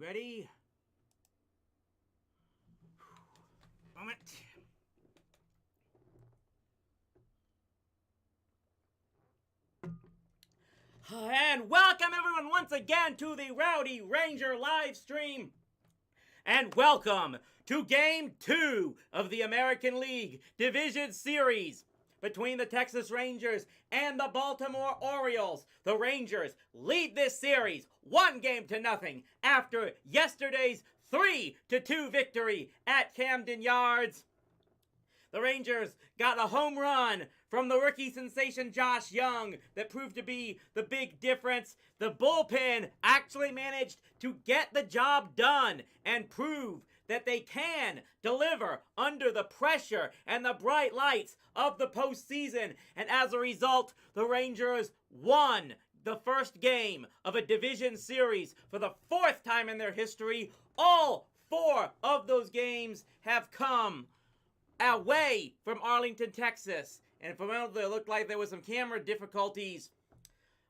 We ready? Moment. And welcome everyone once again to the Rowdy Ranger live stream. And welcome to Game 2 of the American League Division Series between the Texas Rangers and the Baltimore Orioles. The Rangers lead this series 1-0 after yesterday's 3-2 victory at Camden Yards. The Rangers got a home run from the rookie sensation Josh Young that proved to be the big difference. The bullpen actually managed to get the job done and prove that they can deliver under the pressure and the bright lights of the postseason. And as a result, the Rangers won the first game of a division series for the 4th time in their history. All 4 of those games have come away from Arlington, Texas. And for a moment, it looked like there was some camera difficulties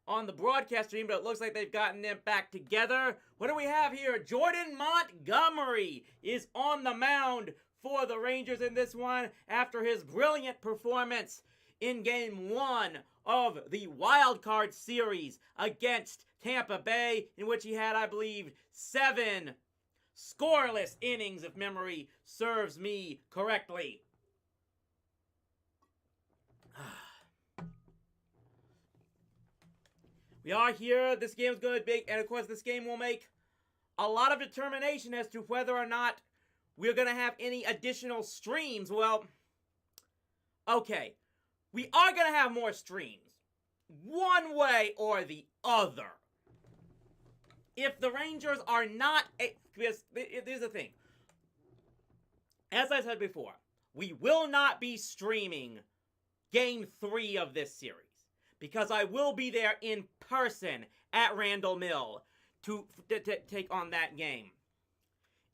on the broadcast stream, but it looks like they've gotten them back together. What do we have here? Jordan Montgomery is on the mound for the Rangers in this one after his brilliant performance in Game 1 of the Wild Card Series against Tampa Bay, in which he had, I believe, 7 scoreless innings, if memory serves me correctly. We are here. This game is going to be big, and of course, this game will make a lot of determination as to whether or not we're going to have any additional streams. Well, okay, we are going to have more streams, one way or the other. If the Rangers are not, because here's the thing. As I said before, we will not be streaming Game 3 of this series because I will be there in person at Randall Mill to take on that game.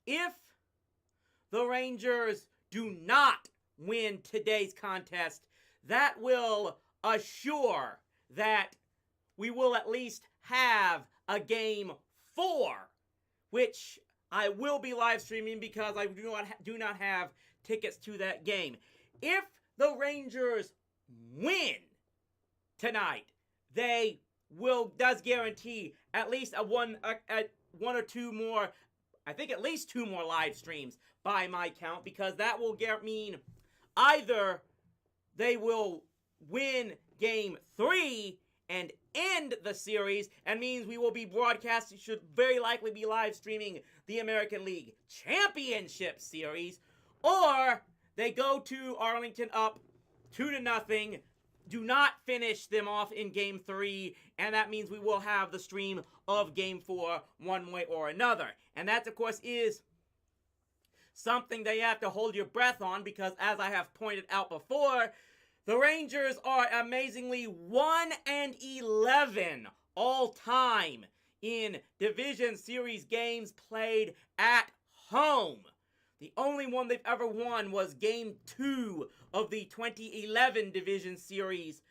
If the Rangers do not win today's contest, that will assure that we will at least have a Game 4, which I will be live streaming because I do not have tickets to that game. If the Rangers win tonight, they does guarantee at least one or two more, I think at least 2 more live streams by my count, because that will mean either they will win Game 3 and end the series, and means we will be broadcasting, should very likely be live streaming the American League Championship Series, or they go to Arlington up 2-0, do not finish them off in Game 3, and that means we will have the stream of Game 4 one way or another. And that, of course, is something that you have to hold your breath on, because as I have pointed out before, the Rangers are amazingly 1-11 all-time in Division Series games played at home. The only one they've ever won was Game 2 of the 2011 Division Series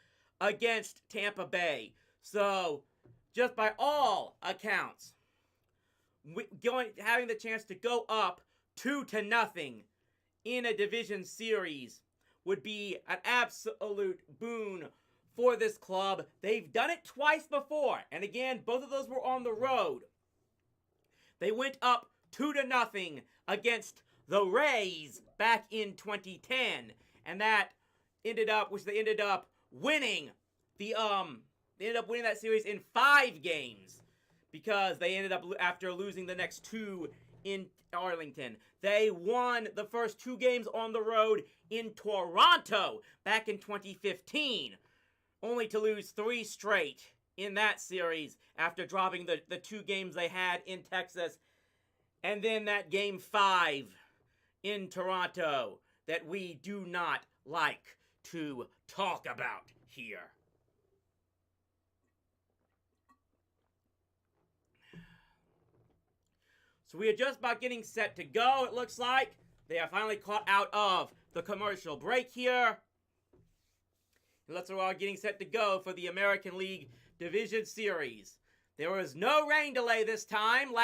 against Tampa Bay. So, just by all accounts, having the chance to go up 2-0 in a Division Series would be an absolute boon for this club. They've done it twice before, and again, both of those were on the road. They went up 2-0 against the Rays back in 2010, and that ended up winning that series in 5 games, because they ended up, after losing the next 2 in Arlington, they won the first 2 games on the road in Toronto back in 2015, only to lose 3 straight in that series after dropping the 2 games they had in Texas, and then that Game 5 in Toronto that we do not like to talk about here. So we are just about getting set to go, it looks like. They are finally caught out of the commercial break here. And let's all getting set to go for the American League Division Series. There was no rain delay this time.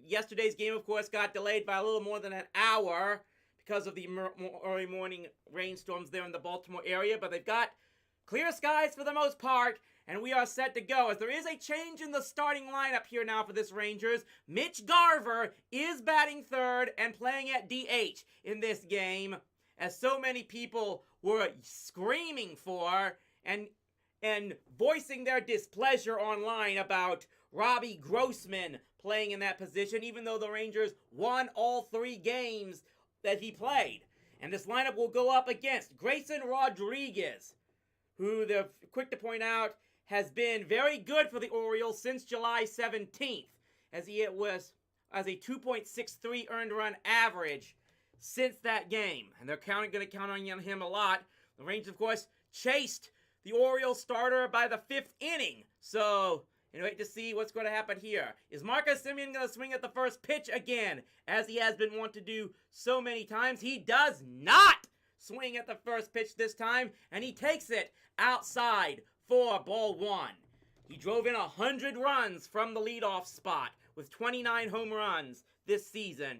yesterday's game, of course, got delayed by a little more than an hour because of the early morning rainstorms there in the Baltimore area. But they've got clear skies for the most part, and we are set to go. As there is a change in the starting lineup here now for this Rangers. Mitch Garver is batting third and playing at DH in this game, as so many people were screaming for and voicing their displeasure online about Robbie Grossman playing in that position, even though the Rangers won all 3 games that he played. And this lineup will go up against Grayson Rodriguez, who, they're quick to point out, has been very good for the Orioles since July 17th, as he was as a 2.63 earned run average since that game. And they're going to count on him a lot. The Rangers, of course, chased the Orioles starter by the 5th inning. So, wait to see what's going to happen here. Is Marcus Semien going to swing at the first pitch again, as he has been wont to do so many times? He does not swing at the first pitch this time, and he takes it outside for ball 1. He drove in 100 runs from the leadoff spot with 29 home runs this season.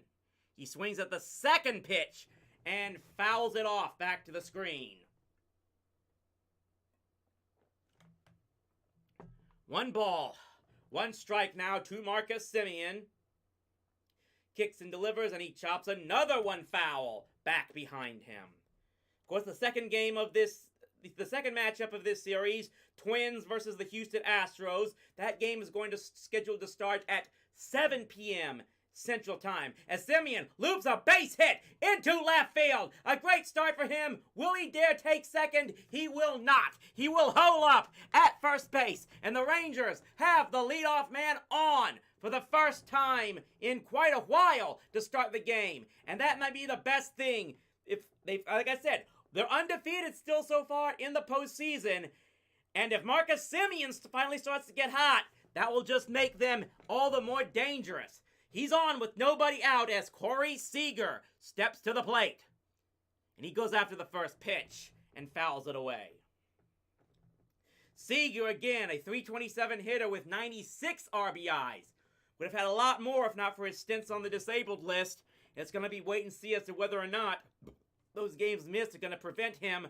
He swings at the second pitch and fouls it off back to the screen. 1 ball, 1 strike now to Marcus Semien. Kicks and delivers, and he chops another one foul back behind him. Of course, the second matchup of this series, Twins versus the Houston Astros. That game is scheduled to start at 7 p.m. Central Time, as Semien loops a base hit into left field. A great start for him. Will he dare take second? He will not. He will hole up at first base, and the Rangers have the leadoff man on for the first time in quite a while to start the game. And that might be the best thing. If they, like I said, they're undefeated still so far in the postseason, and if Marcus Semien finally starts to get hot, that will just make them all the more dangerous. He's on with nobody out as Corey Seager steps to the plate. And he goes after the first pitch and fouls it away. Seager, again, a .327 hitter with 96 RBIs. Would have had a lot more if not for his stints on the disabled list. It's going to be wait and see as to whether or not those games missed are going to prevent him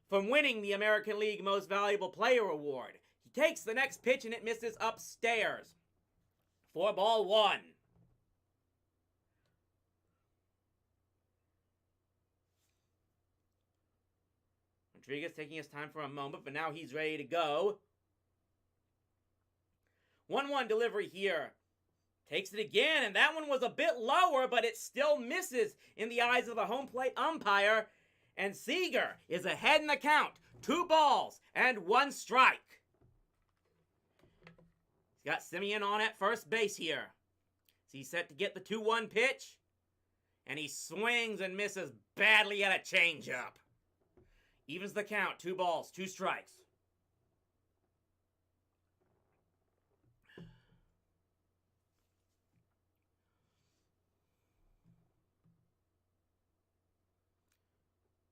from winning the American League Most Valuable Player Award. He takes the next pitch and it misses upstairs. For ball 1. Rodriguez taking his time for a moment, but now he's ready to go. 1-1 delivery here. Takes it again, and that one was a bit lower, but it still misses in the eyes of the home plate umpire. And Seager is ahead in the count. 2 balls and 1 strike. He's got Semien on at first base here. He's set to get the 2-1 pitch. And he swings and misses badly at a changeup. Evens the count. 2 balls, 2 strikes.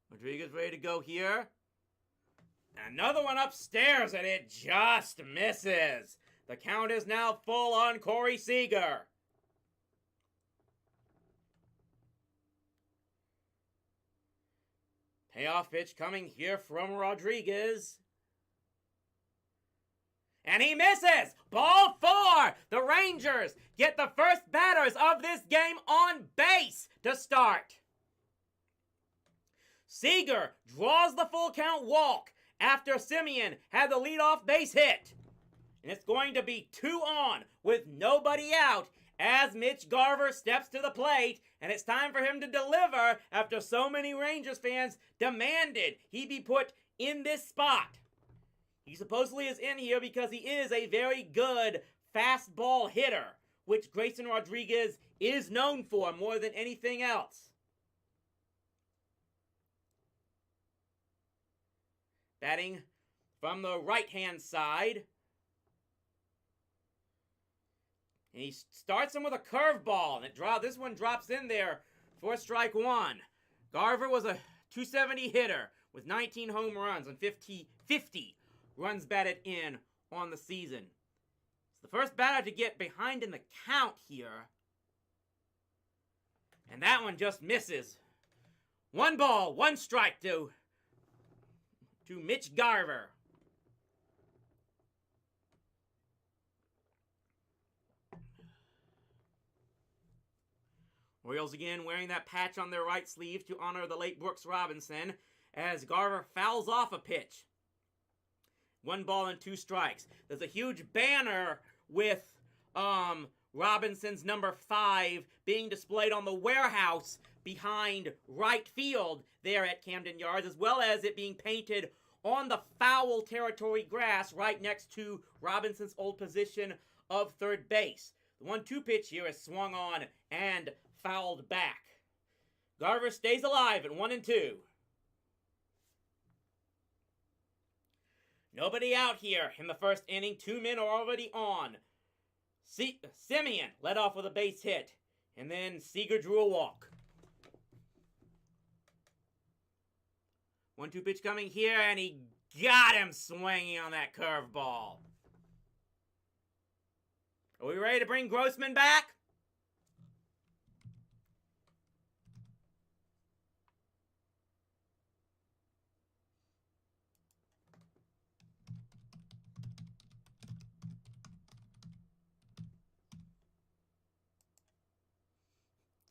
Rodriguez ready to go here. Another one upstairs, and it just misses. The count is now full on Corey Seager. Payoff pitch coming here from Rodriguez. And he misses! Ball 4! The Rangers get the first batters of this game on base to start. Seager draws the full count walk after Semien had the leadoff base hit. And it's going to be 2 on with nobody out as Mitch Garver steps to the plate, and it's time for him to deliver after so many Rangers fans demanded he be put in this spot. He supposedly is in here because he is a very good fastball hitter, which Grayson Rodriguez is known for more than anything else. Batting from the right-hand side. And he starts him with a curveball, and this one drops in there for strike 1. Garver was a .270 hitter with 19 home runs and 50 runs batted in on the season. It's the first batter to get behind in the count here. And that one just misses. 1 ball, 1 strike to Mitch Garver. Orioles again wearing that patch on their right sleeve to honor the late Brooks Robinson as Garver fouls off a pitch. 1 ball and 2 strikes. There's a huge banner with Robinson's number 5 being displayed on the warehouse behind right field there at Camden Yards, as well as it being painted on the foul territory grass right next to Robinson's old position of third base. The 1-2 pitch here is swung on and fouled back. Garver stays alive at 1-2. Nobody out here in the first inning. 2 men are already on. Simeon led off with a base hit, and then Seager drew a walk. 1-2 pitch coming here, and he got him swinging on that curveball. Are we ready to bring Grossman back?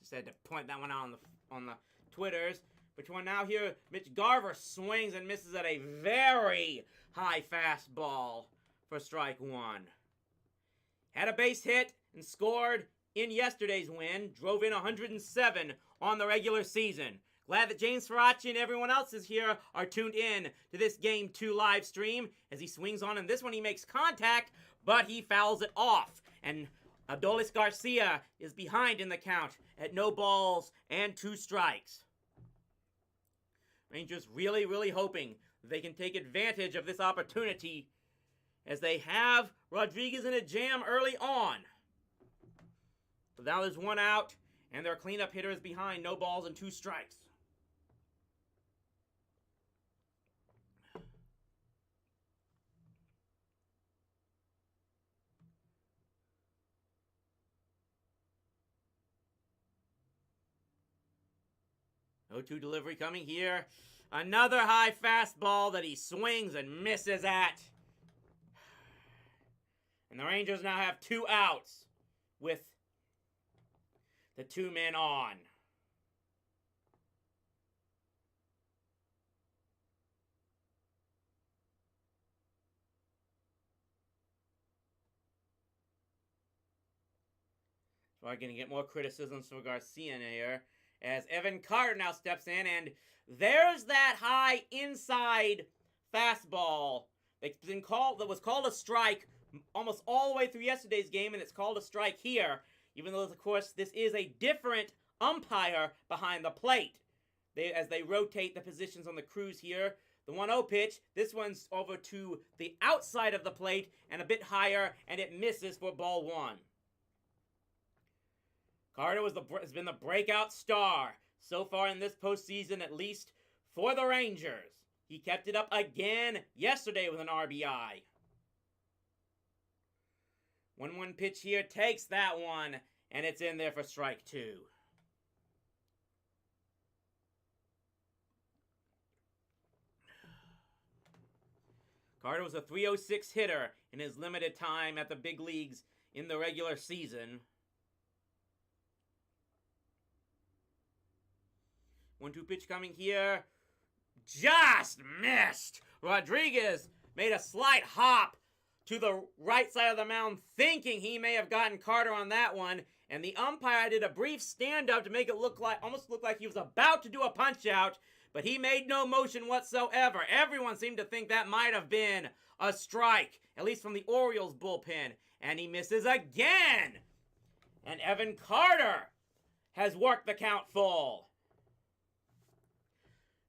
Just had to point that one out on the Twitters. Which one now here? Mitch Garver swings and misses at a very high fastball for strike 1. Had a base hit and scored in yesterday's win. Drove in 107 on the regular season. Glad that James Faraci and everyone else is here are tuned in to this Game 2 live stream as he swings on. And this one he makes contact, but he fouls it off. And Adolis Garcia is behind in the count at no balls and 2 strikes. Rangers really, really hoping they can take advantage of this opportunity as they have Rodriguez in a jam early on. But now there's 1 out, and their cleanup hitter is behind, no balls and 2 strikes.0-2 delivery coming here. Another high fastball that he swings and misses at. And the Rangers now have 2 outs with the 2 men on. So I'm going to get more criticisms for Garcia here as Evan Carter now steps in, and there's that high inside fastball that was called a strike almost all the way through yesterday's game, and it's called a strike here, even though, of course, this is a different umpire behind the plate. As they rotate the positions on the crews here. The 1-0 pitch, this one's over to the outside of the plate and a bit higher, and it misses for ball 1. Carter has been the breakout star so far in this postseason, at least for the Rangers. He kept it up again yesterday with an RBI. 1-1 pitch here takes that one, and it's in there for strike 2. Carter was a .306 hitter in his limited time at the big leagues in the regular season. 1-2 pitch coming here. Just missed. Rodriguez made a slight hop to the right side of the mound, thinking he may have gotten Carter on that one. And the umpire did a brief stand-up to make it almost look like he was about to do a punch-out, but he made no motion whatsoever. Everyone seemed to think that might have been a strike, at least from the Orioles bullpen. And he misses again. And Evan Carter has worked the count full.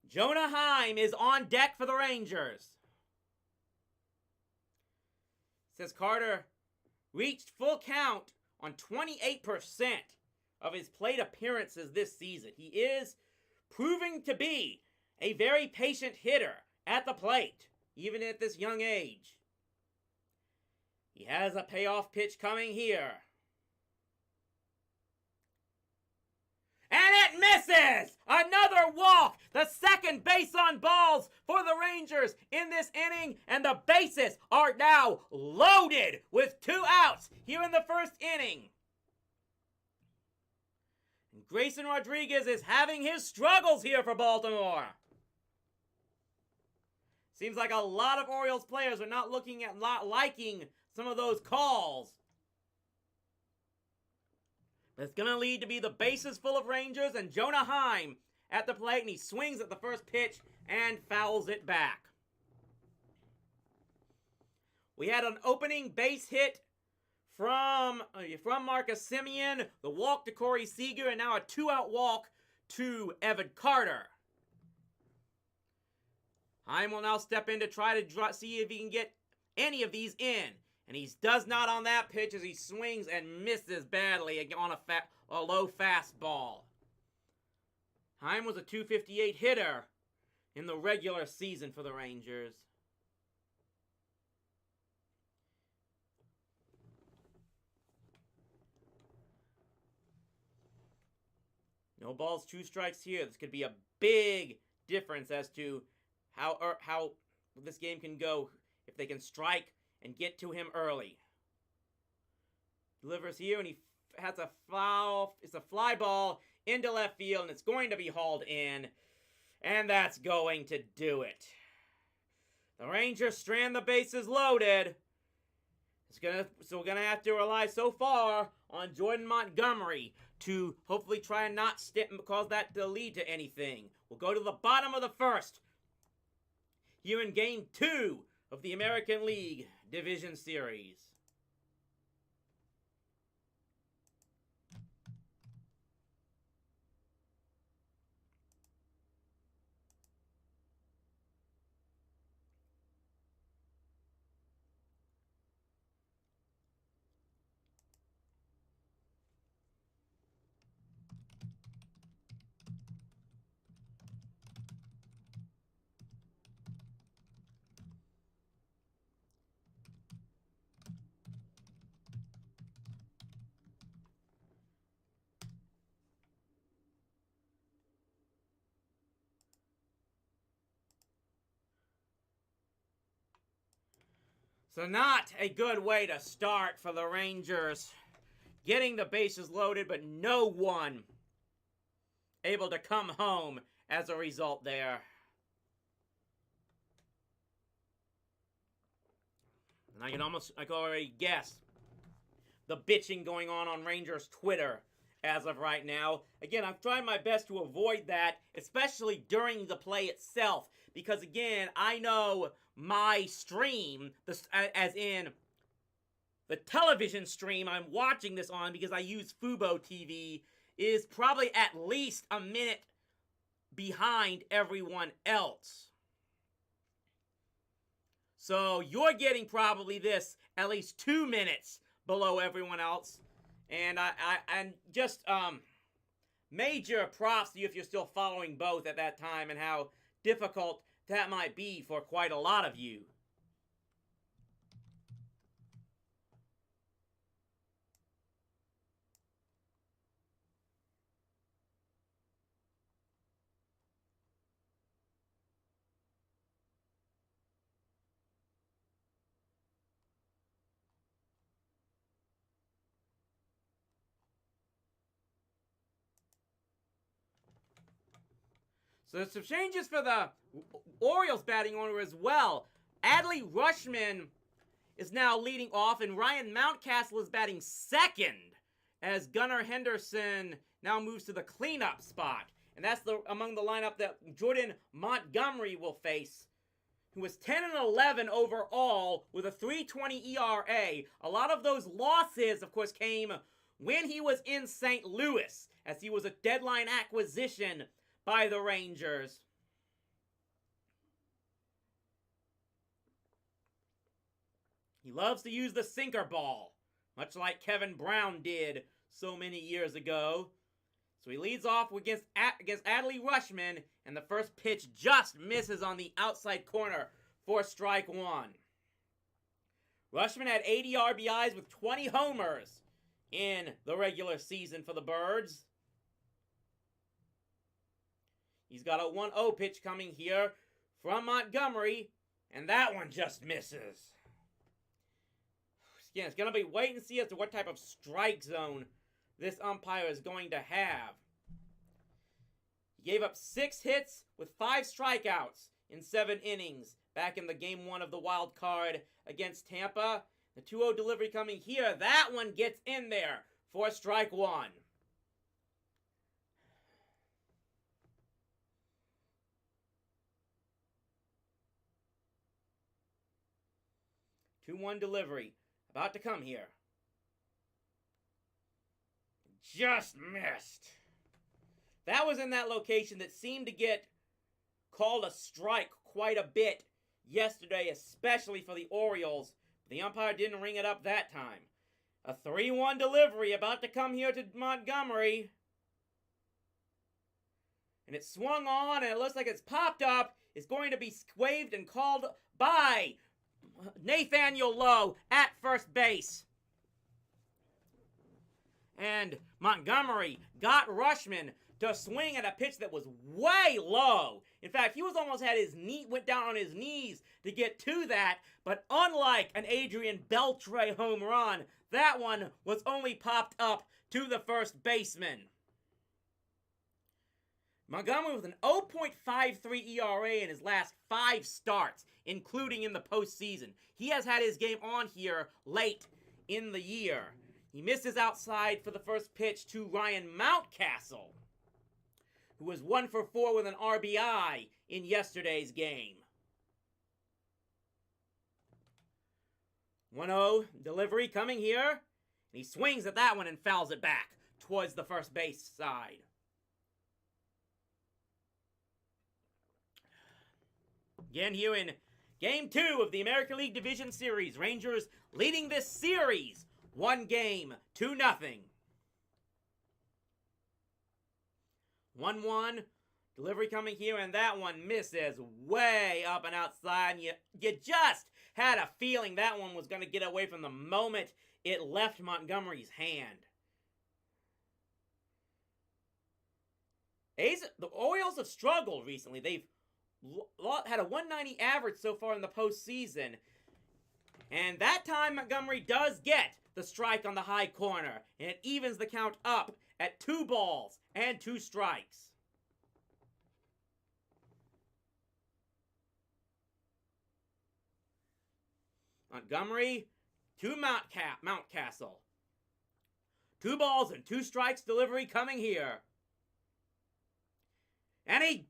Jonah Heim is on deck for the Rangers. Says Carter reached full count on 28% of his plate appearances this season. He is proving to be a very patient hitter at the plate, even at this young age. He has a payoff pitch coming here. And second base on balls for the Rangers in this inning, and the bases are now loaded with 2 outs here in the first inning. And Grayson Rodriguez is having his struggles here for Baltimore. Seems like a lot of Orioles players are not liking some of those calls. But it's going to lead to be the bases full of Rangers and Jonah Heim at the plate, and he swings at the first pitch and fouls it back. We had an opening base hit from Marcus Semien, the walk to Corey Seager, and now a 2-out walk to Evan Carter. Heim will now step in to try to see if he can get any of these in. And he does not on that pitch as he swings and misses badly on a low fastball. Heim was a .258 hitter in the regular season for the Rangers. No balls, 2 strikes here. This could be a big difference as to how this game can go if they can strike and get to him early. Delivers here, and he has a foul. It's a fly ball into left field, and it's going to be hauled in. And that's going to do it. The Rangers strand the bases loaded. So we're going to have to rely so far on Jordan Montgomery to hopefully try and not cause that to lead to anything. We'll go to the bottom of the first here in Game 2 of the American League Division Series. So not a good way to start for the Rangers. Getting the bases loaded, but no one able to come home as a result there. And I can already guess the bitching going on Rangers Twitter as of right now. Again, I'm trying my best to avoid that, especially during the play itself. Because again, I know my stream, as in the television stream I'm watching this on because I use Fubo TV, is probably at least a minute behind everyone else. So you're getting probably this at least 2 minutes below everyone else. And and just major props to you if you're still following both at that time and how difficult that might be for quite a lot of you. So there's some changes for the Orioles batting order as well. Adley Rutschman is now leading off, and Ryan Mountcastle is batting second as Gunnar Henderson now moves to the cleanup spot. And that's among the lineup that Jordan Montgomery will face, who was 10-11 overall with a .320 ERA. A lot of those losses, of course, came when he was in St. Louis, as he was a deadline acquisition by the Rangers. He loves to use the sinker ball, much like Kevin Brown did so many years ago. So he leads off against Adley Rutschman, and the first pitch just misses on the outside corner for strike one. Rutschman had 80 RBIs with 20 homers in the regular season for the Birds. He's got a 1-0 pitch coming here from Montgomery, and that one just misses. Again, it's going to be wait and see as to what type of strike zone this umpire is going to have. He gave up 6 hits with 5 strikeouts in 7 innings back in the game 1 of the wild card against Tampa. The 2-0 delivery coming here. That one gets in there for strike 1. 2-1 delivery. About to come here. Just missed. That was in that location that seemed to get called a strike quite a bit yesterday, especially for the Orioles. The umpire didn't ring it up that time. A 3-1 delivery about to come here to Montgomery. And it swung on, and it looks like it's popped up. It's going to be waved and called by Nathaniel Lowe at first base. And Montgomery got Rushman to swing at a pitch that was way low. In fact, he was almost went down on his knees to get to that, but unlike an Adrian Beltre home run, that one was only popped up to the first baseman. Montgomery with an 0.53 ERA in his last 5 starts, including in the postseason. He has had his game on here late in the year. He misses outside for the first pitch to Ryan Mountcastle, who was 1 for 4 with an RBI in yesterday's game. 1-0 delivery coming here. And he swings at that one and fouls it back towards the first base side. Again here in Game 2 of the American League Division Series. Rangers leading this series 1-2. 1-1. Delivery coming here, and that one misses way up and outside. And you just had a feeling that one was going to get away from the moment it left Montgomery's hand. The Orioles have struggled recently. They've had a 190 average so far in the postseason. And that time Montgomery does get the strike on the high corner. And it evens the count up at 2 balls and 2 strikes. Montgomery to Mountcastle. 2 balls and 2 strikes delivery coming here. And he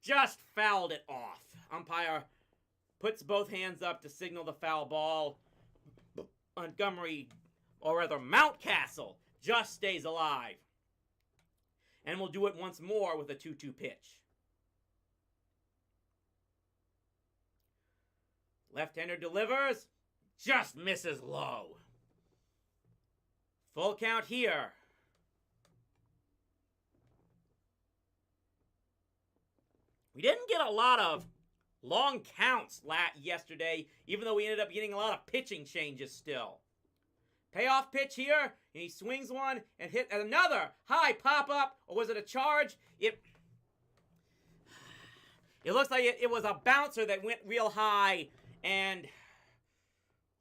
just fouled it off. Umpire puts both hands up to signal the foul ball. Montgomery, or rather Mountcastle, just stays alive. And will do it once more with a 2-2 pitch. Left-hander delivers, just misses low. Full count here. We didn't get a lot of long counts yesterday, even though we ended up getting a lot of pitching changes still. Payoff pitch here, and he swings one and hit another high pop-up, or was it a charge? It looks like it was a bouncer that went real high, and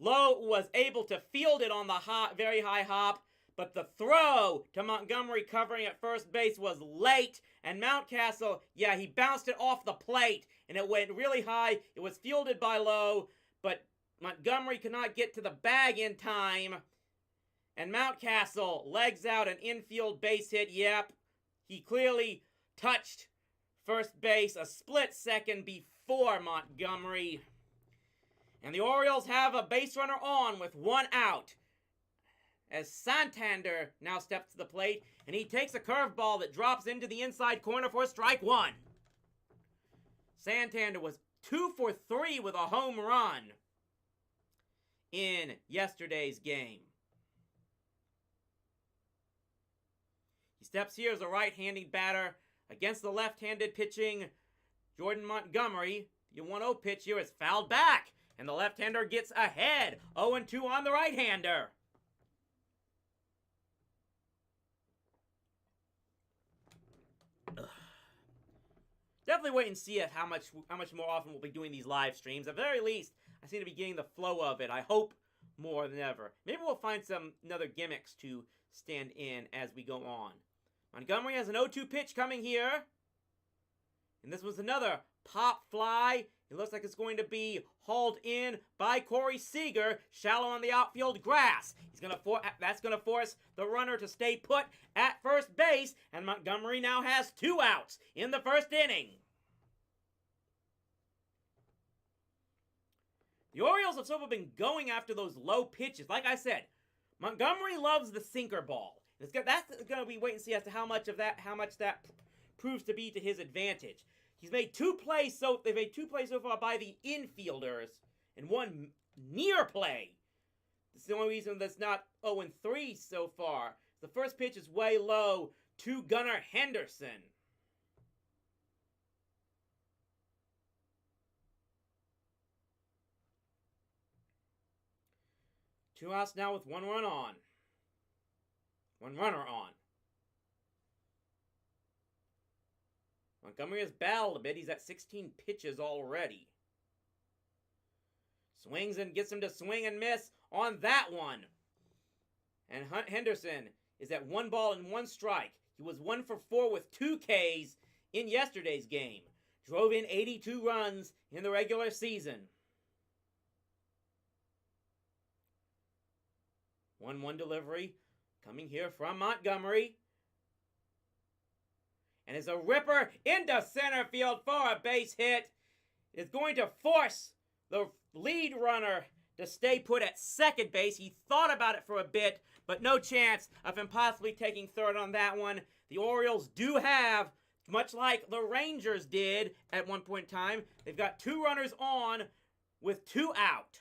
Lowe was able to field it on the very high hop, but the throw to Montgomery covering at first base was late, and Mountcastle, yeah, he bounced it off the plate, and it went really high. It was fielded by Lowe, but Montgomery could not get to the bag in time, and Mountcastle legs out an infield base hit. Yep, he clearly touched first base a split second before Montgomery. And the Orioles have a base runner on with 1 out, as Santander now steps to the plate, and he takes a curveball that drops into the inside corner for strike 1. Santander was 2 for 3 with a home run in yesterday's game. He steps here as a right-handed batter against the left-handed pitching Jordan Montgomery. The 1-0 pitch here is fouled back, and the left-hander gets ahead. 0-2 on the right-hander. definitely wait and see how much more often we'll be doing these live streams. At the very least, I seem to be getting the flow of it. I hope more than ever. Maybe we'll find some other gimmicks to stand in as we go on. Montgomery has an 0-2 pitch coming here. And this was another pop fly. It looks like it's going to be hauled in by Corey Seager, shallow on the outfield grass. That's going to force the runner to stay put at first base, and Montgomery now has 2 outs in the first inning. The Orioles have sort of been going after those low pitches. Like I said, Montgomery loves the sinker ball. That's going to be wait and see as to how much that proves to be to his advantage. He's made 2 plays they've made 2 plays so far by the infielders and 1 near play. It's the only reason that's not 0-3 so far. The first pitch is way low to Gunnar Henderson. Two outs now with 1 run on. 1 runner on. Montgomery has battled a bit. He's at 16 pitches already. Swings and gets him to swing and miss on that one. And Henderson is at 1 ball and 1 strike. He was 1 for 4 with 2 Ks in yesterday's game. Drove in 82 runs in the regular season. 1-1 delivery coming here from Montgomery. And it's a ripper into center field for a base hit. It's going to force the lead runner to stay put at second base. He thought about it for a bit, but no chance of him possibly taking third on that one. The Orioles do have, much like the Rangers did at one point in time, they've got 2 runners on with 2 out.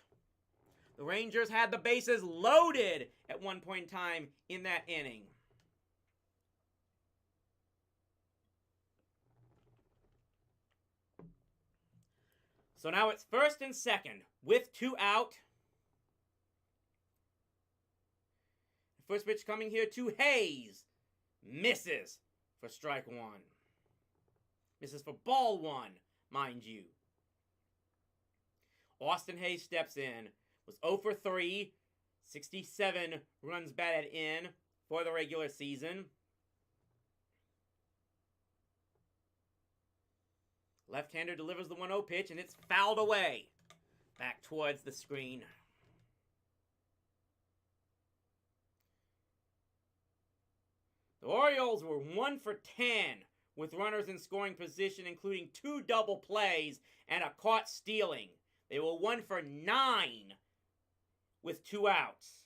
The Rangers had the bases loaded at one point in time in that inning. So now it's first and second with 2 out. First pitch coming here to Hayes. Misses for strike 1. Misses for ball 1, mind you. Austin Hayes steps in. Was 0 for 3. 67 runs batted in for the regular season. Left-hander delivers the 1-0 pitch, and it's fouled away. Back towards the screen. The Orioles were 1 for 10 with runners in scoring position, including 2 double plays and a caught stealing. They were 1 for 9 with 2 outs.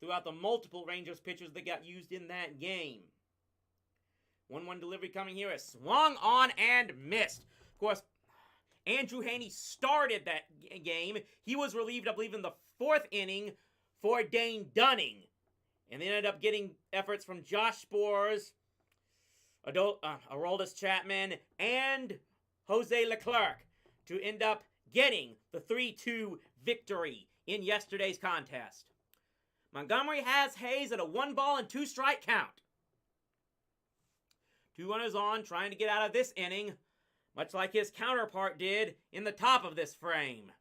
Throughout the multiple Rangers pitchers that got used in that game. 1-1 delivery coming here is swung on and missed. Of course, Andrew Haney started that game. He was relieved, I believe, in the 4th inning for Dane Dunning. And they ended up getting efforts from Josh Spores, Aroldis Chapman, and Jose Leclerc to end up getting the 3-2 victory in yesterday's contest. Montgomery has Hayes at a 1 ball and 2 strike count. 2 runners on, trying to get out of this inning, much like his counterpart did in the top of this frame.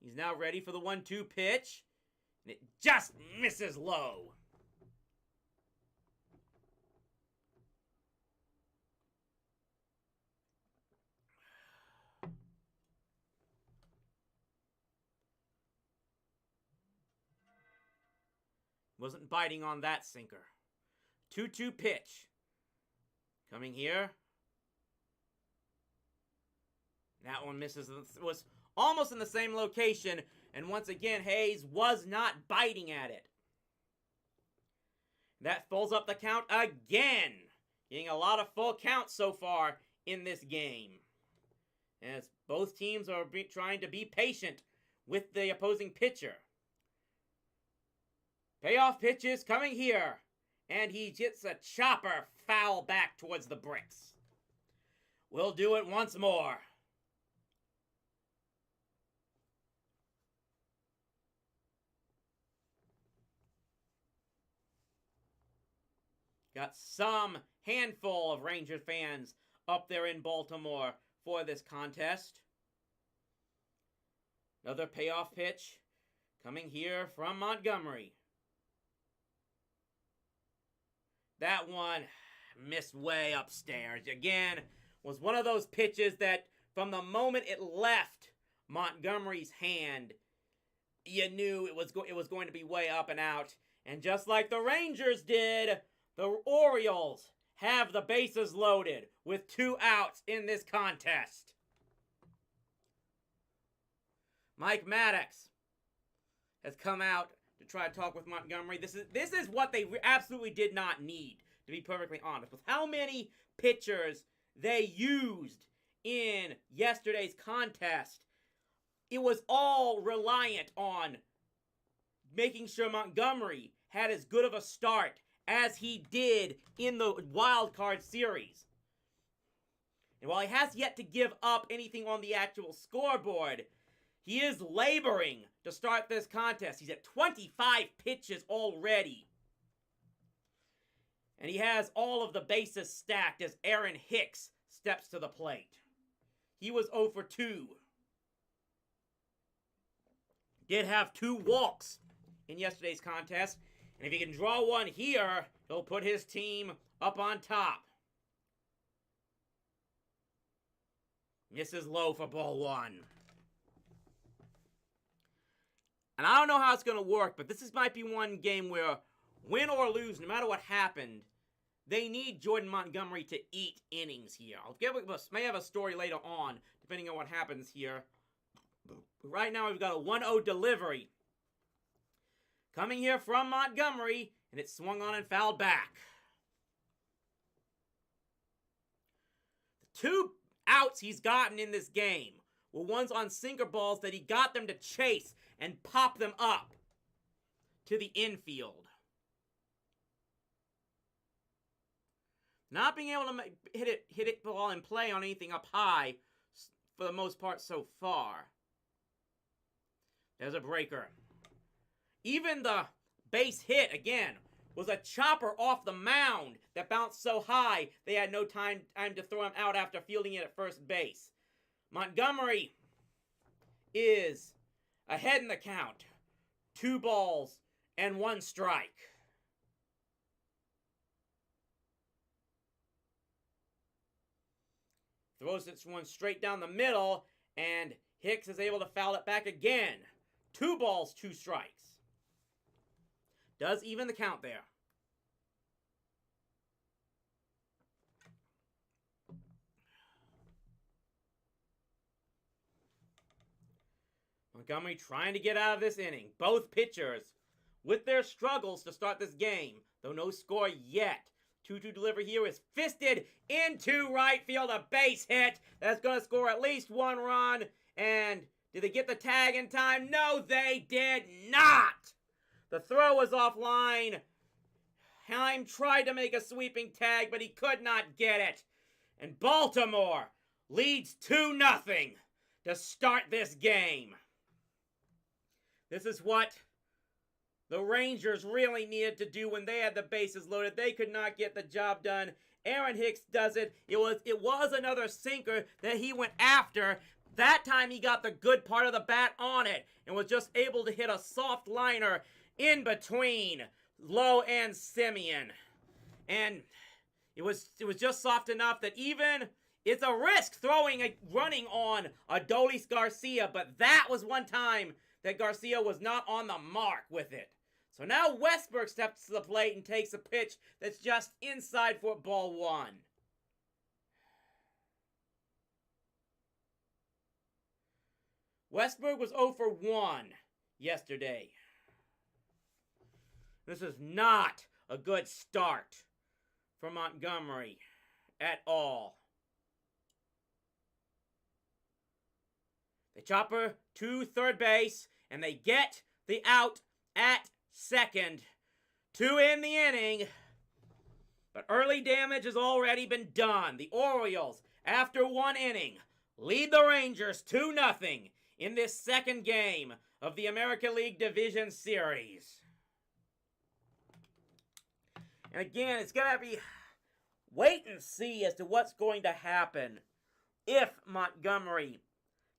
He's now ready for the 1-2 pitch, and it just misses low. Wasn't biting on that sinker. 2-2 pitch. Coming here. That one misses. Was almost in the same location. And once again, Hayes was not biting at it. That fills up the count again. Getting a lot of full counts so far in this game. As both teams are trying to be patient with the opposing pitcher. Payoff pitches coming here. And he gets a chopper foul back towards the bricks. We'll do it once more. Got some handful of Rangers fans up there in Baltimore for this contest. Another payoff pitch coming here from Montgomery. That one missed way upstairs. Again, was one of those pitches that from the moment it left Montgomery's hand, you knew it was going to be way up and out. And just like the Rangers did, the Orioles have the bases loaded with 2 outs in this contest. Mike Maddox has come out to try to talk with Montgomery. This is what they absolutely did not need, to be perfectly honest. With how many pitchers they used in yesterday's contest, it was all reliant on making sure Montgomery had as good of a start as he did in the wild card series. And while he has yet to give up anything on the actual scoreboard, he is laboring to start this contest. He's at 25 pitches already. And he has all of the bases stacked as Aaron Hicks steps to the plate. He was 0 for 2. Did have 2 walks in yesterday's contest. And if he can draw one here, he'll put his team up on top. Misses low for ball 1. And I don't know how it's going to work, but this might be one game where, win or lose, no matter what happened, they need Jordan Montgomery to eat innings here. May have a story later on, depending on what happens here. Right now, we've got a 1-0 delivery coming here from Montgomery, and it's swung on and fouled back. The 2 outs he's gotten in this game were ones on sinker balls that he got them to chase and pop them up to the infield. Not being able to hit it ball in play on anything up high for the most part so far. There's a breaker. Even the base hit, again, was a chopper off the mound that bounced so high they had no time to throw him out after fielding it at first base. Montgomery is ahead in the count. 2 balls and 1 strike. Throws this one straight down the middle, and Hicks is able to foul it back again. 2 balls, 2 strikes. Does even the count there. Montgomery trying to get out of this inning. Both pitchers with their struggles to start this game, though no score yet. 2-2 delivery here is fisted into right field. A base hit that's going to score at least 1 run. And did they get the tag in time? No, they did not. The throw was offline. Heim tried to make a sweeping tag, but he could not get it. And Baltimore leads 2-0 to start this game. This is what the Rangers really needed to do when they had the bases loaded. They could not get the job done. Aaron Hicks does it. It was another sinker that he went after. That time he got the good part of the bat on it and was just able to hit a soft liner in between Lowe and Simeon. And it was just soft enough that even it's a risk running on Adolis Garcia, but that was one time that Garcia was not on the mark with it. So now Westberg steps to the plate and takes a pitch that's just inside for ball 1. Westberg was 0 for 1 yesterday. This is not a good start for Montgomery at all. They chopper to third base, and they get the out at second to end the inning. But early damage has already been done. The Orioles, after 1 inning, lead the Rangers 2-0 in this second game of the American League Division Series. And again, it's going to be wait and see as to what's going to happen if Montgomery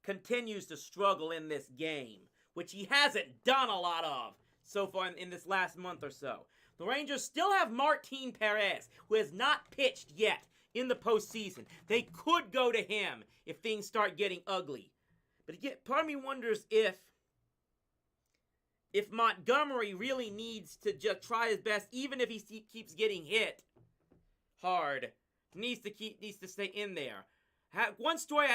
continues to struggle in this game, which he hasn't done a lot of so far in this last month or so. The Rangers still have Martin Perez, who has not pitched yet in the postseason. They could go to him if things start getting ugly. But again, part of me wonders if Montgomery really needs to just try his best, even if he keeps getting hit hard, needs to stay in there. One story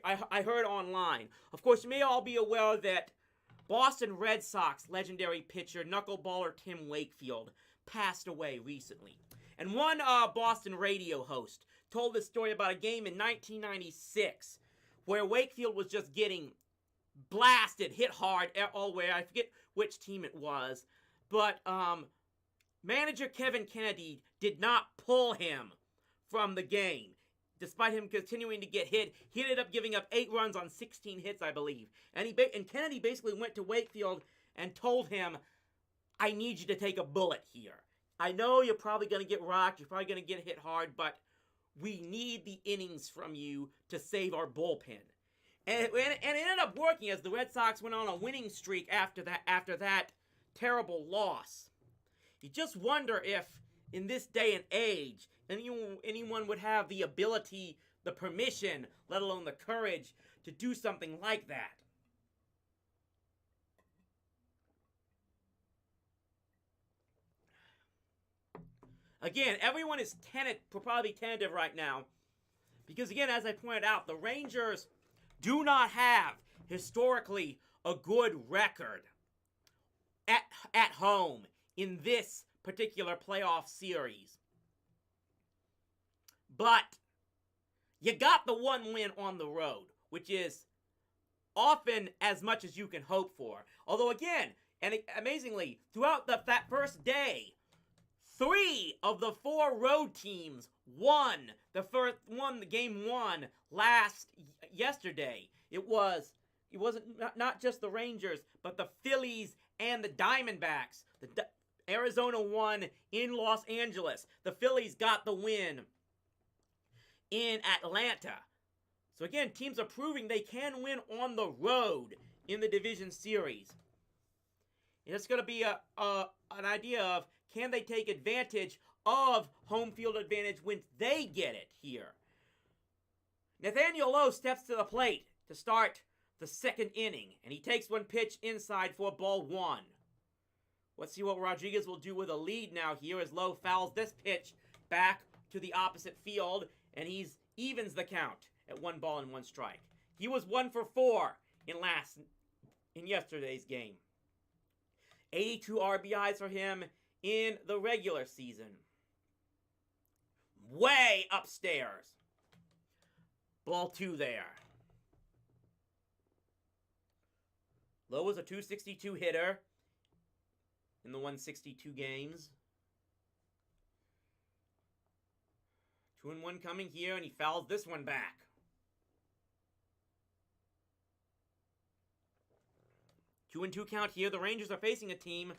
I heard online. Of course, you may all be aware that Boston Red Sox legendary pitcher, knuckleballer Tim Wakefield, passed away recently. And one Boston radio host told this story about a game in 1996 where Wakefield was just getting blasted, hit hard all the way. I forget which team it was. But manager Kevin Kennedy did not pull him from the game. Despite him continuing to get hit, he ended up giving up 8 runs on 16 hits, I believe. And Kennedy basically went to Wakefield and told him, I need you to take a bullet here. I know you're probably going to get rocked, you're probably going to get hit hard, but we need the innings from you to save our bullpen. And it ended up working as the Red Sox went on a winning streak after that terrible loss. You just wonder if, in this day and age, anyone would have the ability, the permission, let alone the courage to do something like that. Again, everyone is probably tentative right now. Because again, as I pointed out, the Rangers do not have, historically, a good record at home in this particular playoff series. But you got the one win on the road, which is often as much as you can hope for. Although again, and amazingly, throughout that first day, 3 of the 4 road teams won the game 1 yesterday. It wasn't not just the Rangers, but the Phillies and the Diamondbacks. Arizona won in Los Angeles. The Phillies got the win in Atlanta. So again, teams are proving they can win on the road in the division series. And it's going to be an idea of, can they take advantage of home field advantage when they get it here? Nathaniel Lowe steps to the plate to start the second inning, and he takes one pitch inside for ball 1. Let's see what Rodriguez will do with a lead now here as Lowe fouls this pitch back to the opposite field, and he evens the count at 1 ball and 1 strike. He was 1 for 4 in yesterday's game. 82 RBIs for him in the regular season. Way upstairs. Ball 2 there. Lowe was a .262 hitter in the 162 games. 2-1 coming here, and he fouls this one back. Two and 2 count here. The Rangers are facing a team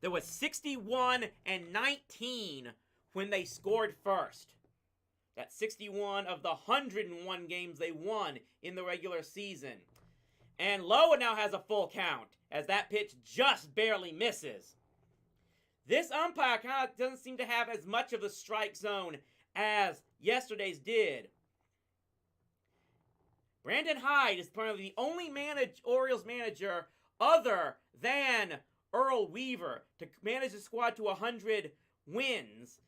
that was 61-19 when they scored first. That's 61 of the 101 games they won in the regular season. And Lowe now has a full count as that pitch just barely misses. This umpire kind of doesn't seem to have as much of a strike zone as yesterday's did. Brandon Hyde is apparently the only Orioles manager other than Earl Weaver to manage the squad to 100 wins.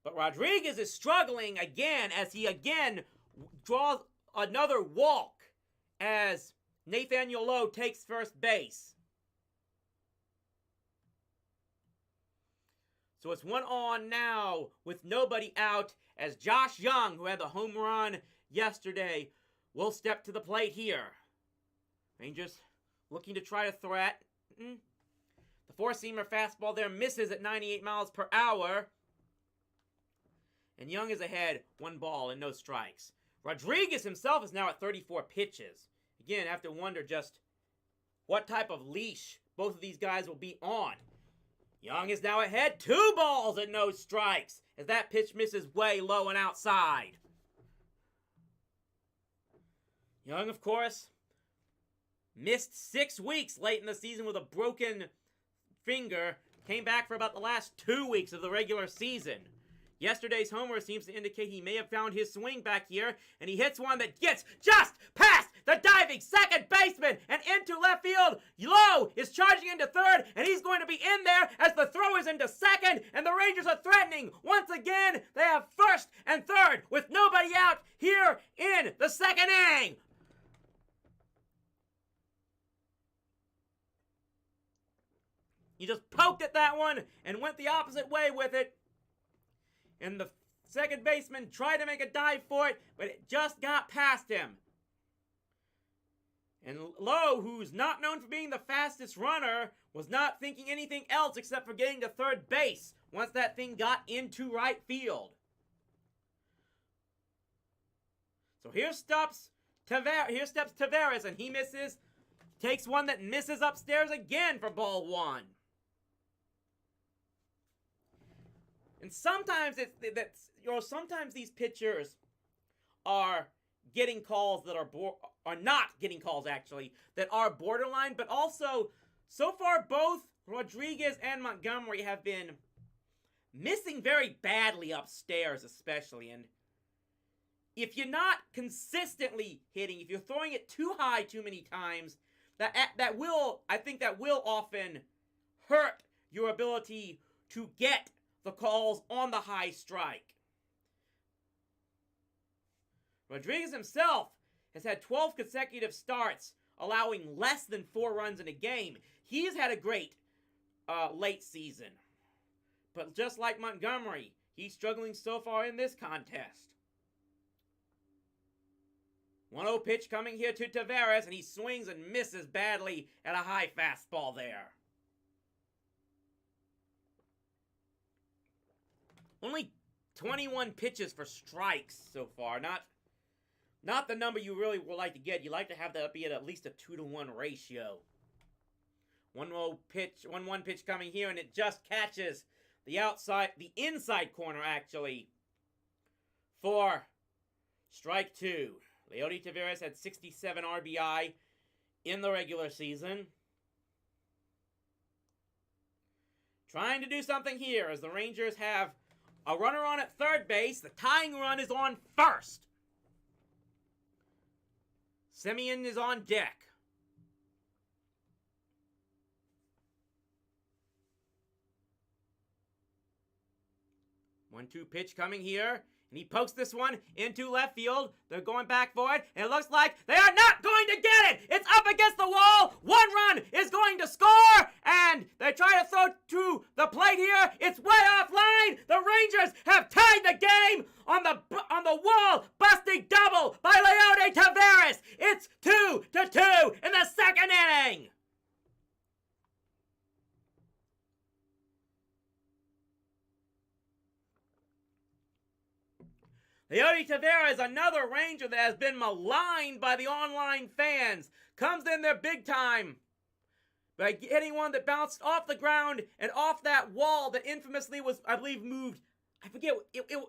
But Rodriguez is struggling again as he again draws another walk as Nathaniel Lowe takes first base. So it's 1 on now with nobody out as Josh Young, who had the home run yesterday, will step to the plate here. Rangers looking to try to threat. The four-seamer fastball there misses at 98 miles per hour. And Young is ahead, 1 ball and no strikes. Rodriguez himself is now at 34 pitches. Again, I have to wonder just what type of leash both of these guys will be on. Young is now ahead, 2 balls and no strikes, as that pitch misses way low and outside. Young, of course, missed 6 weeks late in the season with a broken finger, came back for about the last 2 weeks of the regular season. Yesterday's homer seems to indicate he may have found his swing back here, and he hits one that gets just past the diving second baseman and into left field. Lowe is charging into third, and he's going to be in there as the throw is into second, and the Rangers are threatening. Once again, they have first and third with nobody out here in the second inning. He just poked at that one and went the opposite way with it. And the second baseman tried to make a dive for it, but it just got past him. And Lowe, who's not known for being the fastest runner, was not thinking anything else except for getting to third base once that thing got into right field. So here steps Taveras, and he misses. Takes one that misses upstairs again for ball 1. And sometimes sometimes these pitchers are getting calls that are not getting calls actually that are borderline, but also so far both Rodriguez and Montgomery have been missing very badly upstairs, especially. And if you're not consistently hitting, if you're throwing it too high too many times, that will often hurt your ability to get the calls on the high strike. Rodriguez himself has had 12 consecutive starts, allowing less than 4 runs in a game. He's had a great late season. But just like Montgomery, he's struggling so far in this contest. 1-0 pitch coming here to Taveras, and he swings and misses badly at a high fastball there. Only 21 pitches for strikes so far. Not the number you really would like to get. You like to have that be at least a 2-to-1 ratio. 1-1 pitch coming here, and it just catches the inside corner actually, for strike 2. Leody Taveras had 67 RBI in the regular season. Trying to do something here as the Rangers have a runner on at third base. The tying run is on first. Semien is on deck. 1-2 pitch coming here. And he pokes this one into left field. They're going back for it. And it looks like they are not going to get it. It's up against the wall. 1 run is going to score. And they try to throw to the plate here. It's way offline. The Rangers have tied the game on the wall. Busting double by Leody Taveras. It's 2-2 in the second inning. Leody Taveras, another Ranger that has been maligned by the online fans, comes in there big time by hitting one that bounced off the ground and off that wall that infamously was, I believe, moved. I forget,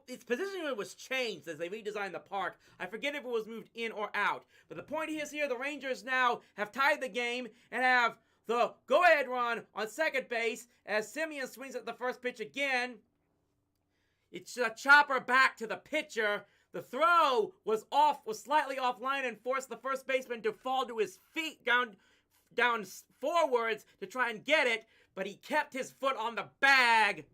its position was changed as they redesigned the park. I forget if it was moved in or out. But the point is here, the Rangers now have tied the game and have the go-ahead run on second base as Semien swings at the first pitch again. It's a chopper back to the pitcher. The throw was slightly offline and forced the first baseman to fall to his feet down forwards to try and get it, but he kept his foot on the bag,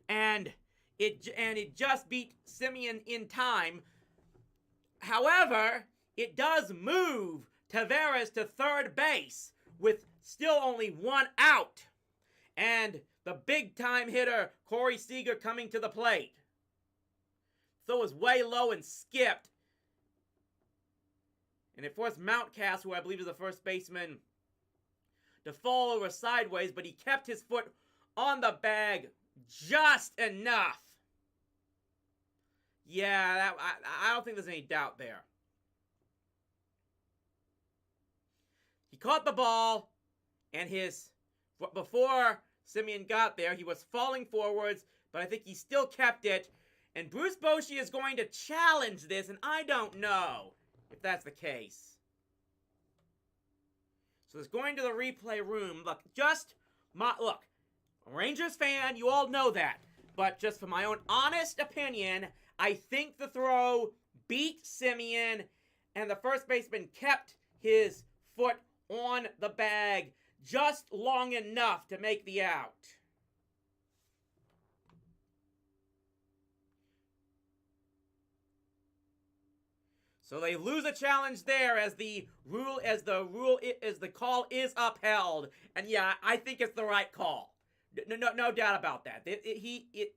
and it just beat Semien in time. However, it does move Taveras to third base with still only 1 out, and the big-time hitter, Corey Seager, coming to the plate. Throw was way low and skipped. And it forced Mountcast, who I believe is the first baseman, to fall over sideways, but he kept his foot on the bag just enough. Yeah, I don't think there's any doubt there. He caught the ball, and before Simeon got there. He was falling forwards, but I think he still kept it. And Bruce Bochy is going to challenge this, and I don't know if that's the case. So it's going to the replay room. Look, look, Rangers fan, you all know that. But just for my own honest opinion, I think the throw beat Simeon, and the first baseman kept his foot on the bag just long enough to make the out. So they lose a challenge there as the call is upheld. And yeah, I think it's the right call. No doubt about that. It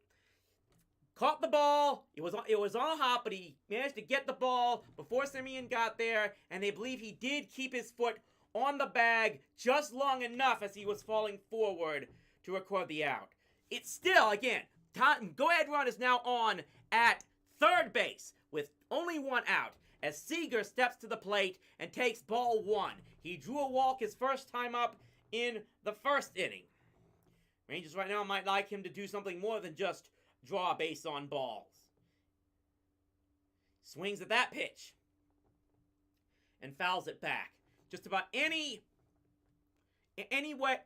caught the ball. It was on a hop, but he managed to get the ball before Simeon got there, and they believe he did keep his foot on the bag just long enough as he was falling forward to record the out. It's still, again, go-ahead run is now on at third base with only one out as Seager steps to the plate and takes ball one. He drew a walk his first time up in the first inning. Rangers right now might like him to do something more than just draw a base on balls. Swings at that pitch and fouls it back. Just about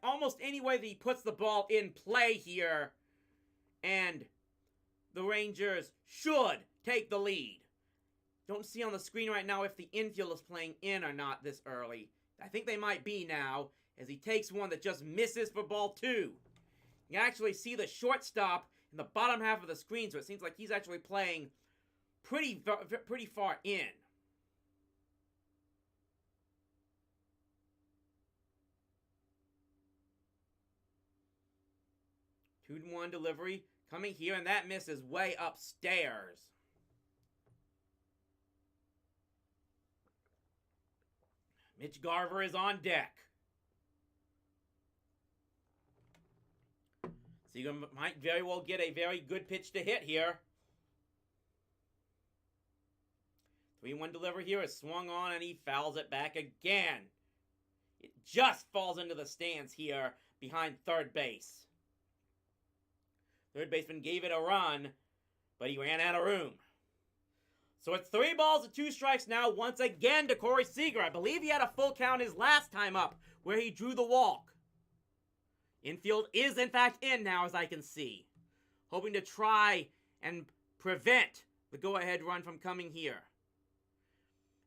almost any way that he puts the ball in play here, and the Rangers should take the lead. Don't see on the screen right now if the infield is playing in or not this early. I think they might be now, as he takes one that just misses for ball two. You can actually see the shortstop in the bottom half of the screen, so it seems like he's actually playing pretty far in. 2-1 delivery coming here, and that miss is way upstairs. Mitch Garver is on deck. Seager might very well get a very good pitch to hit here. 3-1 delivery here is swung on, and he fouls it back again. It just falls into the stands here behind third base. Third baseman gave it a run, but he ran out of room. So it's 3 balls and 2 strikes now once again to Corey Seager. I believe he had a full count his last time up where he drew the walk. Infield is in fact in now, as I can see. Hoping to try and prevent the go-ahead run from coming here.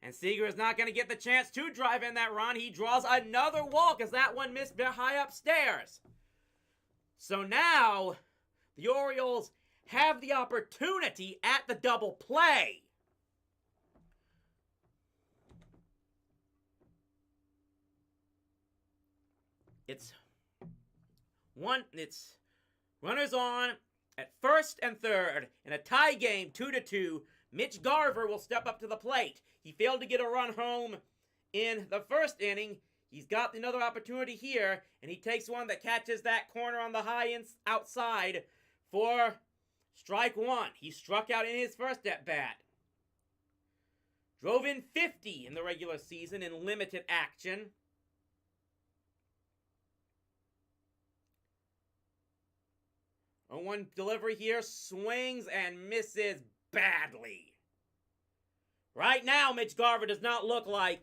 And Seager is not going to get the chance to drive in that run. He draws another walk as that one missed high upstairs. So now the Orioles have the opportunity at the double play. It's runners on at first and third in a tie game, 2-2. Mitch Garver will step up to the plate. He failed to get a run home in the first inning. He's got another opportunity here, and he takes one that catches that corner on the high outside for strike one. He struck out in his first at-bat. Drove in 50 in the regular season in limited action. One delivery here, swings and misses badly. Right now, Mitch Garver does not look like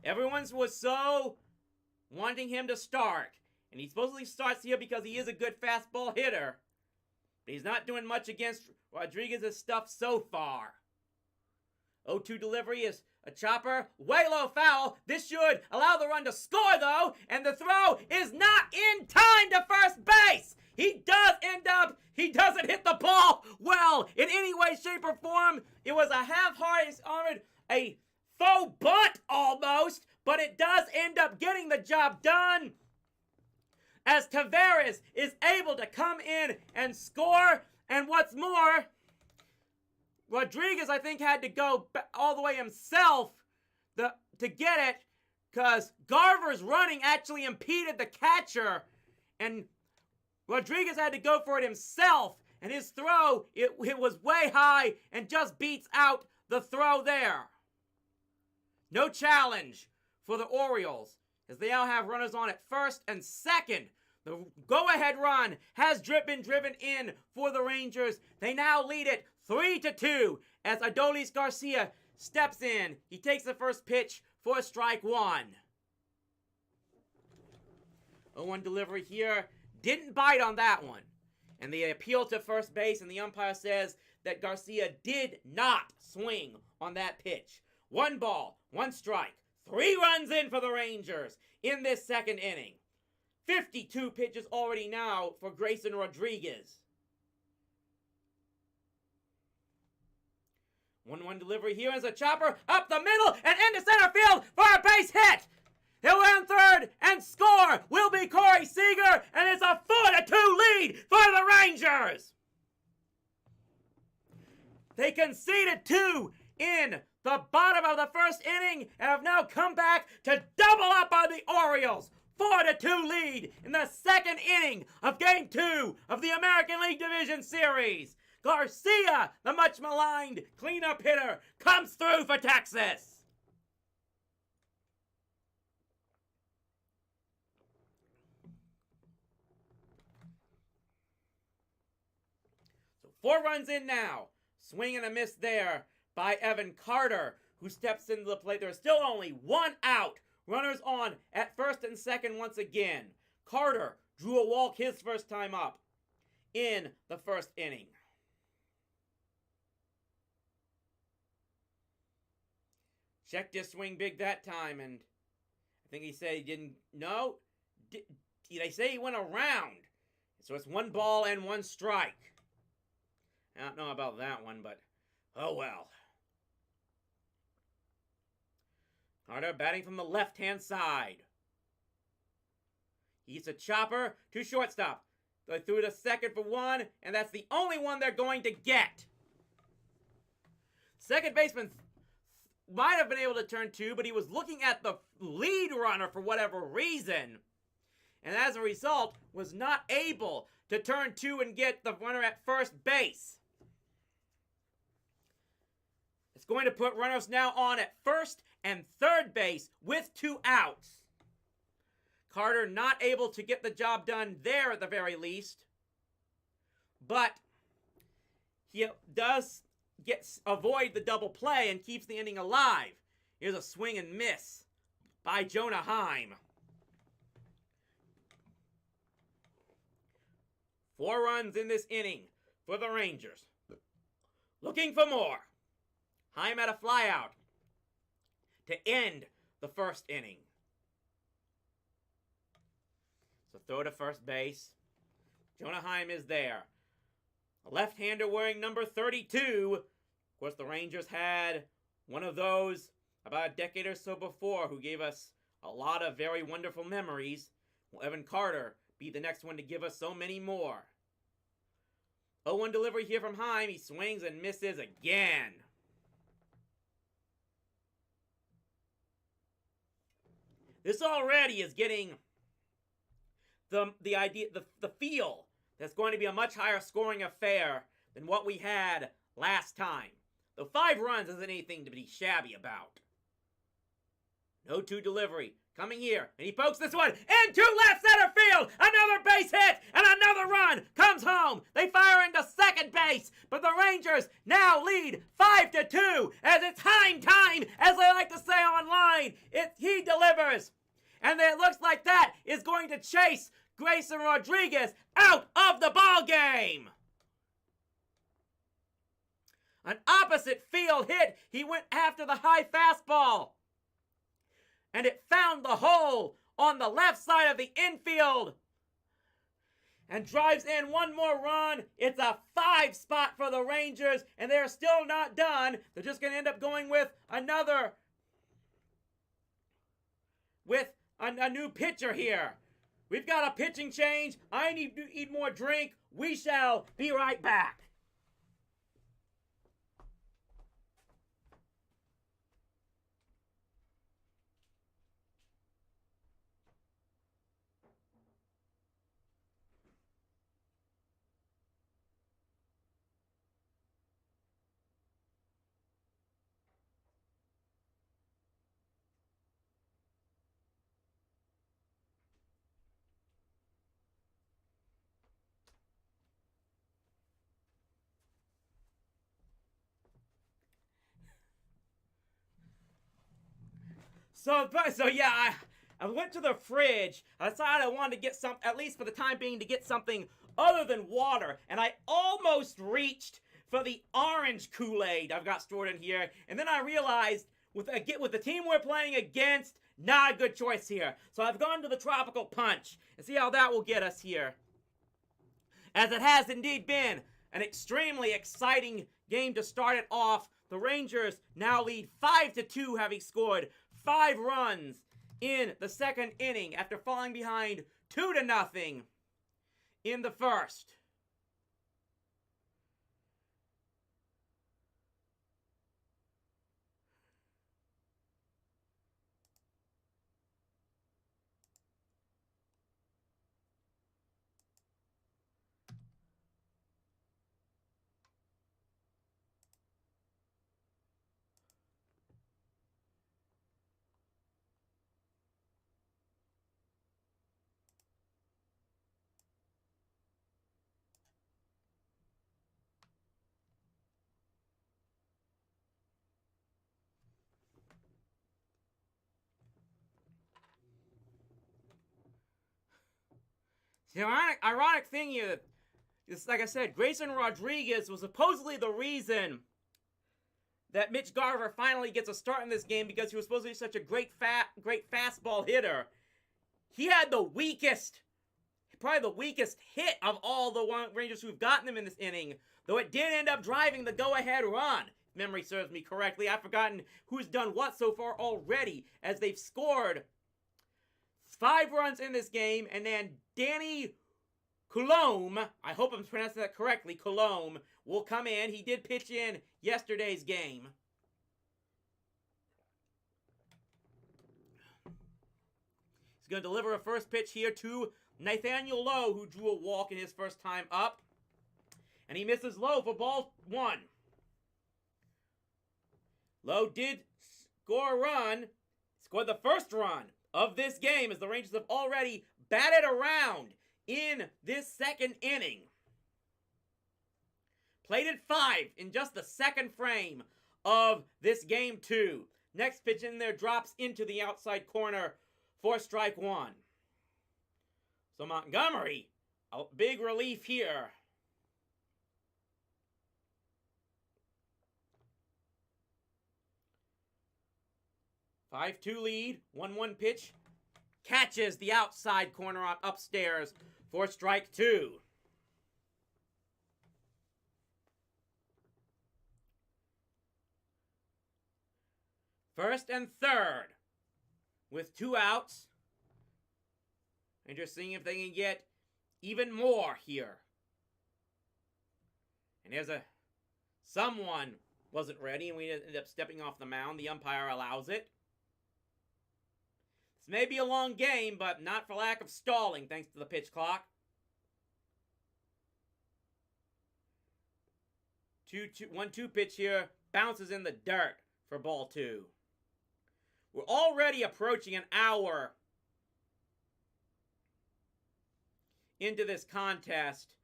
everyone was so wanting him to start. And he supposedly starts here because he is a good fastball hitter. But he's not doing much against Rodriguez's stuff so far. 0-2 delivery is a chopper. Way low foul. This should allow the run to score, though. And the throw is not in time to first base. He doesn't hit the ball well in any way, shape, or form. It was a half-hearted, a faux bunt almost, but it does end up getting the job done as Taveras is able to come in and score. And what's more, Rodriguez, I think, had to go all the way himself to get it because Garver's running actually impeded the catcher, and Rodriguez had to go for it himself, and his throw, it was way high and just beats out the throw there. No challenge for the Orioles as they now have runners on at first and second. The go-ahead run has been driven in for the Rangers. They now lead it 3-2 as Adolis Garcia steps in. He takes the first pitch for strike one. 0-1 delivery here. Didn't bite on that one. And they appeal to first base, and the umpire says that Garcia did not swing on that pitch. 1 ball, 1 strike. 3 runs in for the Rangers in this second inning. 52 pitches already now for Grayson Rodriguez. 1-1 delivery here as a chopper up the middle and into center field for a base hit. He'll land third and score will be Corey Seager, and it's a 4-2 lead for the Rangers. They conceded 2 in the bottom of the first inning and have now come back to double up on the Orioles. 4-2 lead in the second inning of Game 2 of the American League Division Series. Garcia, the much maligned cleanup hitter, comes through for Texas. So 4 runs in now. Swing and a miss there by Evan Carter, who steps into the plate. There's still only 1 out. Runners on at first and second once again. Carter drew a walk his first time up in the first inning. Checked his swing big that time, and I think he said he didn't. No, they say he went around. So it's 1 ball and 1 strike. I don't know about that one, but oh well. Carter batting from the left-hand side. He's a chopper to shortstop. They threw to second for 1, and that's the only one they're going to get. Second baseman might have been able to turn 2, but he was looking at the lead runner for whatever reason. And as a result, was not able to turn 2 and get the runner at first base. It's going to put runners now on at first and third base with 2 outs. Carter not able to get the job done there at the very least. But he does avoid the double play and keeps the inning alive. Here's a swing and miss by Jonah Heim. 4 runs in this inning for the Rangers. Looking for more. Heim had a flyout to end the first inning. So throw to first base. Jonah Heim is there. A left-hander wearing number 32. Of course, the Rangers had one of those about a decade or so before who gave us a lot of very wonderful memories. Will Evan Carter be the next one to give us so many more? 0-1 delivery here from Heim. He swings and misses again. This already is getting the idea, the feel that's going to be a much higher scoring affair than what we had last time. The 5 runs isn't anything to be shabby about. 0-2 delivery coming here, and he pokes this one into left center field. Another base hit, and another run comes home. They fire into second base, but the Rangers now lead 5-2 as it's Heim time, as they like to say online. He delivers, and it looks like that is going to chase Grayson Rodriguez out of the ball game. An opposite field hit. He went after the high fastball, and it found the hole on the left side of the infield and drives in one more run. It's a 5 spot for the Rangers, and they're still not done. They're just going to end up going with another, with a new pitcher here. We've got a pitching change. I need to eat more drink. We shall be right back. So yeah, I went to the fridge. I decided I wanted to get some, at least for the time being, to get something other than water. And I almost reached for the orange Kool-Aid I've got stored in here. And then I realized, with the team we're playing against, not a good choice here. So I've gone to the tropical punch and see how that will get us here. As it has indeed been an extremely exciting game to start it off. The Rangers now lead 5-2, having scored 5 runs in the second inning after falling behind 2-0 in the first. The ironic thing here is, like I said, Grayson Rodriguez was supposedly the reason that Mitch Garver finally gets a start in this game, because he was supposed to be such a great fastball hitter. He had probably the weakest hit of all the Rangers who've gotten him in this inning, though it did end up driving the go-ahead run. If memory serves me correctly. I've forgotten who's done what so far already, as they've scored 5 runs in this game, and then Danny Coulombe, I hope I'm pronouncing that correctly, Coulombe, will come in. He did pitch in yesterday's game. He's going to deliver a first pitch here to Nathaniel Lowe, who drew a walk in his first time up. And he misses Lowe for ball 1. Lowe did score a run, scored the first run of this game, as the Rangers have already batted around in this second inning. Played at 5 in just the second frame of this game 2. Next pitch in there drops into the outside corner for strike 1. So Montgomery, a big relief here. (5-2) lead, 1-1 pitch. Catches the outside corner on upstairs for strike 2. First and third with 2 outs. And just seeing if they can get even more here. And there's someone wasn't ready, and we ended up stepping off the mound. The umpire allows it. This may be a long game, but not for lack of stalling, thanks to the pitch clock. 1-2 pitch here, bounces in the dirt for ball 2. We're already approaching an hour into this contest,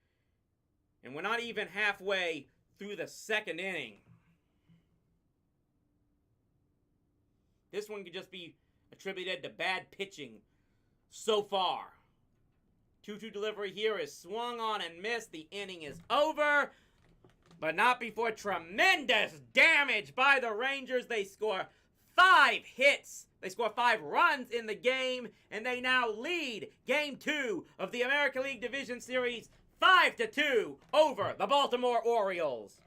and we're not even halfway through the second inning. This one could just be attributed to bad pitching so far. 2-2 delivery here is swung on and missed. The inning is over, but not before tremendous damage by the Rangers. They score 5 hits. They score 5 runs in the game, and they now lead Game 2 of the American League Division Series 5-2 over the Baltimore Orioles.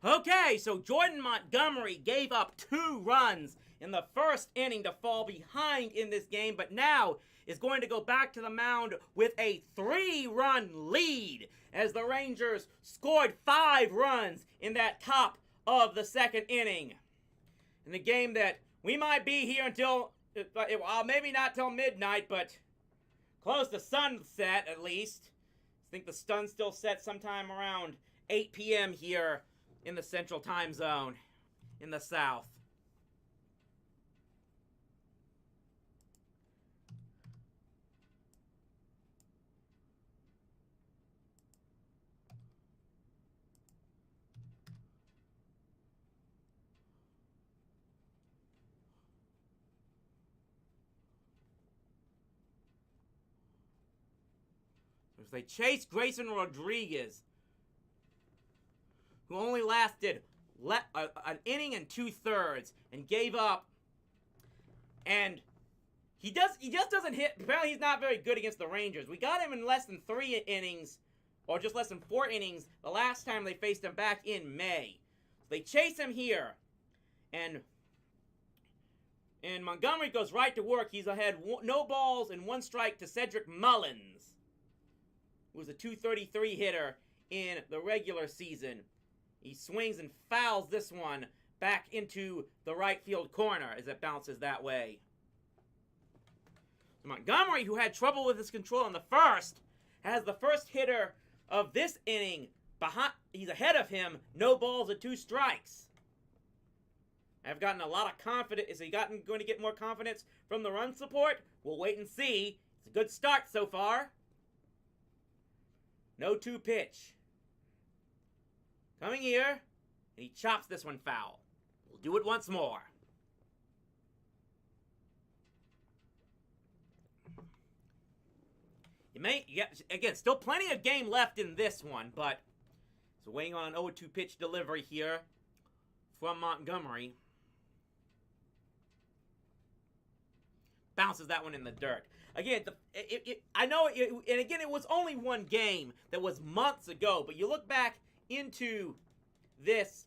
Okay, so Jordan Montgomery gave up 2 runs in the first inning to fall behind in this game, but now is going to go back to the mound with a 3-run lead as the Rangers scored 5 runs in that top of the second inning. In the game that we might be here until, well, maybe not till midnight, but close to sunset at least. I think the sun still sets sometime around 8 p.m. here in the Central Time Zone in the South. As they chase Grayson Rodriguez, who only lasted an inning and 2/3 and gave up. And he just doesn't hit. Apparently he's not very good against the Rangers. We got him in less than 3 innings, or just less than 4 innings, the last time they faced him back in May. So they chase him here. And Montgomery goes right to work. He's ahead no balls and 1 strike to Cedric Mullins, who was a .233 hitter in the regular season. He swings and fouls this one back into the right field corner as it bounces that way. So Montgomery, who had trouble with his control in the first, has the first hitter of this inning behind. He's ahead of him, no balls and 2 strikes. I've gotten a lot of confidence. Is he going to get more confidence from the run support? We'll wait and see. It's a good start so far. No 2 pitch. Coming here, and he chops this one foul. We'll do it once more. Again, still plenty of game left in this one, but so waiting on an 0-2 pitch delivery here from Montgomery. Bounces that one in the dirt. Again, I know, and again, it was only 1 game that was months ago, but you look back into this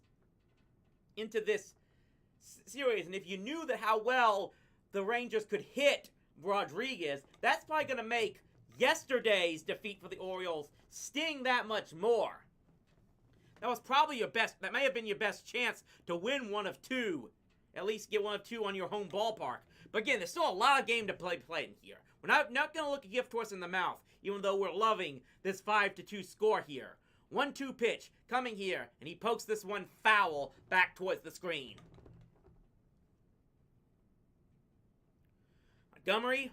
series, and if you knew that how well the Rangers could hit Rodriguez, that's probably going to make yesterday's defeat for the Orioles sting that much more. That was probably that may have been your best chance to win 1 of 2. At least get 1 of 2 on your home ballpark. But again, there's still a lot of game to play in here. We're not going to look a gift horse in the mouth, even though we're loving this 5-2 score here. 1-2 pitch coming here, and he pokes this one foul back towards the screen. Montgomery,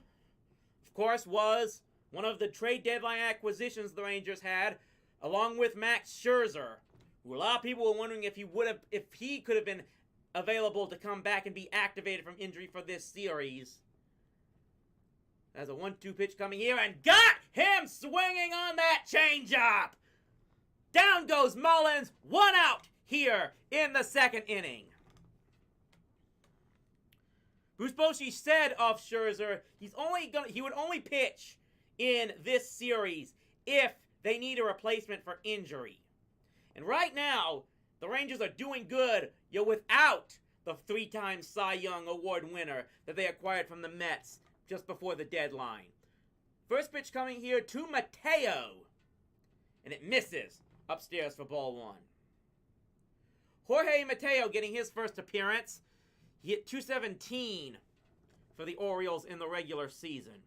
of course, was one of the trade deadline acquisitions the Rangers had, along with Max Scherzer, who a lot of people were wondering if he could have been available to come back and be activated from injury for this series. There's a 1-2 pitch coming here, and got him swinging on that changeup. Down goes Mullins, 1 out here in the second inning. Bruce Bochy said of Scherzer, he would only pitch in this series if they need a replacement for injury. And right now, the Rangers are doing good, without the 3-time Cy Young Award winner that they acquired from the Mets just before the deadline. First pitch coming here to Mateo, and it misses upstairs for ball 1. Jorge Mateo getting his first appearance. He hit .217 for the Orioles in the regular season.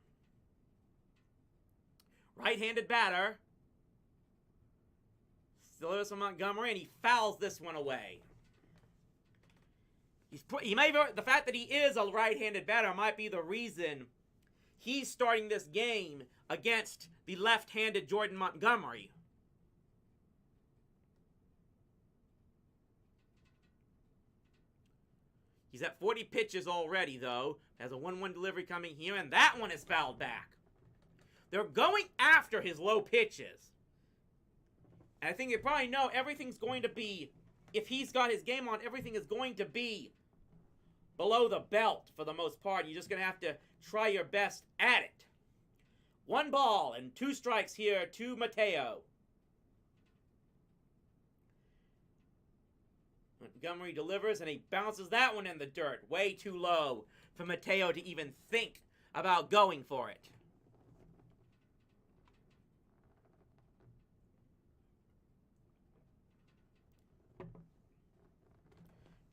Right-handed batter. Still is from Montgomery, and he fouls this one away. The fact that he is a right-handed batter might be the reason he's starting this game against the left-handed Jordan Montgomery. He's at 40 pitches already, though. Has a 1-1 delivery coming here, and that one is fouled back. They're going after his low pitches. And I think you probably know everything's going to be, if he's got his game on, everything is going to be below the belt for the most part. You're just going to have to try your best at it. 1 ball and 2 strikes here to Mateo. Montgomery delivers, and he bounces that one in the dirt. Way too low for Mateo to even think about going for it.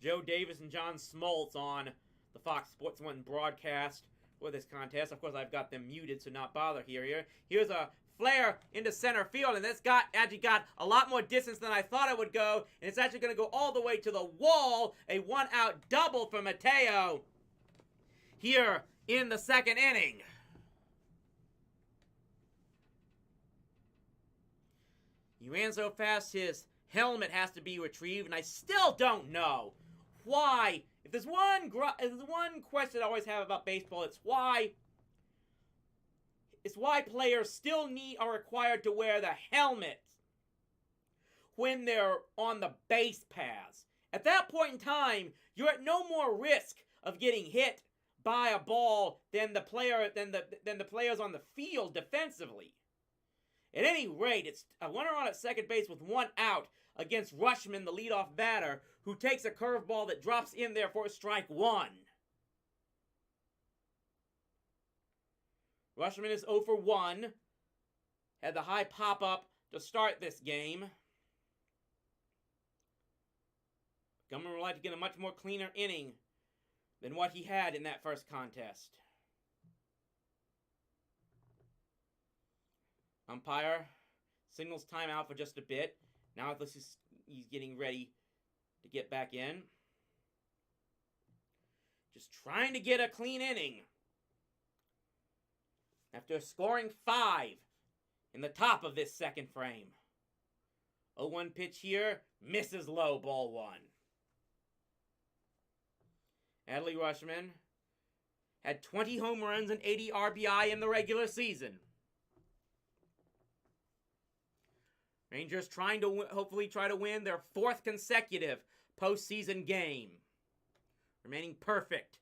Joe Davis and John Smoltz on the Fox Sports 1 broadcast for this contest. Of course, I've got them muted, so not bother here. Here's a flare into center field, and this actually got a lot more distance than I thought it would go, and it's actually going to go all the way to the wall. A one-out double for Mateo here in the second inning. He ran so fast his helmet has to be retrieved, and I still don't know why. If there's one question I always have about baseball, it's why players still are required to wear the helmet when they're on the base paths. At that point in time, you're at no more risk of getting hit by a ball than the players on the field defensively. At any rate, it's a runner on at second base with one out against Rushman, the leadoff batter, who takes a curveball that drops in there for strike one. Rushman is 0 for 1. Had the high pop-up to start this game. Montgomery would like to get a much more cleaner inning than what he had in that first contest. Umpire signals timeout for just a bit. Now he's getting ready to get back in. Just trying to get a clean inning. After scoring 5 in the top of this second frame. 0-1 pitch here. Misses low, ball 1. Adley Rutschman had 20 home runs and 80 RBI in the regular season. Rangers trying to hopefully try to win their 4th consecutive postseason game. Remaining perfect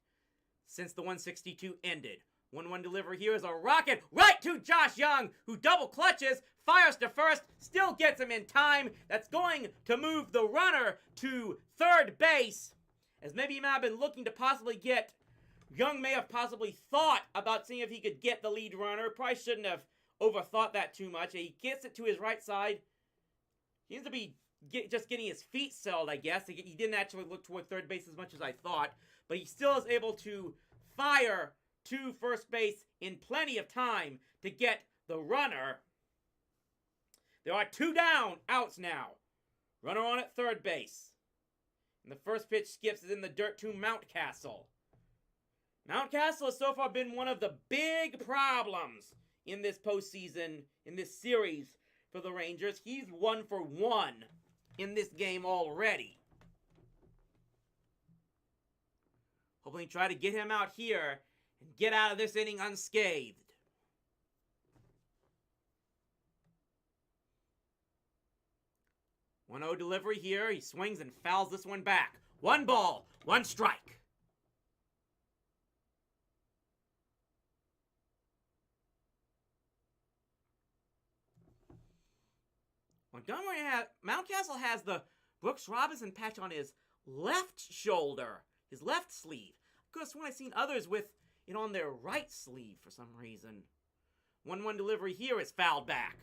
since the 162 ended. 1-1 delivery here is a rocket right to Josh Young, who double clutches, fires to first, still gets him in time. That's going to move the runner to third base. As maybe he might have been looking to possibly get, Young may have possibly thought about seeing if he could get the lead runner. Probably shouldn't have overthought that too much. He gets it to his right side. He seems to be just getting his feet settled, I guess. He didn't actually look toward third base as much as I thought. But he still is able to fire to first base in plenty of time to get the runner. There are 2 outs now. Runner on at third base. And the first pitch skips is in the dirt to Mountcastle. Mountcastle has so far been one of the big problems in this postseason, in this series for the Rangers. He's 1 for 1 in this game already. Hopefully try to get him out here and get out of this inning unscathed. One 1-0 delivery here. He swings and fouls this one back. 1 ball, 1 strike. Mountcastle has the Brooks Robinson patch on his left shoulder, his left sleeve. Of course, when I've seen others with it on their right sleeve for some reason. 1-1 delivery here is fouled back.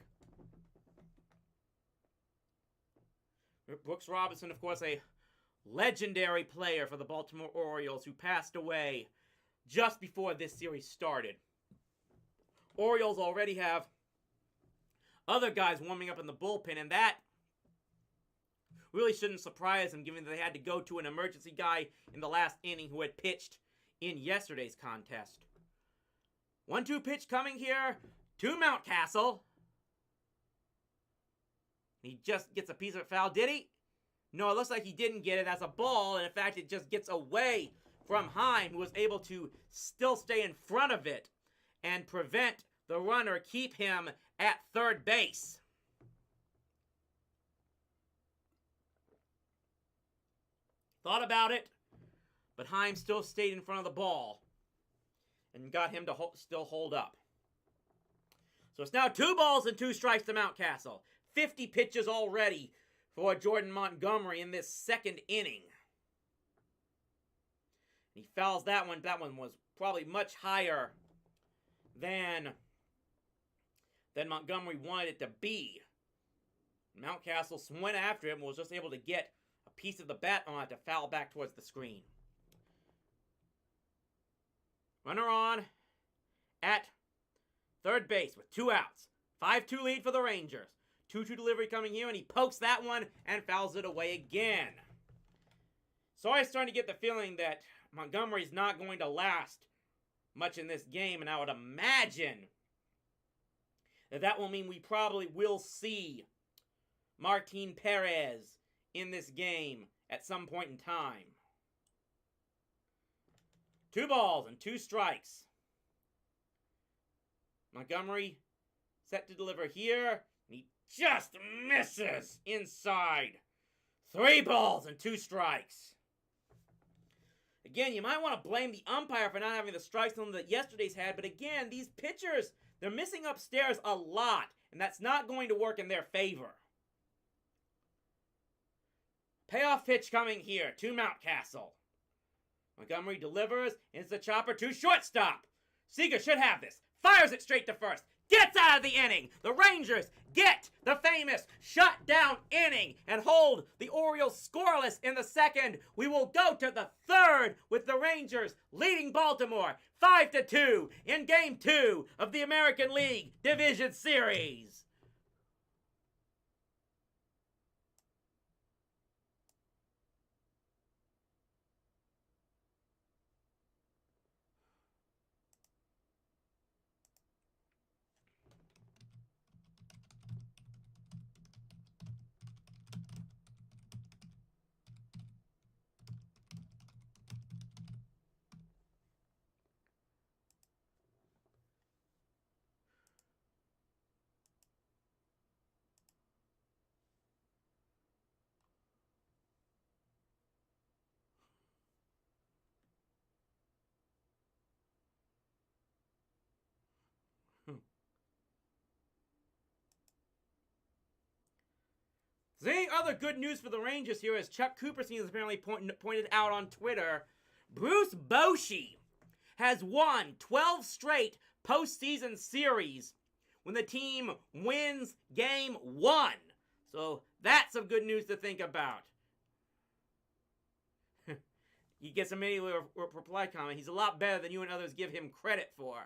Brooks Robinson, of course, a legendary player for the Baltimore Orioles who passed away just before this series started. Orioles already have other guys warming up in the bullpen, and that really shouldn't surprise them, given that they had to go to an emergency guy in the last inning who had pitched in yesterday's contest. 1-2 pitch coming here to Mountcastle. He just gets a piece of it foul. Did he? No, it looks like he didn't get it as a ball, and in fact, it just gets away from Heim, who was able to still stay in front of it and prevent the runner, keep him at third base. Thought about it, but Heim still stayed in front of the ball and got him to still hold up. So it's now 2 balls and 2 strikes to Mountcastle. 50 pitches already for Jordan Montgomery in this second inning. He fouls that one. That one was probably much higher than Montgomery wanted it to be. Mountcastle went after him and was just able to get a piece of the bat on it to foul back towards the screen. Runner on at third base with 2 outs. 5-2 lead for the Rangers. 2-2 delivery coming here, and he pokes that one and fouls it away again. So I'm starting to get the feeling that Montgomery's not going to last much in this game, and I would imagine that will mean we probably will see Martin Perez in this game at some point in time. 2 balls and 2 strikes. Montgomery set to deliver here, and he just misses inside. 3 balls and 2 strikes. Again, you might want to blame the umpire for not having the strike zone that yesterday's had, but again, these pitchers, they're missing upstairs a lot, and that's not going to work in their favor. Payoff pitch coming here to Mountcastle. Montgomery delivers, it's the chopper to shortstop. Seager should have this. Fires it straight to first. Gets out of the inning. The Rangers get the famous shutdown inning and hold the Orioles scoreless in the second. We will go to the third with the Rangers leading Baltimore 5-2 in Game 2 of the American League Division Series. The other good news for the Rangers here, as Chuck Cooperstein has apparently pointed out on Twitter, Bruce Bochy has won 12 straight postseason series when the team wins Game 1. So that's some good news to think about. He gets immediately a reply comment. He's a lot better than you and others give him credit for.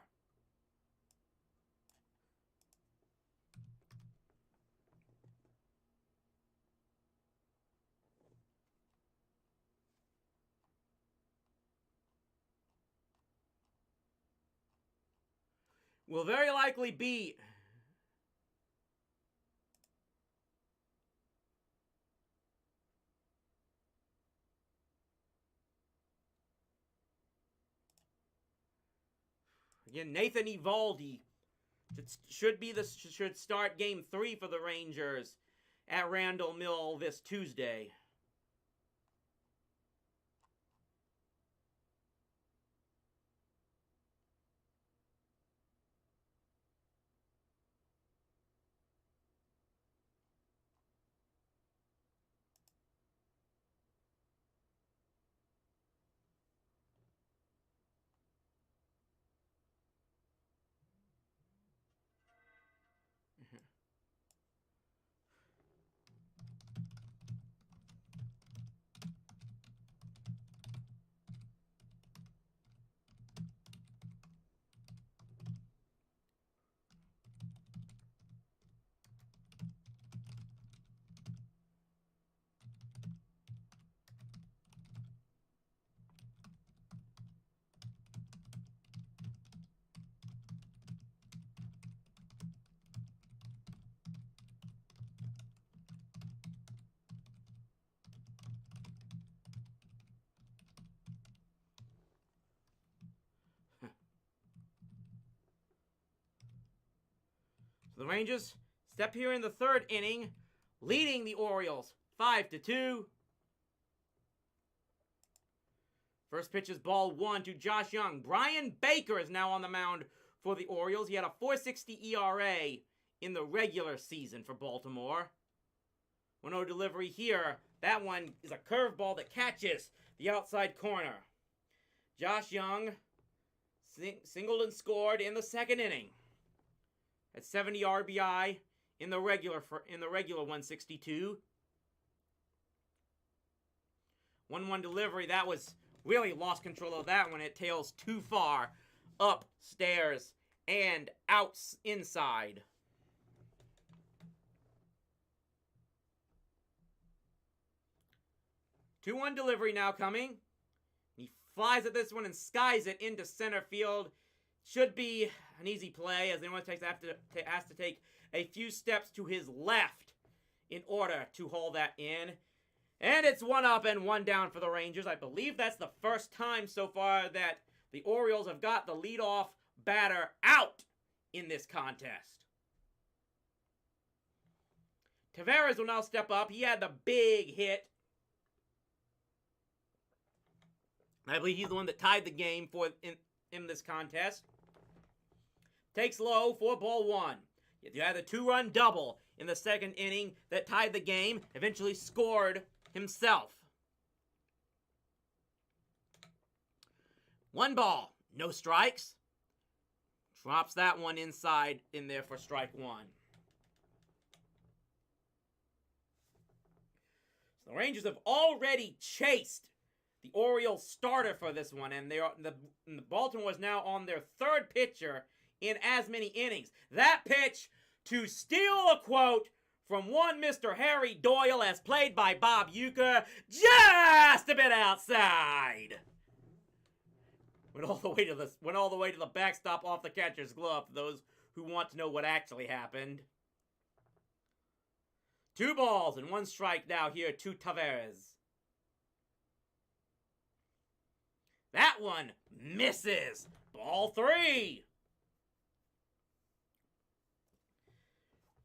Will very likely be again, Nathan Eovaldi should start Game 3 for the Rangers at Randall Mill this Tuesday. The Rangers step here in the third inning, leading the Orioles 5-2. First pitch is ball 1 to Josh Young. Brian Baker is now on the mound for the Orioles. He had a .460 ERA in the regular season for Baltimore. 1-0 delivery here. That one is a curveball that catches the outside corner. Josh Young singled and scored in the second inning. At 70 RBI in the regular 162. 1-1 delivery. That was really lost control of that one. It tails too far upstairs and out inside. 2-1 delivery now coming. He flies at this one and skies it into center field. Should be an easy play, as anyone has to take a few steps to his left in order to haul that in. And it's 1 up and 1 down for the Rangers. I believe that's the first time so far that the Orioles have got the leadoff batter out in this contest. Tavares will now step up. He had the big hit. I believe he's the one that tied the game in this contest. Takes low for ball 1. You had a 2-run double in the second inning that tied the game. Eventually scored himself. 1 ball, no strikes. Drops that one inside in there for strike 1. So the Rangers have already chased the Orioles starter for this one, and the Baltimore is now on their 3rd pitcher in as many innings. That pitch, to steal a quote from one Mr. Harry Doyle, as played by Bob Uecker, just a bit outside. Went all the way to the backstop off the catcher's glove, for those who want to know what actually happened. 2 balls and 1 strike now here to Tavares. That one misses. Ball 3.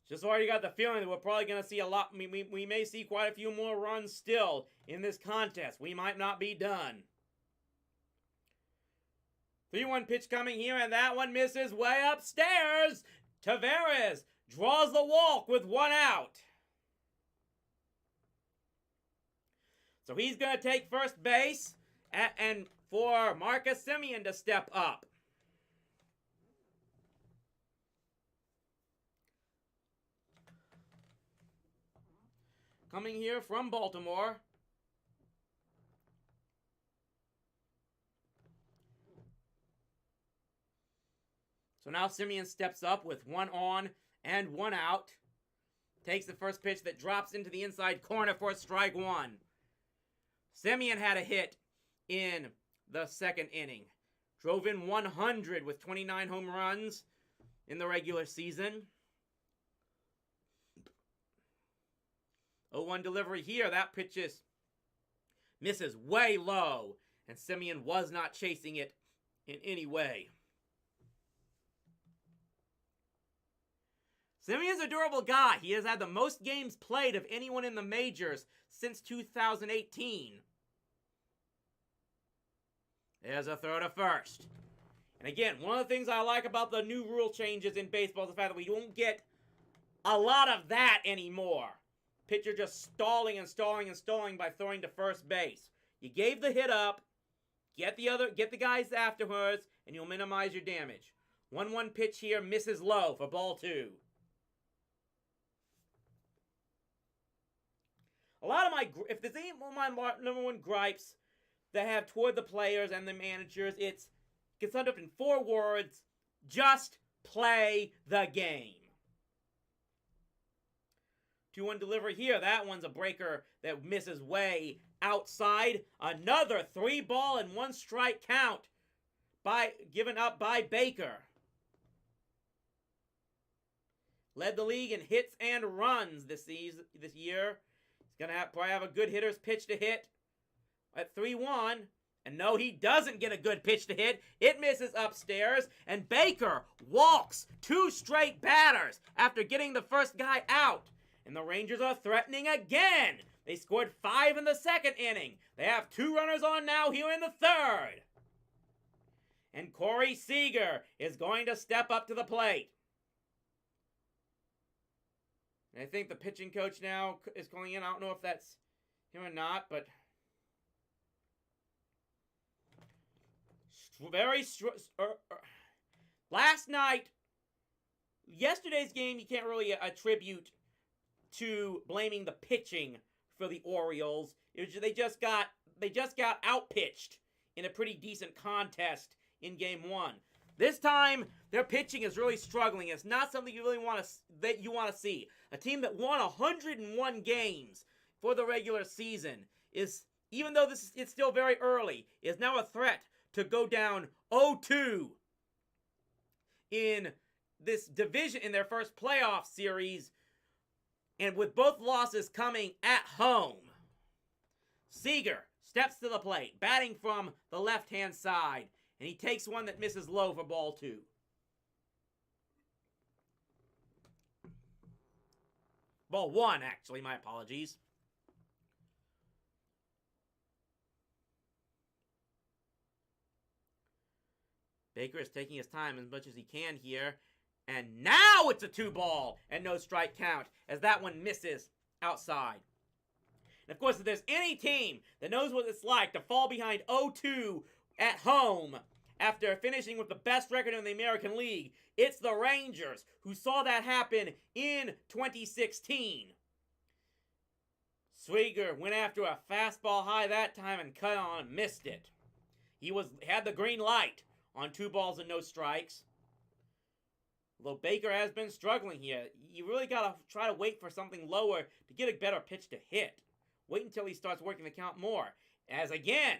Just already got the feeling that we're probably going to see a lot. We may see quite a few more runs still in this contest. We might not be done. 3-1 pitch coming here, and that one misses way upstairs. Tavares draws the walk with 1 out. So he's going to take first base, and for Marcus Semien to step up. Coming here from Baltimore. So now Semien steps up with 1 on and 1 out. Takes the first pitch that drops into the inside corner for strike 1. Semien had a hit in the second inning. Drove in 100 with 29 home runs in the regular season. 0-1 delivery here. That pitch misses way low, and Semien was not chasing it in any way. Semien's a durable guy. He has had the most games played of anyone in the majors since 2018. There's a throw to first. And again, one of the things I like about the new rule changes in baseball is the fact that we don't get a lot of that anymore. Pitcher just stalling and stalling and stalling by throwing to first base. You gave the hit up, get the guys afterwards, and you'll minimize your damage. 1-1 pitch here, misses low for ball 2. A lot of if there's any one of my number 1 gripes that I have toward the players and the managers, it gets summed up in 4 words: just play the game. 2-1 delivery here. That one's a breaker that misses way outside. Another 3-ball and 1 strike count given up by Baker. Led the league in hits and runs this year. He's going to probably have a good hitter's pitch to hit at 3-1. And no, he doesn't get a good pitch to hit. It misses upstairs, and Baker walks 2 straight batters after getting the first guy out. And the Rangers are threatening again. They scored 5 in the second inning. They have 2 runners on now here in the third. And Corey Seager is going to step up to the plate. And I think the pitching coach now is calling in. I don't know if that's him or not, but last night, yesterday's game, you can't really attribute to blaming the pitching for the Orioles. They just got outpitched in a pretty decent contest in Game 1. This time, their pitching is really struggling. It's not something you really want to see. A team that won 101 games for the regular season is, even though it's still very early, is now a threat to go down 0-2 in this division in their first playoff series, and with both losses coming at home. Seager steps to the plate, batting from the left-hand side, and he takes one that misses low for ball 2. Ball 1, actually, my apologies. Baker is taking his time as much as he can here. And now it's a 2-ball and no strike count as that one misses outside. And of course, if there's any team that knows what it's like to fall behind 0-2 at home after finishing with the best record in the American League, it's the Rangers, who saw that happen in 2016. Seager went after a fastball high that time and cut on and missed it. He had the green light on 2 balls and no strikes. Although Baker has been struggling here, you really got to try to wait for something lower to get a better pitch to hit. Wait until he starts working the count more. As again,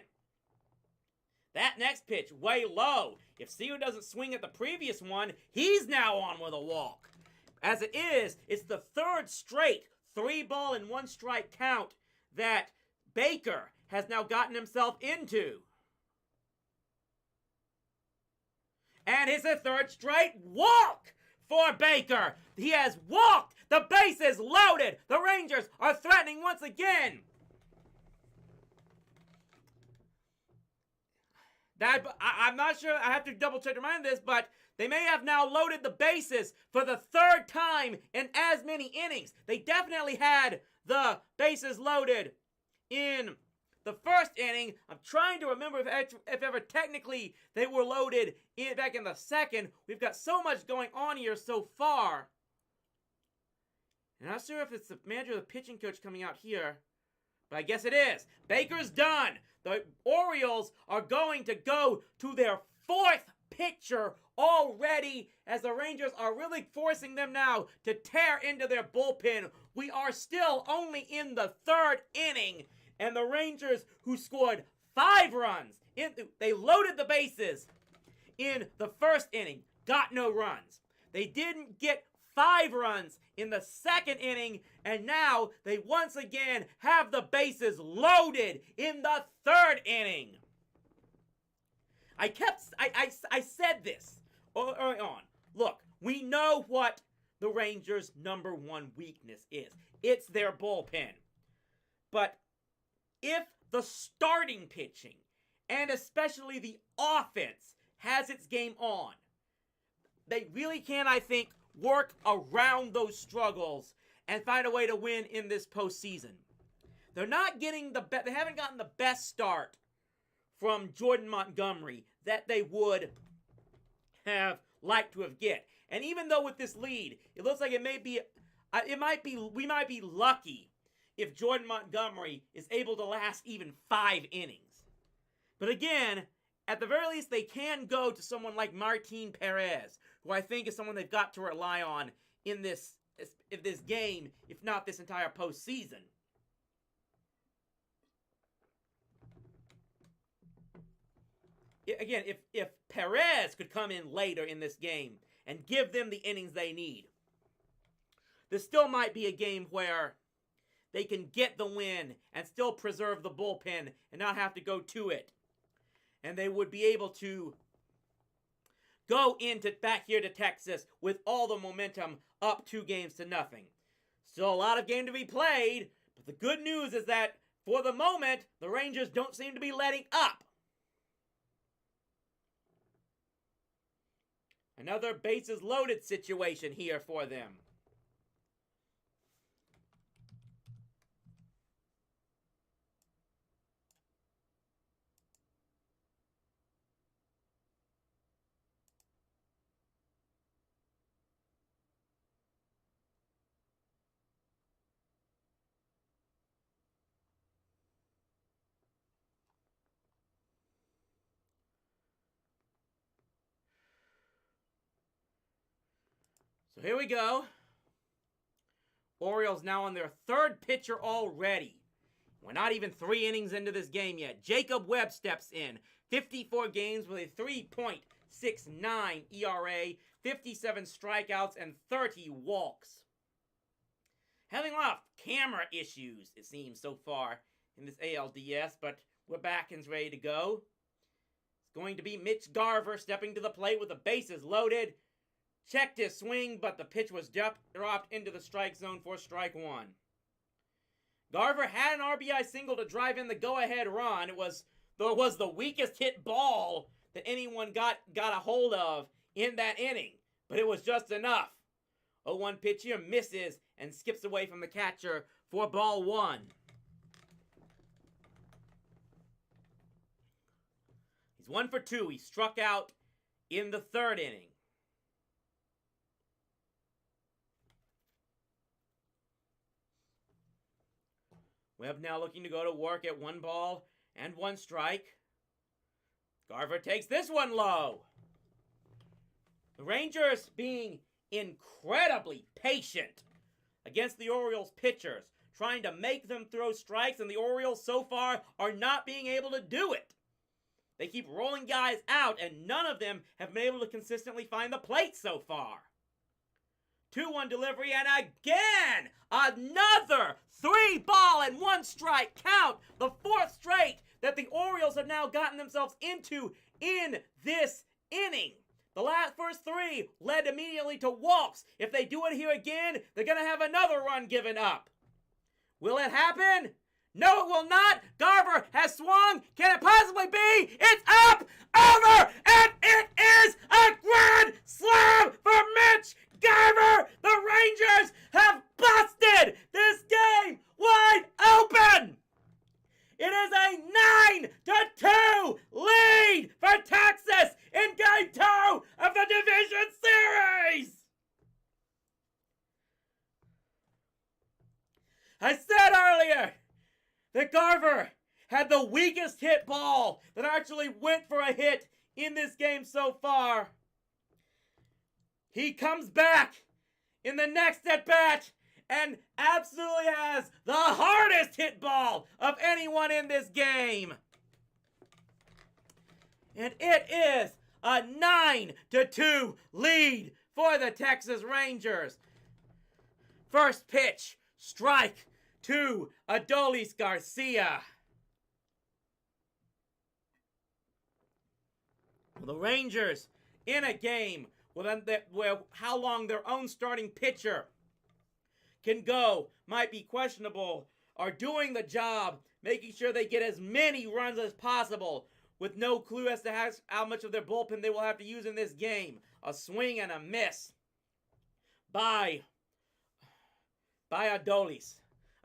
that next pitch, way low. If Seager doesn't swing at the previous one, he's now on with a walk. As it is, it's the third straight 3-ball and 1 strike count that Baker has now gotten himself into. And it's a third straight walk for Baker. He has walked. The base is loaded. The Rangers are threatening once again. I'm not sure. I have to double check to remind this, but they may have now loaded the bases for the 3rd time in as many innings. They definitely had the bases loaded in the first inning. I'm trying to remember if ever technically they were loaded back in the second. We've got so much going on here so far. And I'm not sure if it's the manager or the pitching coach coming out here, but I guess it is. Baker's done. The Orioles are going to go to their 4th pitcher already, as the Rangers are really forcing them now to tear into their bullpen. We are still only in the 3rd inning. And the Rangers, who scored 5 runs, they loaded the bases in the first inning, got no runs. They didn't get 5 runs in the second inning, and now they once again have the bases loaded in the 3rd inning. I said this early on. Look, we know what the Rangers' number 1 weakness is. It's their bullpen. But if the starting pitching, and especially the offense, has its game on, they really can, I think, work around those struggles and find a way to win in this postseason. They're not getting they haven't gotten the best start from Jordan Montgomery that they would have liked to have get. And even though with this lead, it looks like we might be lucky if Jordan Montgomery is able to last even 5 innings. But again, at the very least, they can go to someone like Martin Perez, who I think is someone they've got to rely on in this game, if not this entire postseason. Again, if Perez could come in later in this game and give them the innings they need, this still might be a game where they can get the win and still preserve the bullpen and not have to go to it. And they would be able to go back here to Texas with all the momentum up 2-0. Still a lot of game to be played, but the good news is that for the moment, the Rangers don't seem to be letting up. Another bases loaded situation here for them. So here we go. Orioles now on their third pitcher already. We're not even 3 innings into this game yet. Jacob Webb steps in. 54 games with a 3.69 ERA, 57 strikeouts, and 30 walks. Having a lot of camera issues, it seems, so far in this ALDS, but we're back and ready to go. It's going to be Mitch Garver stepping to the plate with the bases loaded. Checked his swing, but the pitch was dropped into the strike zone for strike 1. Garver had an RBI single to drive in the go-ahead run. It was the weakest hit ball that anyone got a hold of in that inning, but it was just enough. 0-1 pitch here misses and skips away from the catcher for ball 1. He's 1 for 2. He struck out in the 3rd inning. Webb now looking to go to work at 1 ball and 1 strike. Garver takes this one low. The Rangers being incredibly patient against the Orioles pitchers, trying to make them throw strikes, and the Orioles so far are not being able to do it. They keep rolling guys out, and none of them have been able to consistently find the plate so far. 2-1 delivery, and again, another 3-ball and 1 strike count. The 4th straight that the Orioles have now gotten themselves into in this inning. The first 3 led immediately to walks. If they do it here again, they're going to have another run given up. Will it happen? No, it will not. Garver has swung. Can it possibly be? It's up, over, and it is a grand slam for Mitch Garver. The Rangers have busted this game wide open. It is a 9-2 lead for Texas in Game 2 of the Division Series. I said earlier that Garver had the weakest hit ball that actually went for a hit in this game so far. He comes back in the next at-bat and absolutely has the hardest hit ball of anyone in this game. And it is a 9-2 lead for the Texas Rangers. First pitch, strike to Adolis Garcia. The Rangers in a game where how long their own starting pitcher can go might be questionable, are doing the job, making sure they get as many runs as possible with no clue as to how much of their bullpen they will have to use in this game. A swing and a miss by Adolis.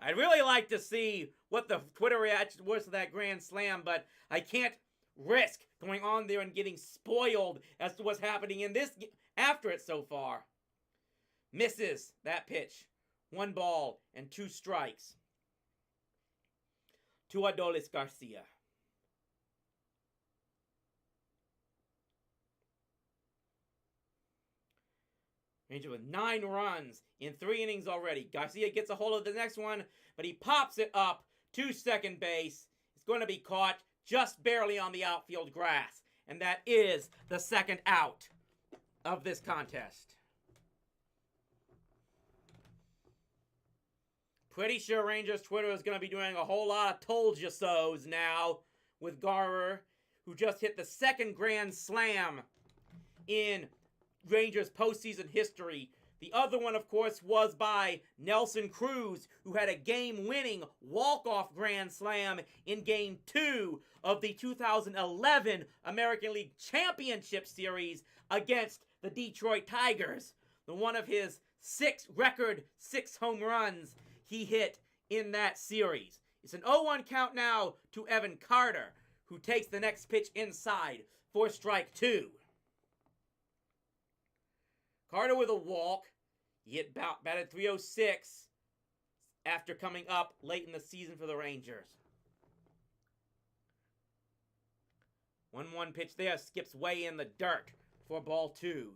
I'd really like to see what the Twitter reaction was to that grand slam, but I can't risk going on there and getting spoiled as to what's happening in this after it so far. Misses that pitch. 1 ball and 2 strikes to Adolis Garcia. Ranger with 9 runs in 3 innings already. Garcia gets a hold of the next one, but he pops it up to second base. It's going to be caught just barely on the outfield grass. And that is the 2nd out of this contest. Pretty sure Rangers Twitter is going to be doing a whole lot of told you so's now with Garver, who just hit the 2nd grand slam in Rangers postseason history. The other one, of course, was by Nelson Cruz, who had a game-winning walk-off grand slam in Game 2 of the 2011 American League Championship Series against the Detroit Tigers. The one of his 6 home runs he hit in that series. It's an 0-1 count now to Evan Carter, who takes the next pitch inside for strike 2. Carter with a walk. He hit batted .306 after coming up late in the season for the Rangers. 1-1 pitch there, skips way in the dirt for ball 2.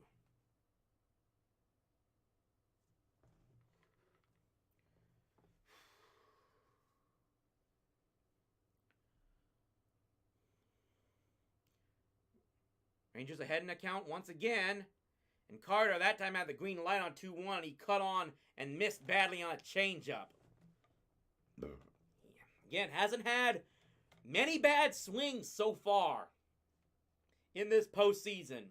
Rangers ahead in the count once again. And Carter that time had the green light on 2-1. He cut on and missed badly on a changeup. Again, hasn't had many bad swings so far in this postseason.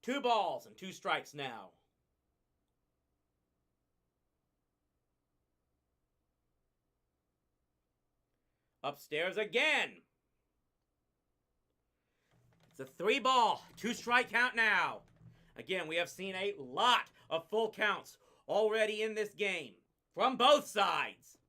2 balls and 2 strikes now. Upstairs again. It's a 3-ball, 2-strike count now. Again, we have seen a lot of full counts already in this game from both sides.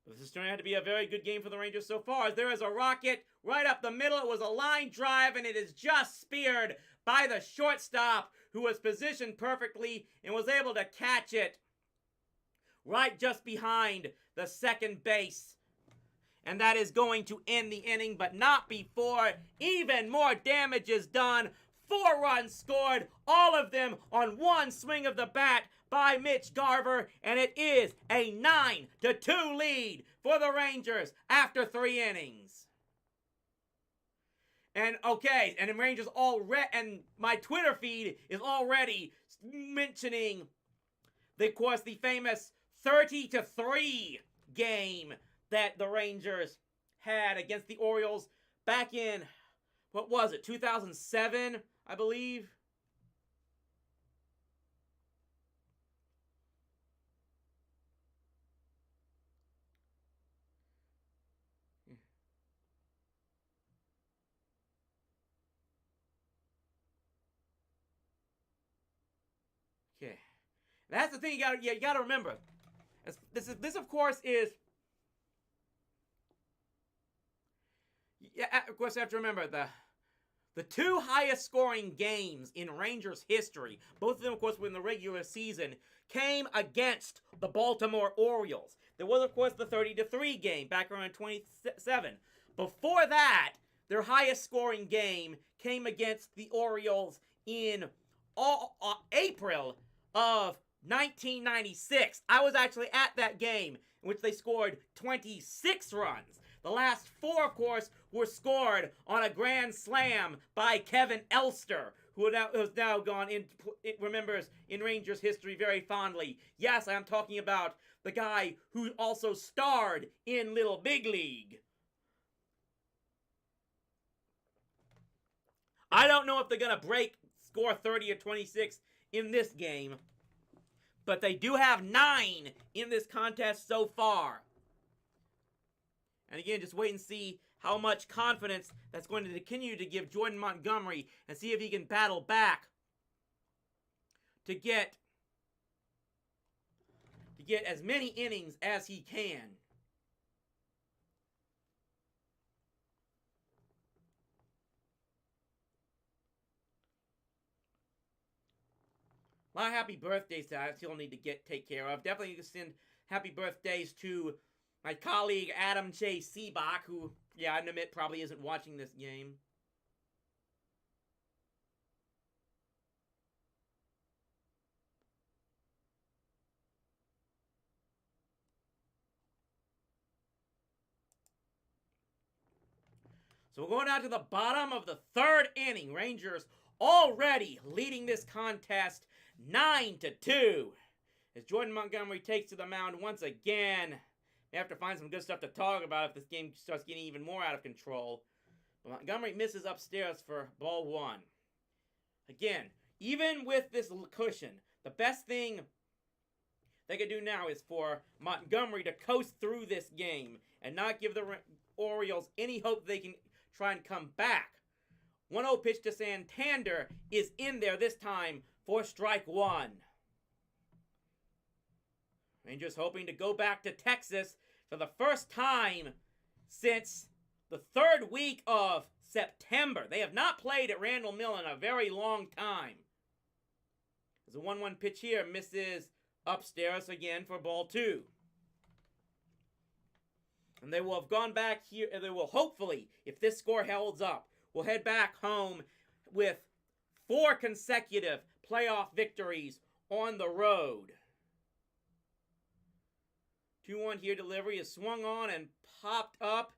This is turning out to be a very good game for the Rangers so far, as there is a rocket right up the middle. It was a line drive, and it is just speared by the shortstop, who was positioned perfectly and was able to catch it right just behind the second base. And that is going to end the inning, but not before even more damage is done. 4 runs scored, all of them on one swing of the bat by Mitch Garver, and it is a 9-2 lead for the Rangers after 3 innings. And okay, and the Rangers already, and my Twitter feed is already mentioning, of course, the famous 30-3 game that the Rangers had against the Orioles back in, what was it, 2007, I believe? Okay. That's the thing you gotta remember. This of course is, of course you have to remember the 2 highest scoring games in Rangers history, both of them of course were in the regular season, came against the Baltimore Orioles. There was of course the 30-3 game back around 27. Before that, their highest scoring game came against the Orioles in April of 1996. I was actually at that game in which they scored 26 runs. The last 4, of course, were scored on a grand slam by Kevin Elster, who has now gone in, remembers in Rangers history very fondly. Yes, I am talking about the guy who also starred in Little Big League. I don't know if they're going to score 30 or 26 in this game, but they do have 9 in this contest so far. And again, just wait and see how much confidence that's going to continue to give Jordan Montgomery, and see if he can battle back to get as many innings as he can. A lot of happy birthdays that I still need to take care of. Definitely send happy birthdays to my colleague Adam J. Seabach, who, yeah, I admit probably isn't watching this game. So we're going down to the bottom of the 3rd inning. Rangers already leading this contest 9-2. As Jordan Montgomery takes to the mound once again. They have to find some good stuff to talk about if this game starts getting even more out of control. But Montgomery misses upstairs for ball 1. Again, even with this cushion, the best thing they could do now is for Montgomery to coast through this game and not give the Orioles any hope they can try and come back. 1-0 pitch to Santander is in there this time for strike 1. Rangers hoping to go back to Texas for the first time since the 3rd week of September. They have not played at Randall Mill in a very long time. As a 1-1 pitch here misses upstairs again for ball 2. And they will have gone back here, and they will hopefully, if this score holds up, will head back home with 4 consecutive playoff victories on the road. 2-1 here. Delivery is swung on and popped up.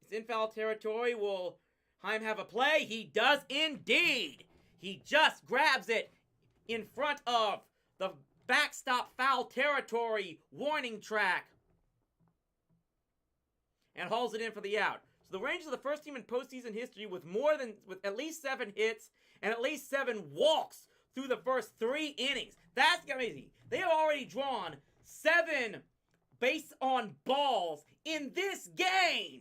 It's in foul territory. Will Heim have a play? He does indeed. He just grabs it in front of the backstop foul territory warning track and hauls it in for the out. So the Rangers are the first team in postseason history with at least 7 hits and at least 7 walks through the first 3 innings. That's amazing. They have already drawn 7 base on balls in this game.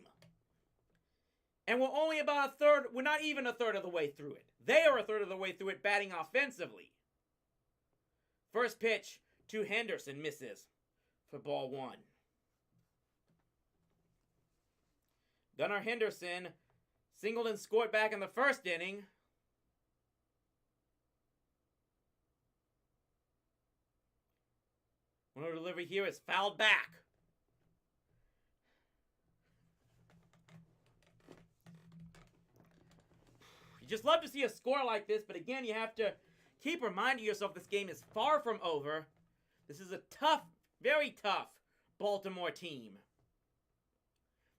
And we're only about a third, we're not even a third of the way through it. They are a third of the way through it batting offensively. First pitch to Henderson misses for ball 1. Gunnar Henderson singled and scored back in the first inning. One delivery here is fouled back. You just love to see a score like this, but again, you have to keep reminding yourself this game is far from over. This is a tough, very tough Baltimore team.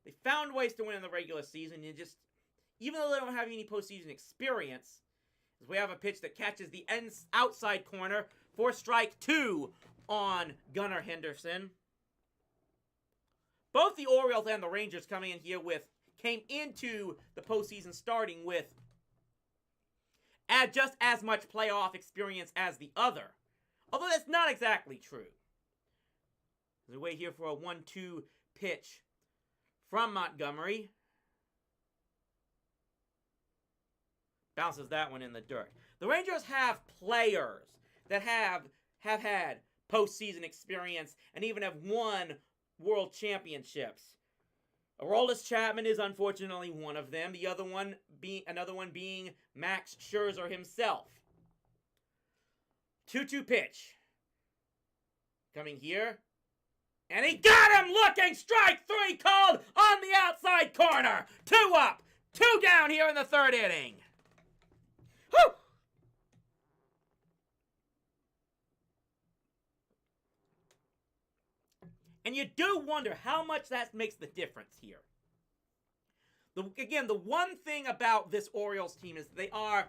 They found ways to win in the regular season. Even though they don't have any postseason experience, we have a pitch that catches the outside corner for strike 2 on Gunnar Henderson. Both the Orioles and the Rangers coming in here came into the postseason starting with just as much playoff experience as the other. Although that's not exactly true. There's a way here for a 1-2 pitch from Montgomery. Bounces that one in the dirt. The Rangers have players that have had postseason experience and even have won world championships. Aroldis Chapman is unfortunately one of them. Another one being Max Scherzer himself. 2-2 pitch. Coming here. And he got him looking! Strike 3 called on the outside corner! 2 up, 2 down here in the 3rd inning. Whew! And you do wonder how much that makes the difference here. Again, the one thing about this Orioles team is they are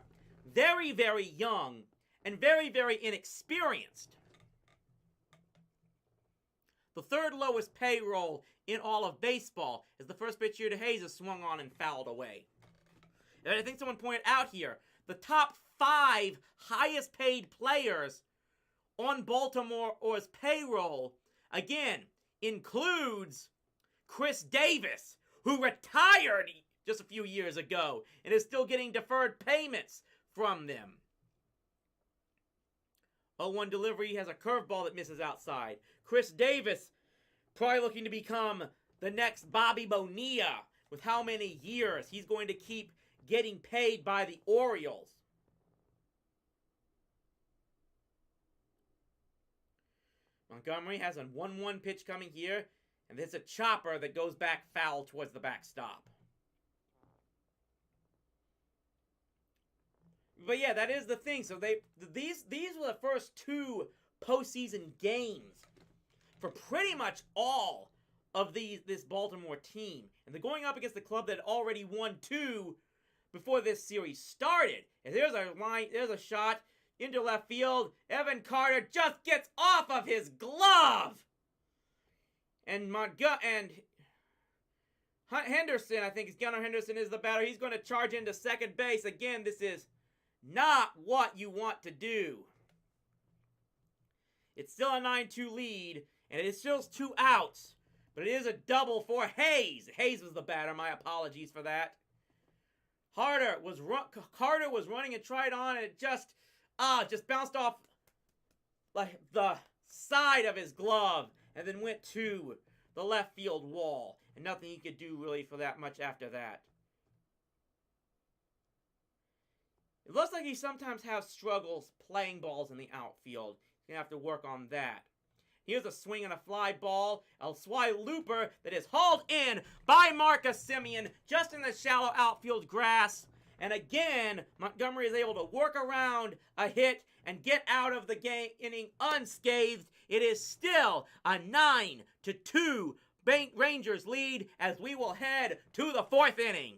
very, very young and very, very inexperienced. The 3rd lowest payroll in all of baseball is the first pitch here to Hayes is swung on and fouled away. And I think someone pointed out here, the top 5 highest paid players on Baltimore's payroll, again, includes Chris Davis, who retired just a few years ago and is still getting deferred payments from them. 0-1 delivery has a curveball that misses outside. Chris Davis probably looking to become the next Bobby Bonilla with how many years he's going to keep getting paid by the Orioles. Montgomery has a 1-1 pitch coming here, and there's a chopper that goes back foul towards the backstop. But yeah, that is the thing. So these were the first 2 postseason games for pretty much all of this Baltimore team. And they're going up against the club that had already won 2 before this series started. And there's a shot into left field. Evan Carter just gets off of his glove. And Henderson, I think it's Gunnar Henderson is the batter. He's going to charge into second base. Again, this is not what you want to do. It's still a 9-2 lead, and it is still 2 outs. But it is a double for Hayes. Hayes was the batter. My apologies for that. Carter was running and tried on, and it just bounced off like the side of his glove and then went to the left field wall. And nothing he could do really for that much after that. It looks like he sometimes has struggles playing balls in the outfield. He's going to have to work on that. Here's a swing and a fly ball. A fly looper that is hauled in by Marcus Semien just in the shallow outfield grass. And again, Montgomery is able to work around a hit and get out of the game inning unscathed it is still a 9-2 Rangers lead as we will head to the 4th inning.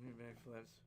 Backflips.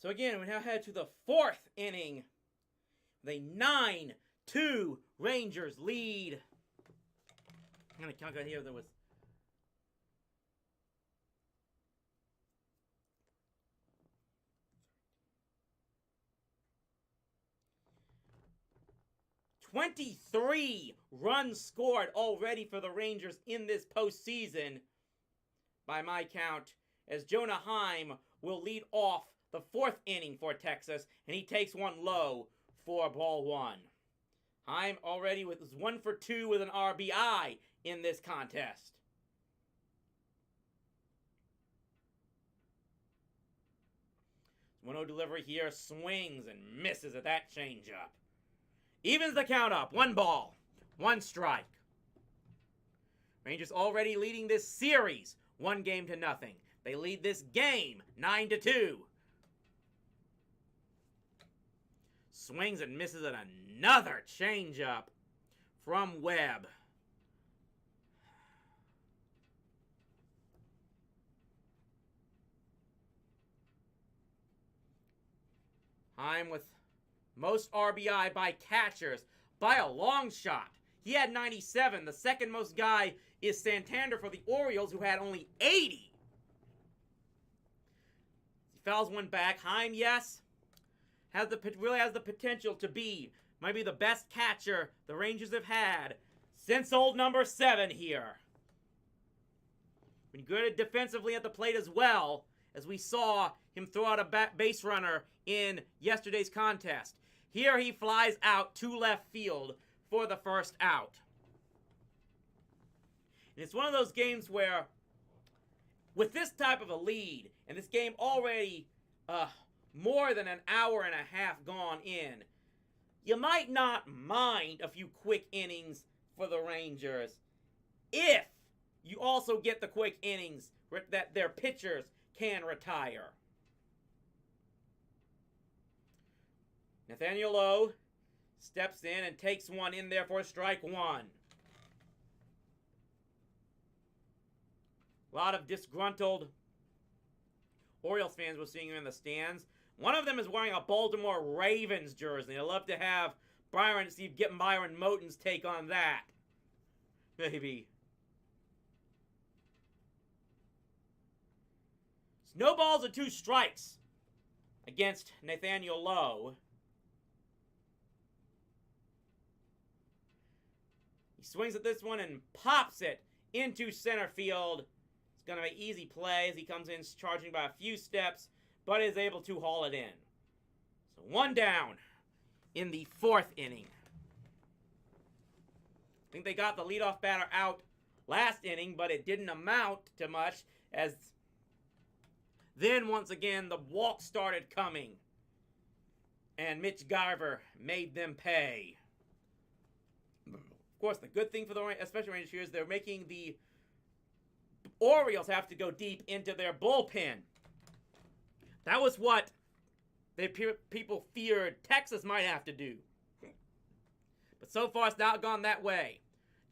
So again, we now head to the 4th inning. The 9-2 Rangers lead. I'm going to calculate here. There was 23 runs scored already for the Rangers in this postseason, by my count, as Jonah Heim will lead off the 4th inning for Texas, and he takes one low for ball 1. Heim already was 1 for 2 with an RBI in this contest. One-0 delivery here, swings and misses at that changeup. Evens the count up, 1 ball, 1 strike. Rangers already leading this series 1-0. They lead this game 9-2. Swings and misses at another changeup from Webb. Heim with most RBI by catchers by a long shot. He had 97. The second most guy is Santander for the Orioles, who had only 80. He fouls one back. Heim, yes, really has the potential to be maybe the best catcher the Rangers have had since old number 7 here. Been good defensively at the plate as well, as we saw him throw out a base runner in yesterday's contest. Here he flies out to left field for the first out. And it's one of those games where, with this type of a lead, and this game already more than an hour and a half gone in, you might not mind a few quick innings for the Rangers if you also get the quick innings that their pitchers can retire. Nathaniel Lowe steps in and takes one in there for strike 1. A lot of disgruntled Orioles fans were seeing him in the stands. One of them is wearing a Baltimore Ravens jersey. I'd love to have get Byron Moten's take on that. Maybe. Snowballs and 2 strikes against Nathaniel Lowe. He swings at this one and pops it into center field. It's going to be an easy play as he comes in charging by a few steps, but is able to haul it in. So 1 down in the 4th inning. I think they got the leadoff batter out last inning, but it didn't amount to much as then once again the walks started coming. And Mitch Garver made them pay. Of course, the good thing for the Special Rangers here is they're making the Orioles have to go deep into their bullpen. That was what people feared Texas might have to do. But so far, it's not gone that way.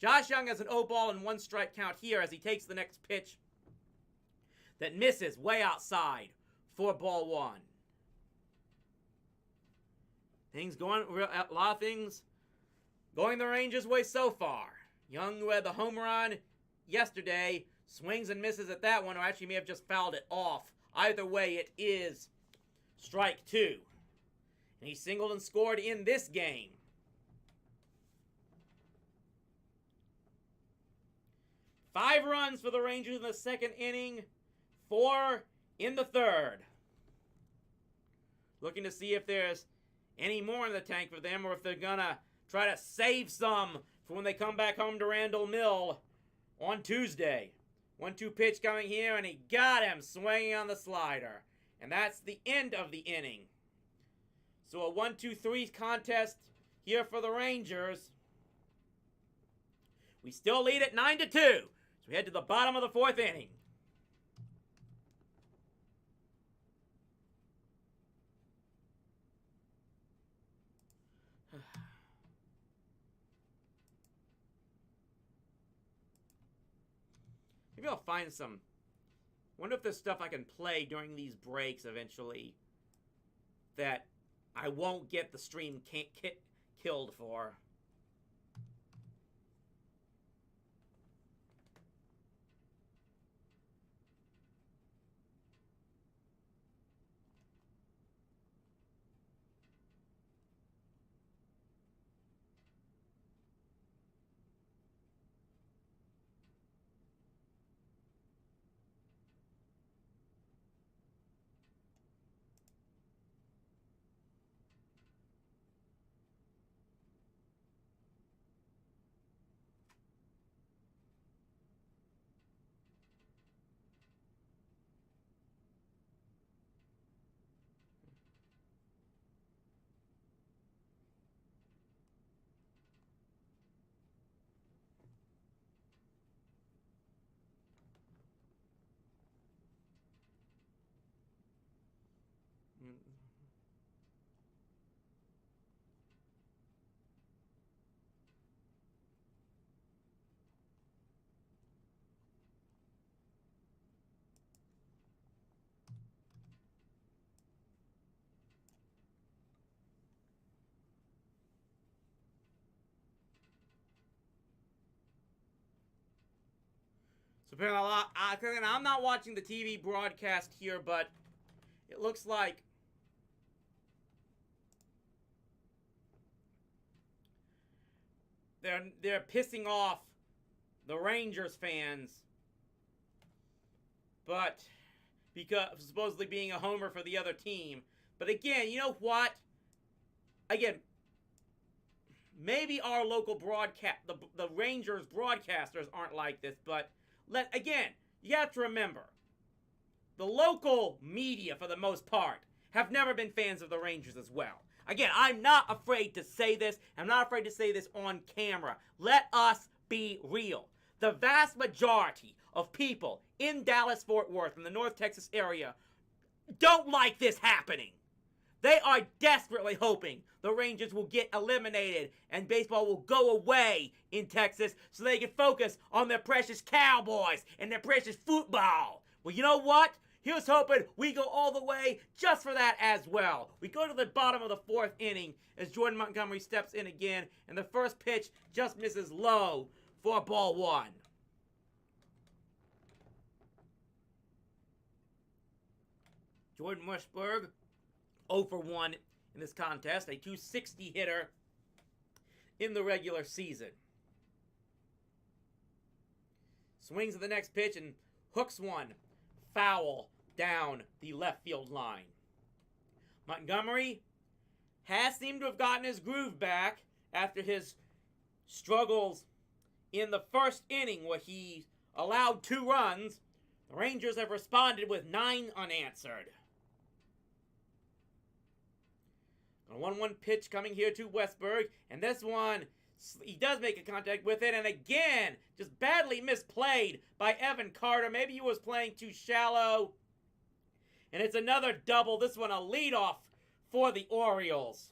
Josh Young has an 0-ball and 1 strike count here as he takes the next pitch that misses way outside for ball 1. A lot of things going the Rangers' way so far. Young, who had the home run yesterday, swings and misses at that one, or actually may have just fouled it off. Either way, it is strike 2. And he singled and scored in this game. Five runs for the Rangers in the 2nd inning, 4 in the 3rd. Looking to see if there's any more in the tank for them, or if they're gonna try to save some for when they come back home to Randall Mill on Tuesday. 1-2 pitch coming here, and he got him swinging on the slider. And that's the end of the inning. So a 1-2-3 contest here for the Rangers. We still lead at 9-2. So we head to the bottom of the 4th inning. Maybe I'll find some. Wonder if there's stuff I can play during these breaks eventually that I won't get the stream killed for. So apparently, I'm not watching the TV broadcast here, but it looks like they're pissing off the Rangers fans, but because supposedly being a homer for the other team. But again, you know what? Again, maybe our local the Rangers broadcasters aren't like this, but again, you have to remember, the local media, for the most part, have never been fans of the Rangers as well. Again, I'm not afraid to say this. I'm not afraid to say this on camera. Let us be real. The vast majority of people in Dallas-Fort Worth, in the North Texas area, don't like this happening. They are desperately hoping the Rangers will get eliminated and baseball will go away in Texas so they can focus on their precious Cowboys and their precious football. Well, you know what? Here's hoping we go all the way just for that as well. We go to the bottom of the 4th inning as Jordan Montgomery steps in again, and the first pitch just misses low for ball 1. Jordan Westburg, 0 for 1 in this contest, a .260 hitter in the regular season. Swings at the next pitch and hooks one foul down the left field line. Montgomery has seemed to have gotten his groove back after his struggles in the first inning where he allowed 2 runs. The Rangers have responded with 9 unanswered. A 1-1 pitch coming here to Westburg, and this one, he does make a contact with it, and again, just badly misplayed by Evan Carter. Maybe he was playing too shallow. And it's another double, this one a leadoff for the Orioles.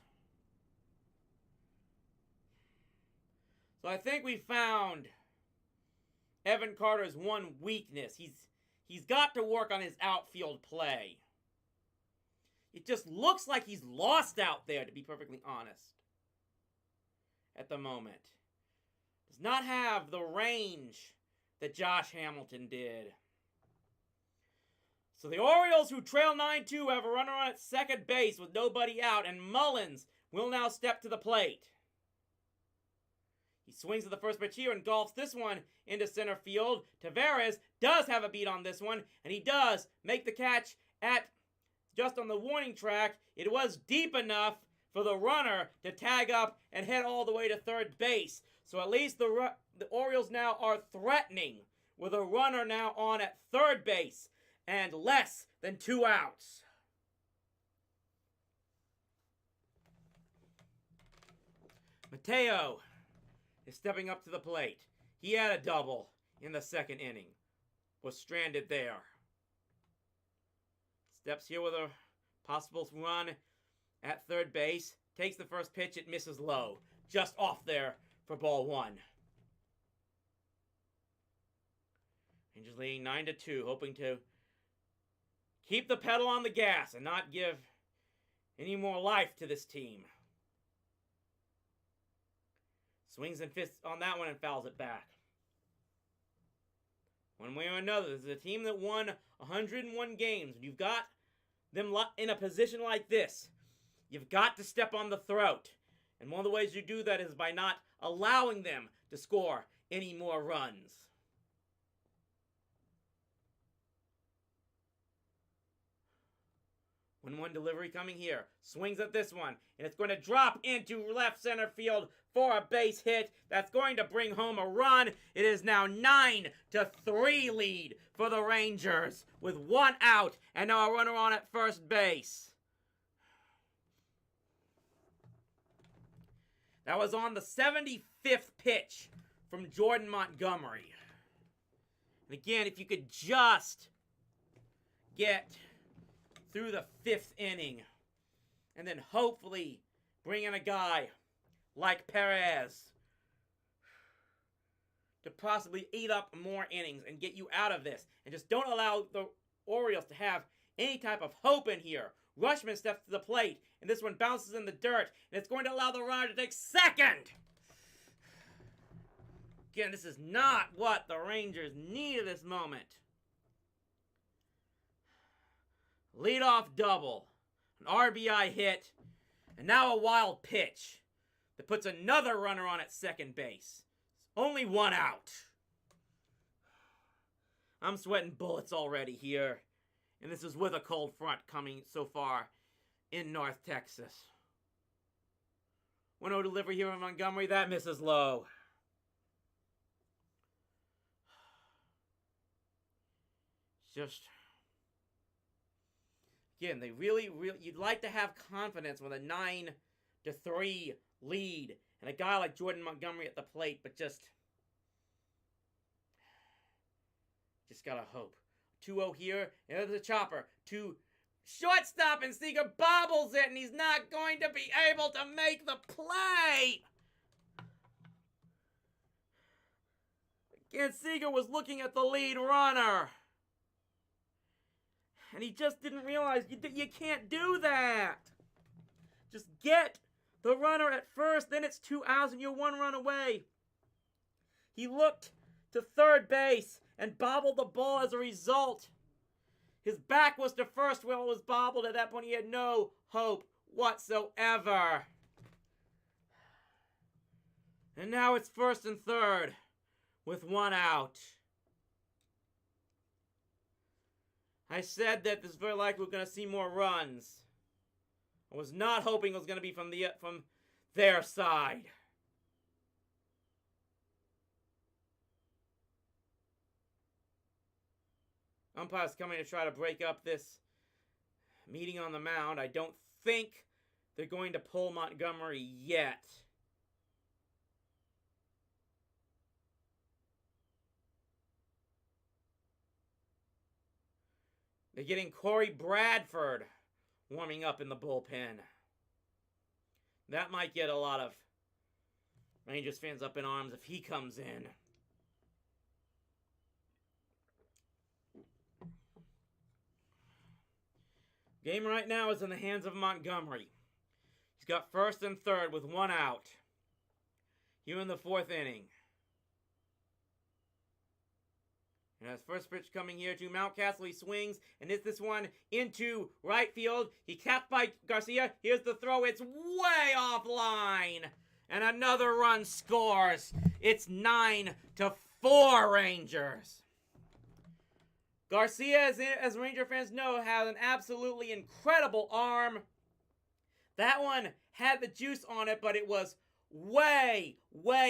So I think we found Evan Carter's one weakness. He's got to work on his outfield play. It just looks like he's lost out there, to be perfectly honest, at the moment. Does not have the range that Josh Hamilton did. So the Orioles, who trail 9-2, have a runner on at second base with nobody out, and Mullins will now step to the plate. He swings at the first pitch here and golfs this one into center field. Tavares does have a beat on this one, and he does make the catch at just on the warning track. It was deep enough for the runner to tag up and head all the way to third base. So at least the Orioles now are threatening with a runner now on at third base and less than 2 outs. Mateo is stepping up to the plate. He had a double in the second inning. Was stranded there. Steps here with a possible run at third base. Takes the first pitch. It misses low. Just off there for ball 1. Rangers leading 9-2. Hoping to keep the pedal on the gas and not give any more life to this team. Swings and fists on that one and fouls it back. One way or another, this is a team that won 101 games. When you've got them in a position like this, you've got to step on the throat. And one of the ways you do that is by not allowing them to score any more runs. 1-1 delivery coming here. Swings at this one. And it's going to drop into left center field for a base hit. That's going to bring home a run. It is now 9-3 lead for the Rangers with 1 out and now a runner on at first base. That was on the 75th pitch from Jordan Montgomery. And again, if you could just get through the 5th inning and then hopefully bring in a guy like Perez to possibly eat up more innings and get you out of this. And just don't allow the Orioles to have any type of hope in here. Rushman steps to the plate, and this one bounces in the dirt, and it's going to allow the runner to take second. Again, this is not what the Rangers need at this moment. Leadoff double, an RBI hit, and now a wild pitch that puts another runner on at second base. Only 1 out. I'm sweating bullets already here. And this is with a cold front coming so far in North Texas. 1-0 delivery here in Montgomery. That misses low. Just, again, they really, you'd like to have confidence with a 9-3 lead. And a guy like Jordan Montgomery at the plate, but just gotta hope. 2-0 here, and there's a chopper to shortstop, and Seager bobbles it, and he's not going to be able to make the play. Again, Seager was looking at the lead runner. And he just didn't realize you can't do that. Just get the runner at first, then it's 2 outs and you're 1 run away. He looked to third base and bobbled the ball as a result. His back was to first when it was bobbled. At that point, he had no hope whatsoever. And now it's first and third with 1 out. I said that this is very likely we're going to see more runs. I was not hoping it was going to be from their side. Umpire's coming to try to break up this meeting on the mound. I don't think they're going to pull Montgomery yet. They're getting Corey Bradford warming up in the bullpen. That might get a lot of Rangers fans up in arms if he comes in. Game right now is in the hands of Montgomery. He's got first and third with 1 out. Here in the 4th inning. And his first pitch coming here to Mountcastle. He swings and hits this one into right field. He capped by Garcia. Here's the throw. It's way offline. And another run scores. It's 9-4 Rangers. Garcia, as Ranger fans know, has an absolutely incredible arm. That one had the juice on it, but it was way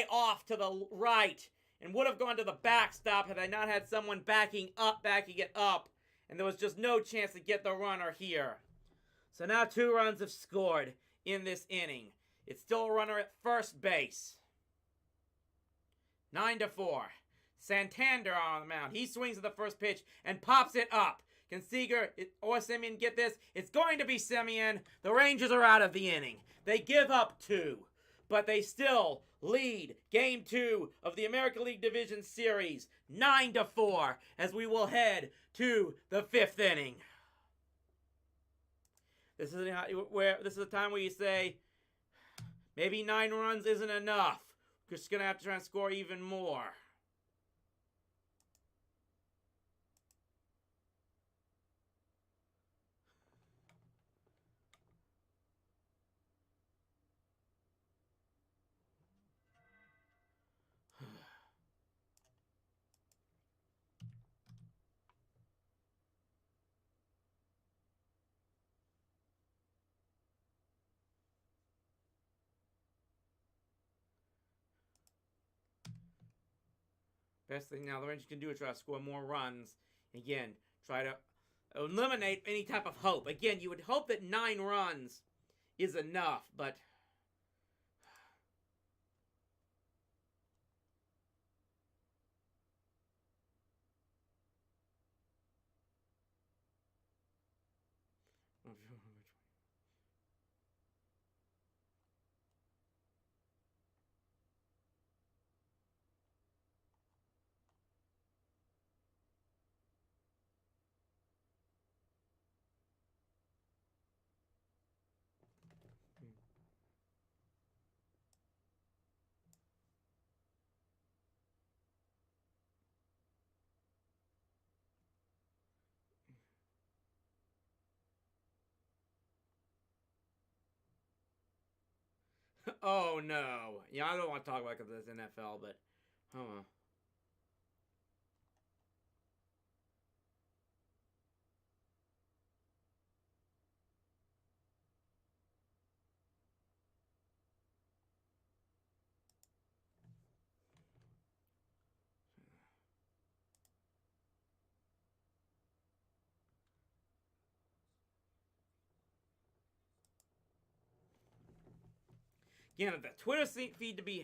off to the right. And would have gone to the backstop had I not had someone backing it up. And there was just no chance to get the runner here. So now 2 runs have scored in this inning. It's still a runner at first base. 9-4. Santander on the mound. He swings at the first pitch and pops it up. Can Seager or Semien get this? It's going to be Semien. The Rangers are out of the inning. They give up 2. But they still lead Game 2 of the American League Division Series 9-4 as we will head to the 5th inning. This is a time where you say, maybe 9 runs isn't enough. We're just going to have to try and score even more. Best thing now the Rangers can do is try to score more runs. Again, try to eliminate any type of hope. Again, you would hope that 9 runs is enough, but oh no. Yeah, I don't want to talk about this NFL, but again, the Twitter feed to be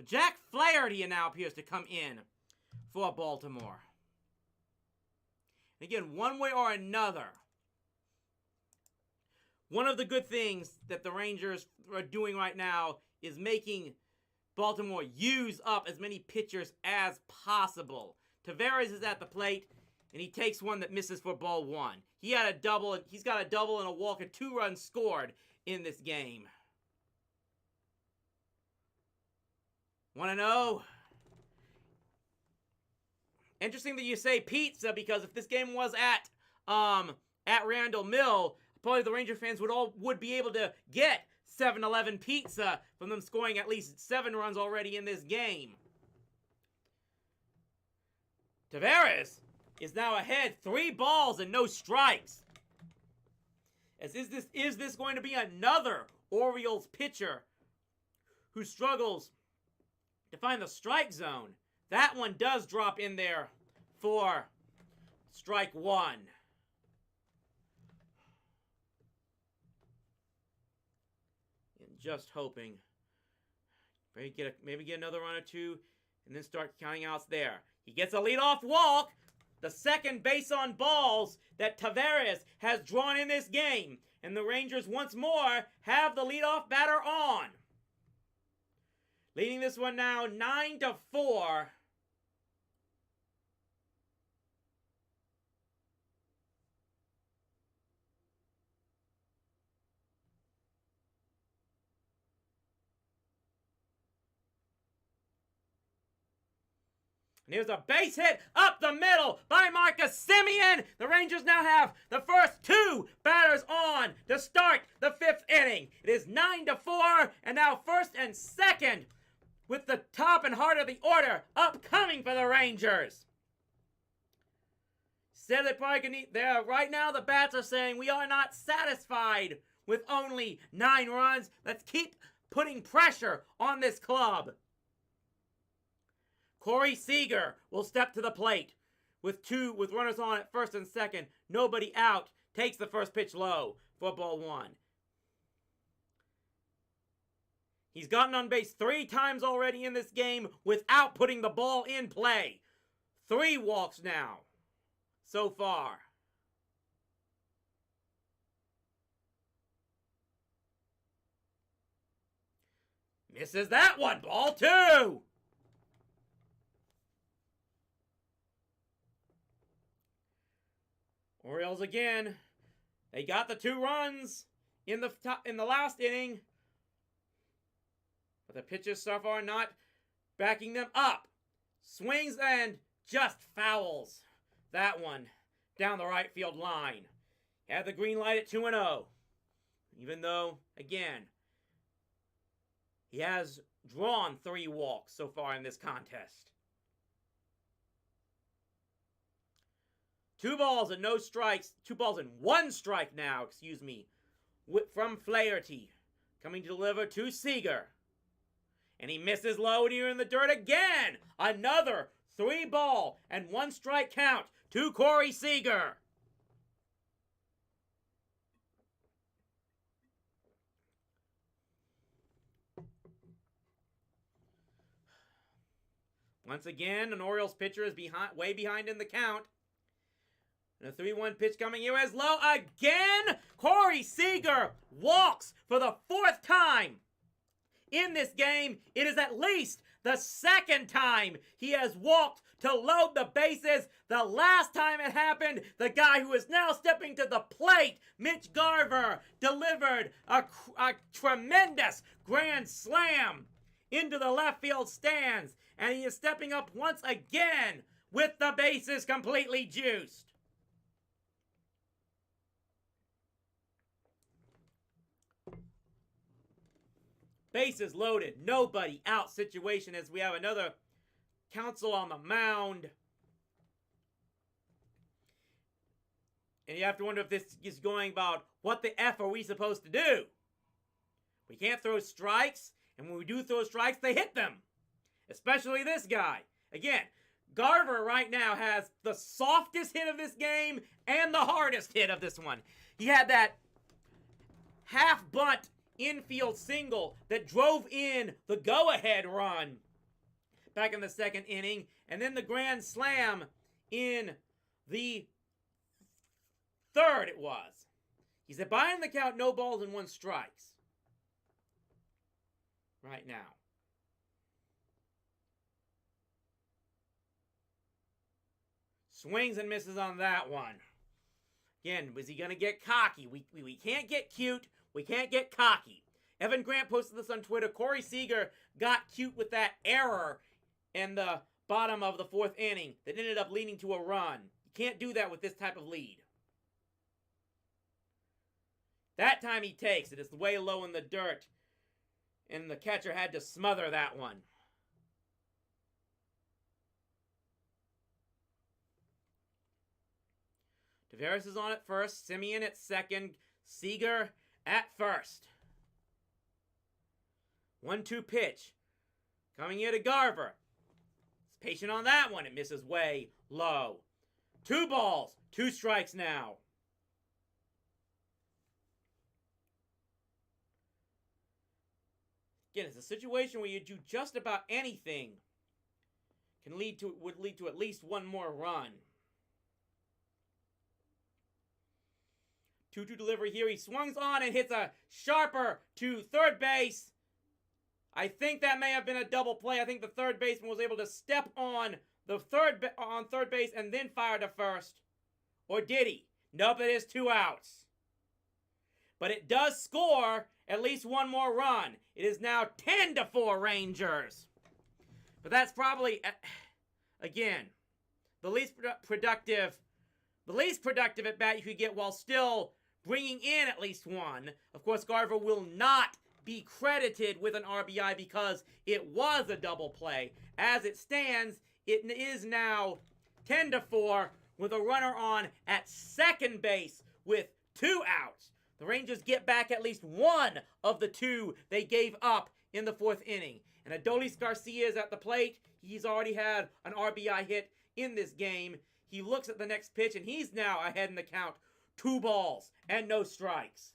So Jack Flaherty now appears to come in for Baltimore. And again, one way or another, one of the good things that the Rangers are doing right now is making Baltimore use up as many pitchers as possible. Taveras is at the plate, and he takes one that misses for ball one. He's got a double and a walk and 2 runs scored in this game. 1-0. Interesting that you say pizza, because if this game was at Randall Mill, probably the Ranger fans would be able to get 7-11 pizza from them scoring at least 7 runs already in this game. Taveras is now ahead, 3 balls and no strikes. Is this going to be another Orioles pitcher who struggles to find the strike zone? That one does drop in there for strike 1. And just hoping. Maybe get another run or 2 and then start counting outs there. He gets a leadoff walk. The second base on balls that Taveras has drawn in this game. And the Rangers once more have the leadoff batter on. Leading this one now 9-4. And here's a base hit up the middle by Marcus Semien. The Rangers now have the first 2 batters on to start the 5th inning. It is 9-4, and now first and second with the top and heart of the order upcoming for the Rangers. Said they probably can eat there. Right now the bats are saying we are not satisfied with only 9 runs. Let's keep putting pressure on this club. Corey Seager will step to the plate with runners on at first and second. Nobody out. Takes the first pitch low for ball 1. He's gotten on base 3 times already in this game without putting the ball in play. 3 walks now so far. Misses that one. Ball 2. Orioles again. They got the 2 runs in the last inning. But the pitchers so far not backing them up. Swings and just fouls that one down the right field line. Had the green light at 2-0. Even though, again, he has drawn 3 walks so far in this contest. 2 balls and no strikes. 2 balls and 1 strike now, from Flaherty. Coming to deliver to Seager. And he misses low here in the dirt again. Another 3-ball and 1 strike count to Corey Seager. Once again, an Orioles pitcher is way behind in the count. And a 3-1 pitch coming here as low again. Corey Seager walks for the 4th time in this game. It is at least the 2nd time he has walked to load the bases. The last time it happened, the guy who is now stepping to the plate, Mitch Garver, delivered a tremendous grand slam into the left field stands. And he is stepping up once again with the bases completely juiced. Bases loaded, nobody out situation as we have another Counsell on the mound. And you have to wonder if this is going about what the F are we supposed to do? We can't throw strikes, and when we do throw strikes, they hit them. Especially this guy. Again, Garver right now has the softest hit of this game and the hardest hit of this one. He had that half bunt infield single that drove in the go-ahead run back in the second inning. And then the grand slam in the third it was. He said, behind the count, no balls and 1 strikes. Right now. Swings and misses on that one. Again, was he going to get cocky? We can't get cute. We can't get cocky. Evan Grant posted this on Twitter. Corey Seager got cute with that error in the bottom of the 4th inning that ended up leading to a run. You can't do that with this type of lead. That time he takes it. It's way low in the dirt. And the catcher had to smother that one. Tavares is on at first. Simeon at second. Seager at first. 1-2 pitch. Coming here to Garver. He's patient on that one. It misses way low. 2 balls. 2 strikes now. Again, it's a situation where you do just about anything would lead to at least 1 more run. 2-2 delivery here. He swings on and hits a sharper to third base. I think that may have been a double play. I think the third baseman was able to step on the third base and then fire to first. Or did he? Nope, it is 2 outs. But it does score at least 1 more run. It is now 10-4 Rangers. But that's probably, again, the least productive at bat you could get while still bringing in at least 1. Of course, Garver will not be credited with an RBI because it was a double play. As it stands, it is now 10-4 with a runner on at second base with 2 outs. The Rangers get back at least 1 of the 2 they gave up in the 4th inning. And Adolis Garcia is at the plate. He's already had an RBI hit in this game. He looks at the next pitch, and he's now ahead in the count. 2 balls and no strikes.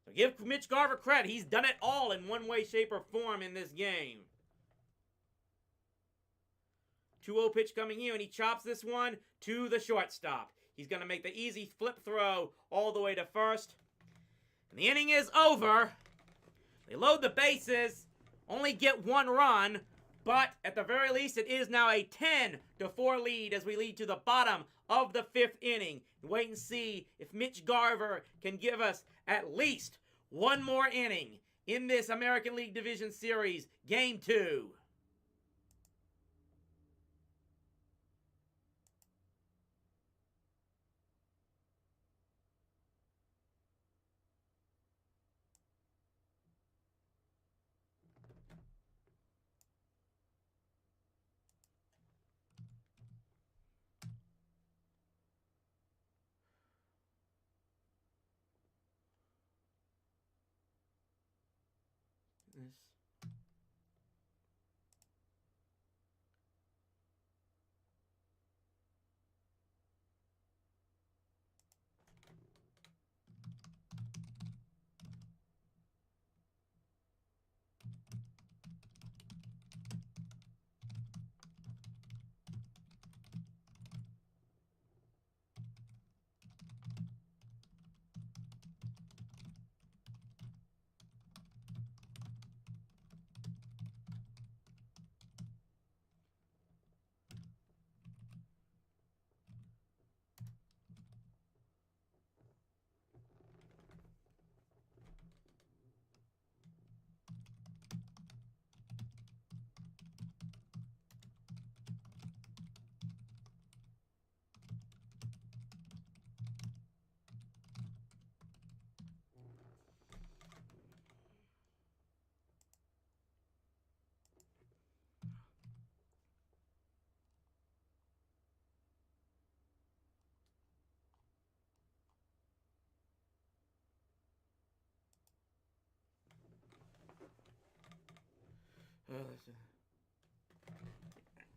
So give Mitch Garver credit. He's done it all in one way, shape, or form in this game. 2-0 pitch coming here, and he chops this one to the shortstop. He's going to make the easy flip throw all the way to first. And the inning is over. They load the bases, only get 1 run, but at the very least, it is now a 10-4 lead as we lead to the bottom of the 5th inning. Wait and see if Mitch Garver can give us at least 1 more inning in this American League Division Series, Game 2.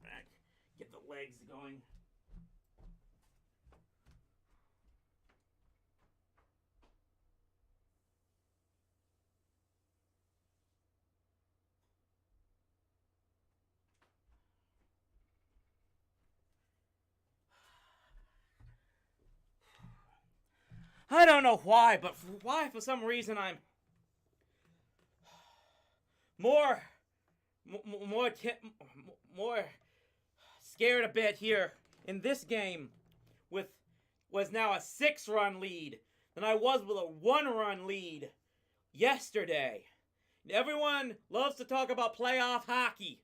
Back. Get the legs going. I don't know why, but for some reason I'm more scared a bit here in this game with was now a 6-run lead than I was with a 1-run lead yesterday. Everyone loves to talk about playoff hockey,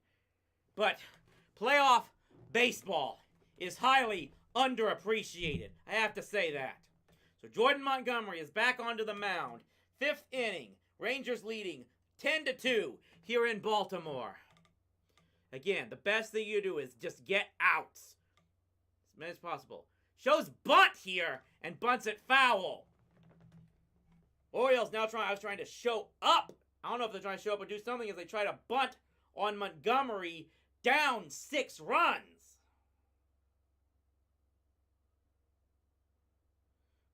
but playoff baseball is highly underappreciated. I have to say that. So Jordan Montgomery is back onto the mound. 5th inning. Rangers leading 10-2 here in Baltimore. Again, the best thing you do is just get outs as many as possible. Shows bunt here and bunts it foul. Orioles now trying to show up. I don't know if they're trying to show up or do something as they try to bunt on Montgomery, down 6 runs.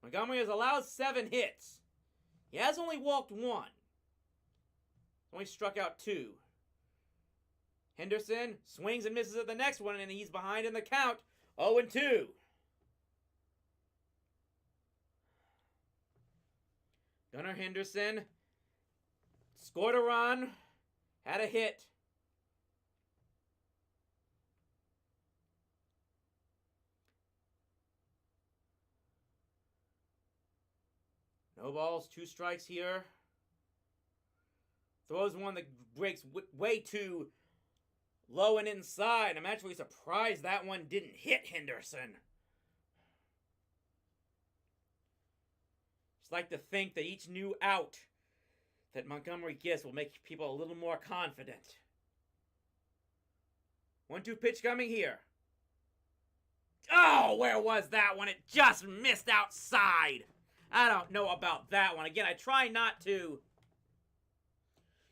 Montgomery has allowed 7 hits. He has only walked 1. Only struck out 2. Henderson swings and misses at the next one, and he's behind in the count, 0-2. Gunnar Henderson scored a run, had a hit. No balls, 2 strikes here. Throws one that breaks way too low and inside. I'm actually surprised that one didn't hit Henderson. Just like to think that each new out that Montgomery gets will make people a little more confident. 1-2 pitch coming here. Oh, where was that one? It just missed outside. I don't know about that one. Again, I try not to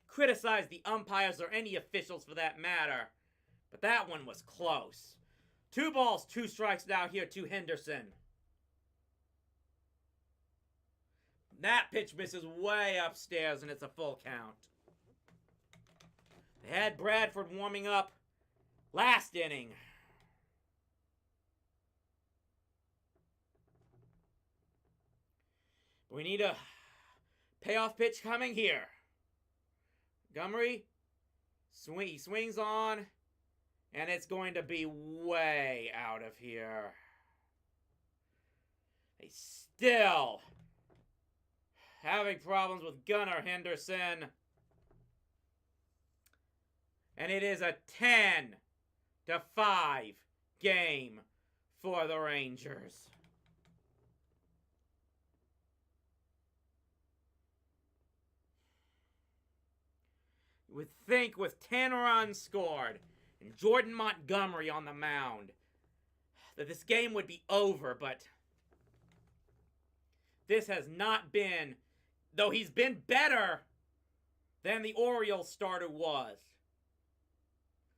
criticize the umpires or any officials for that matter, but that one was close. 2 balls, 2 strikes now here to Henderson. That pitch misses way upstairs, and it's a full count. They had Bradford warming up last inning. We need a payoff pitch coming here. Montgomery swings on, and it's going to be way out of here. They still having problems with Gunnar Henderson. And it is a 10-5 game for the Rangers. You would think with 10 runs scored and Jordan Montgomery on the mound that this game would be over, but this has not been, though he's been better than the Orioles starter was.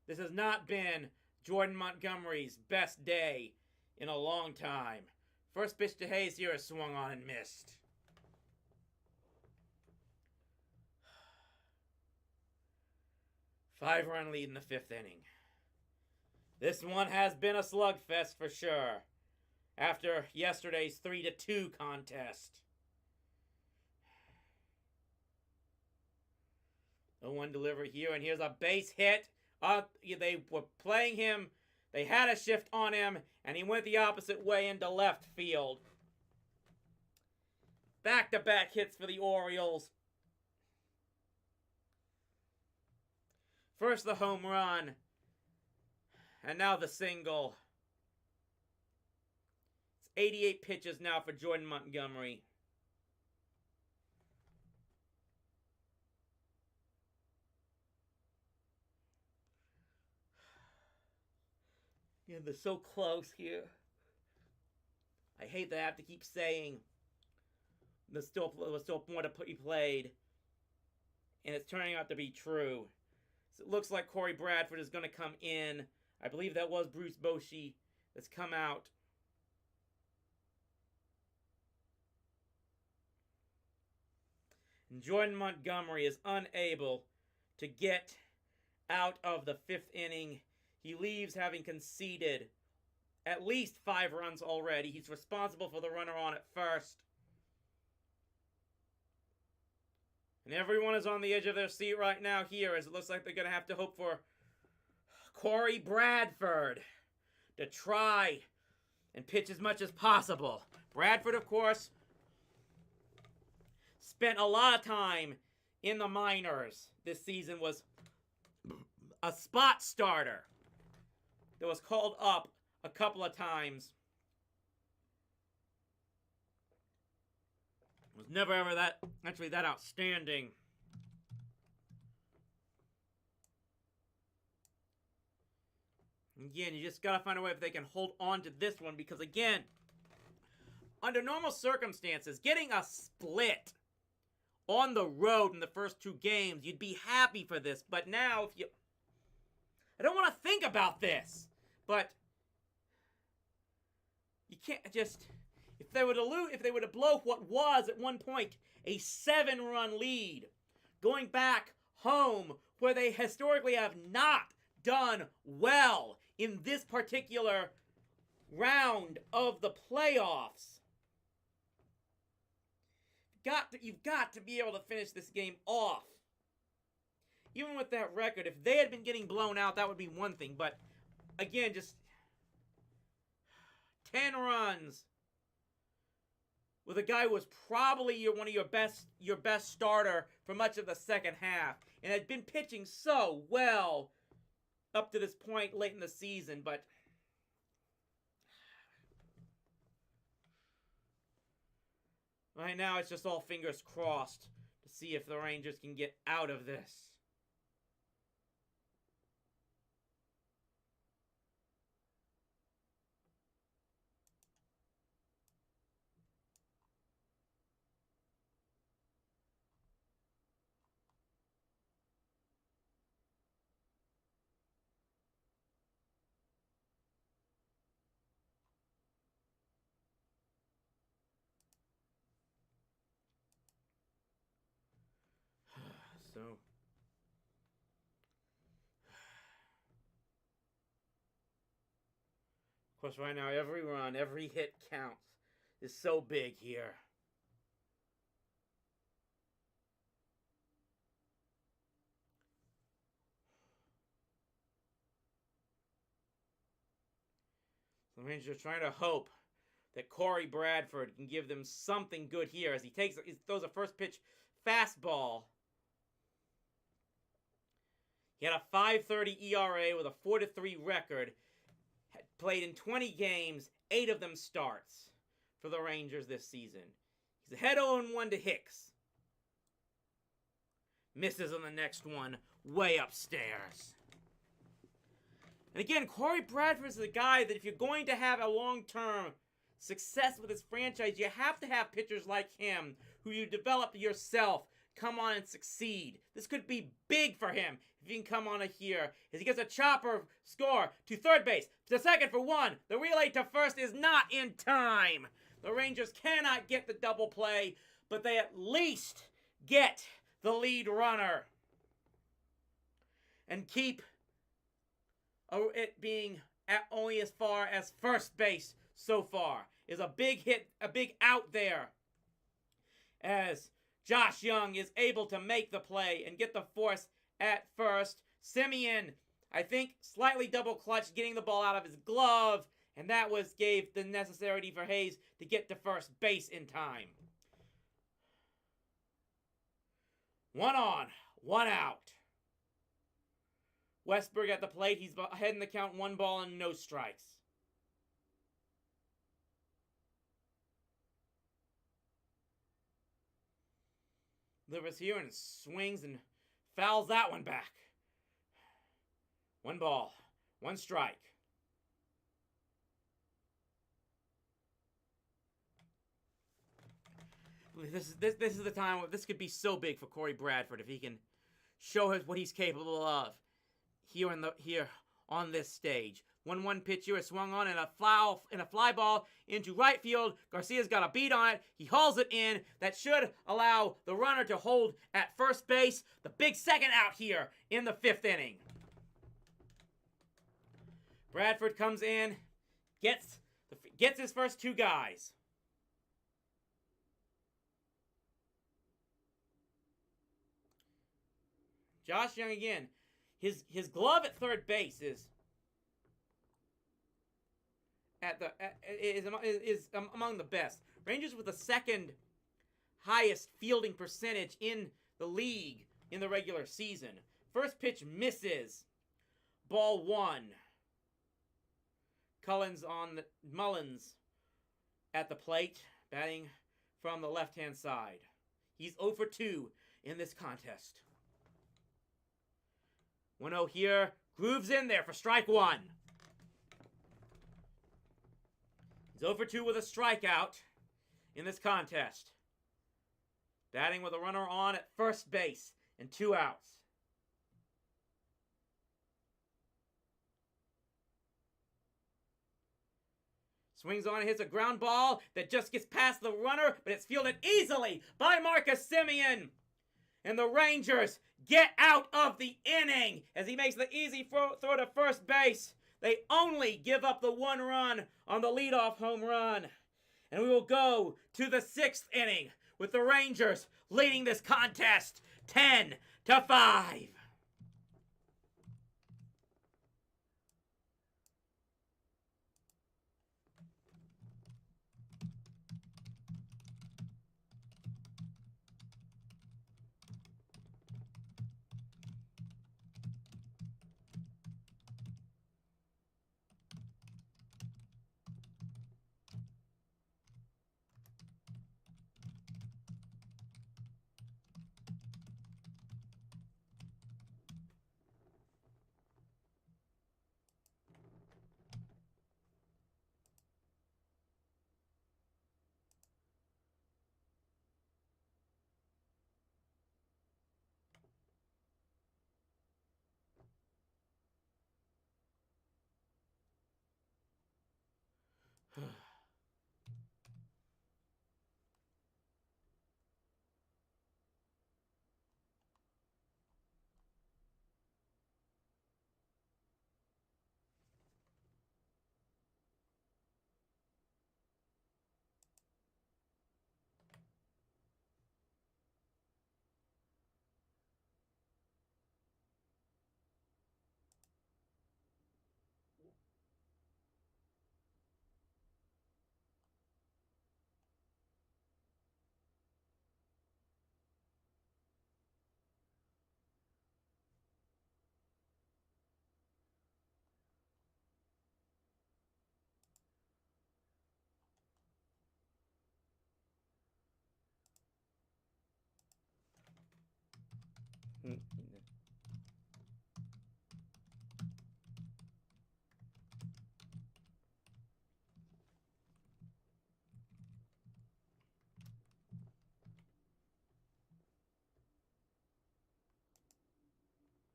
This has not been Jordan Montgomery's best day in a long time. First pitch to Hayes here is swung on and missed. Five-run lead in the 5th inning. This one has been a slugfest for sure after yesterday's 3-2 contest. 0-1 delivery here, and here's a base hit. They were playing him. They had a shift on him, and he went the opposite way into left field. Back-to-back hits for the Orioles. First the home run, and now the single. It's 88 pitches now for Jordan Montgomery. Yeah, they're so close here. I hate that I have to keep saying there's still more to be played, and it's turning out to be true. So it looks like Corey Bradford is going to come in. I believe that was Bruce Bochy that's come out. And Jordan Montgomery is unable to get out of the 5th inning. He leaves having conceded at least 5 runs already. He's responsible for the runner on at first. And everyone is on the edge of their seat right now here, as it looks like they're going to have to hope for Corey Bradford to try and pitch as much as possible. Bradford, of course, spent a lot of time in the minors this season, was a spot starter that was called up a couple of times. Was never ever that outstanding. Again, you just gotta find a way if they can hold on to this one, because again, under normal circumstances, getting a split on the road in the first 2 games, you'd be happy for this. But now, if you... I don't want to think about this, but you can't just... If they were to blow what was at one point a 7-run lead, going back home where they historically have not done well in this particular round of the playoffs, you've got to be able to finish this game off. Even with that record, if they had been getting blown out, that would be one thing. But again, just 10 runs with a guy who was probably one of your best starter for much of the second half, and had been pitching so well up to this point late in the season. But right now, it's just all fingers crossed to see if the Rangers can get out of this. So, of course, right now, every run, every hit counts. Is so big here. The Rangers are trying to hope that Corey Bradford can give them something good here as he throws a first pitch fastball. He had a .530 ERA with a 4-3 record. Had played in 20 games, 8 of them starts for the Rangers this season. He's ahead 0-1 to Hicks. Misses on the next one, way upstairs. And again, Corey Bradford is the guy that if you're going to have a long-term success with this franchise, you have to have pitchers like him who you develop yourself come on and succeed. This could be big for him if he can come on here. As he gets a chopper score to third base, to second for 1. The relay to first is not in time. The Rangers cannot get the double play, but they at least get the lead runner and keep it being only as far as first base so far. Is a big hit, a big out there, as Josh Young is able to make the play and get the force at first. Simeon, I think, slightly double clutched, getting the ball out of his glove, and that gave the necessity for Hayes to get to first base in time. 1 on, 1 out. Westberg at the plate. He's ahead in the count, 1 ball and no strikes. Delivers here and swings and fouls that one back. 1 ball, 1 strike. This is the time where this could be so big for Corey Bradford if he can show us what he's capable of here on this stage. 1-1 pitch here, swung on and a fly ball into right field. Garcia's got a beat on it. He hauls it in. That should allow the runner to hold at first base. The big second out here in the 5th inning. Bradford comes in, gets his first 2 guys. Josh Young again. His glove at third base is among the best. Rangers with the second highest fielding percentage in the league in the regular season. First pitch misses. Ball 1. Mullins at the plate, batting from the left-hand side. He's 0 for 2 in this contest. 1-0 here. Grooves in there for strike 1. He's 0 for 2 with a strikeout in this contest. Batting with a runner on at first base and 2 outs. Swings on, hits a ground ball that just gets past the runner, but it's fielded easily by Marcus Semien. And the Rangers get out of the inning as he makes the easy throw to first base. They only give up the 1 run on the leadoff home run. And we will go to the 6th inning with the Rangers leading this contest 10-5.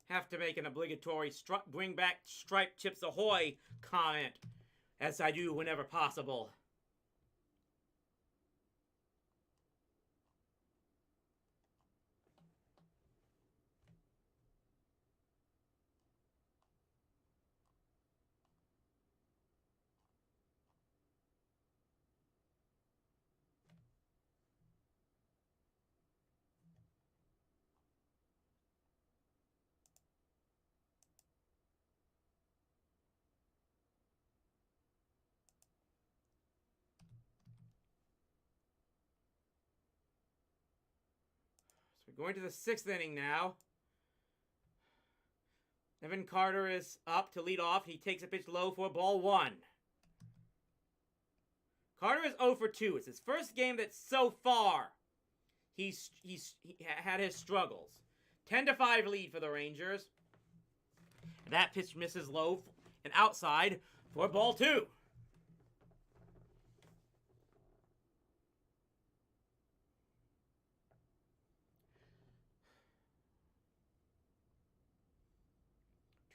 Have to make an obligatory bring back striped Chips Ahoy comment, as I do whenever possible. We're going to the 6th inning now. Evan Carter is up to lead off. He takes a pitch low for ball 1. Carter is 0 for 2. It's his first game that so far he had his struggles. 10-5 lead for the Rangers. And that pitch misses low and outside for ball 2.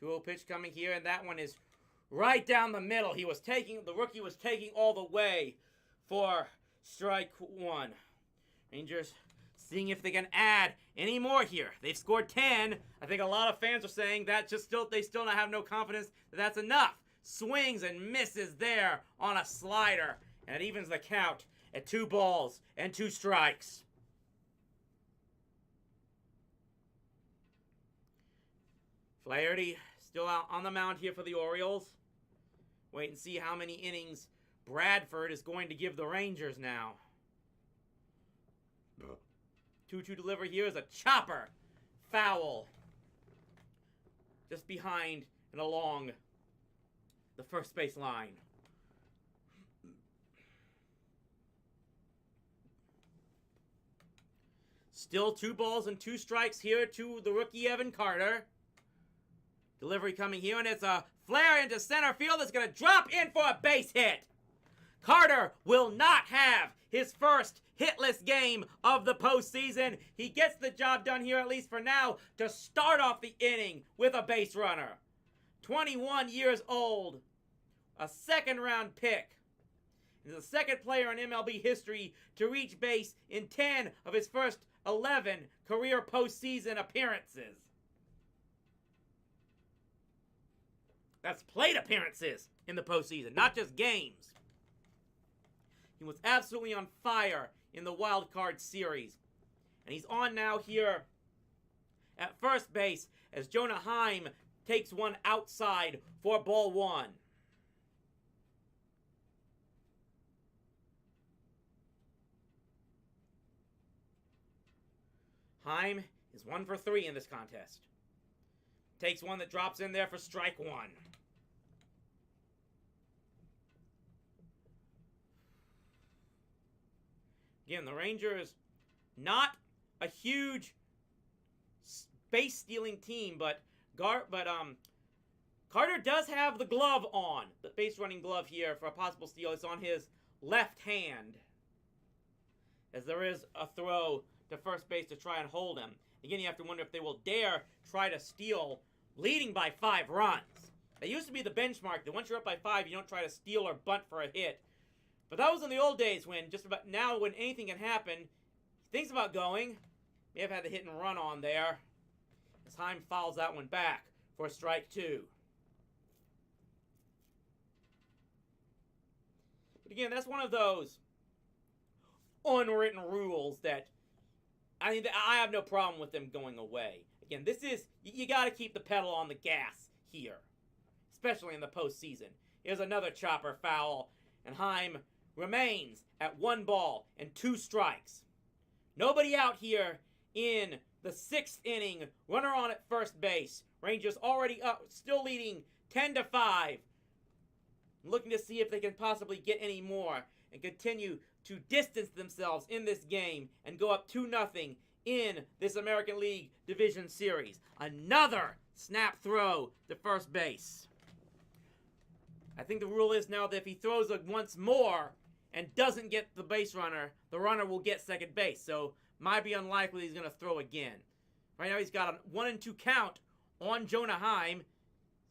Two-0 pitch coming here, and that one is right down the middle. The rookie was taking all the way for strike 1. Rangers seeing if they can add any more here. They've scored 10. I think a lot of fans are saying that they still not have no confidence that that's enough. Swings and misses there on a slider, and it evens the count at 2 balls and 2 strikes. Flaherty still out on the mound here for the Orioles. Wait and see how many innings Bradford is going to give the Rangers now. 2-2 delivery here is a chopper. Foul. Just behind and along the first base line. Still 2 balls and 2 strikes here to the rookie Evan Carter. Delivery coming here, and it's a flare into center field. It's going to drop in for a base hit. Carter will not have his first hitless game of the postseason. He gets the job done here, at least for now, to start off the inning with a base runner. 21 years old, a second-round pick. He's the second player in MLB history to reach base in 10 of his first 11 career postseason appearances. That's plate appearances in the postseason, not just games. He was absolutely on fire in the wild card series. And he's on now here at first base as Jonah Heim takes one outside for ball 1. Heim is 1 for 3 in this contest. Takes one that drops in there for strike 1. Again, the Rangers, not a huge base-stealing team, but Carter does have the glove on, the base-running glove here for a possible steal. It's on his left hand, as there is a throw to first base to try and hold him. Again, you have to wonder if they will dare try to steal, leading by 5 runs. That used to be the benchmark, that once you're up by 5, you don't try to steal or bunt for a hit. But that was in the old days when just about now when anything can happen, he thinks about going. May have had the hit and run on there. As Heim fouls that one back for strike 2. But again, that's one of those unwritten rules that I mean, I have no problem with them going away. Again, this is, you got to keep the pedal on the gas here, especially in the postseason. Here's another chopper foul, and Heim remains at 1 ball and 2 strikes. Nobody out here in the 6th inning. Runner on at first base. Rangers already up, still leading 10-5. Looking to see if they can possibly get any more and continue to distance themselves in this game and go up 2-0 in this American League Division Series. Another snap throw to first base. I think the rule is now that if he throws it once more and doesn't get the base runner, the runner will get second base. So might be unlikely he's going to throw again. Right now he's got a 1-2 count on Jonah Heim.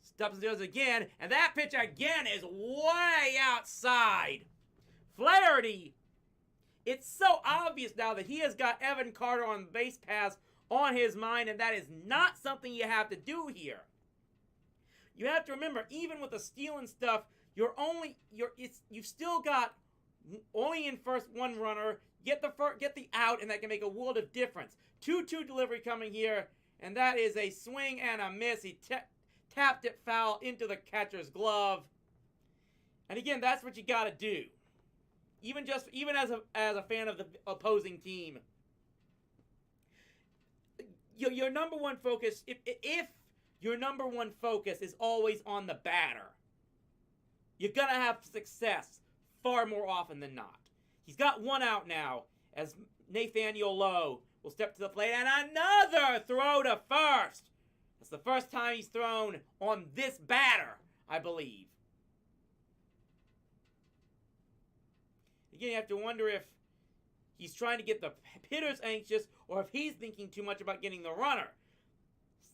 Stops and does it again, and that pitch again is way outside. Flaherty, it's so obvious now that he has got Evan Carter on the base pass on his mind, and that is not something you have to do here. You have to remember, even with the steal and stuff, you've still got only in first 1 runner, get the out, and that can make a world of difference. 2-2 delivery coming here, and that is a swing and a miss. He tapped it foul into the catcher's glove. And again, that's what you got to do. Even as a fan of the opposing team, your number one focus, if your number one focus is always on the batter, you're gonna have success far more often than not. He's got 1 out now as Nathaniel Lowe will step to the plate, and another throw to first. That's the first time he's thrown on this batter, I believe. Again, you have to wonder if he's trying to get the hitters anxious or if he's thinking too much about getting the runner.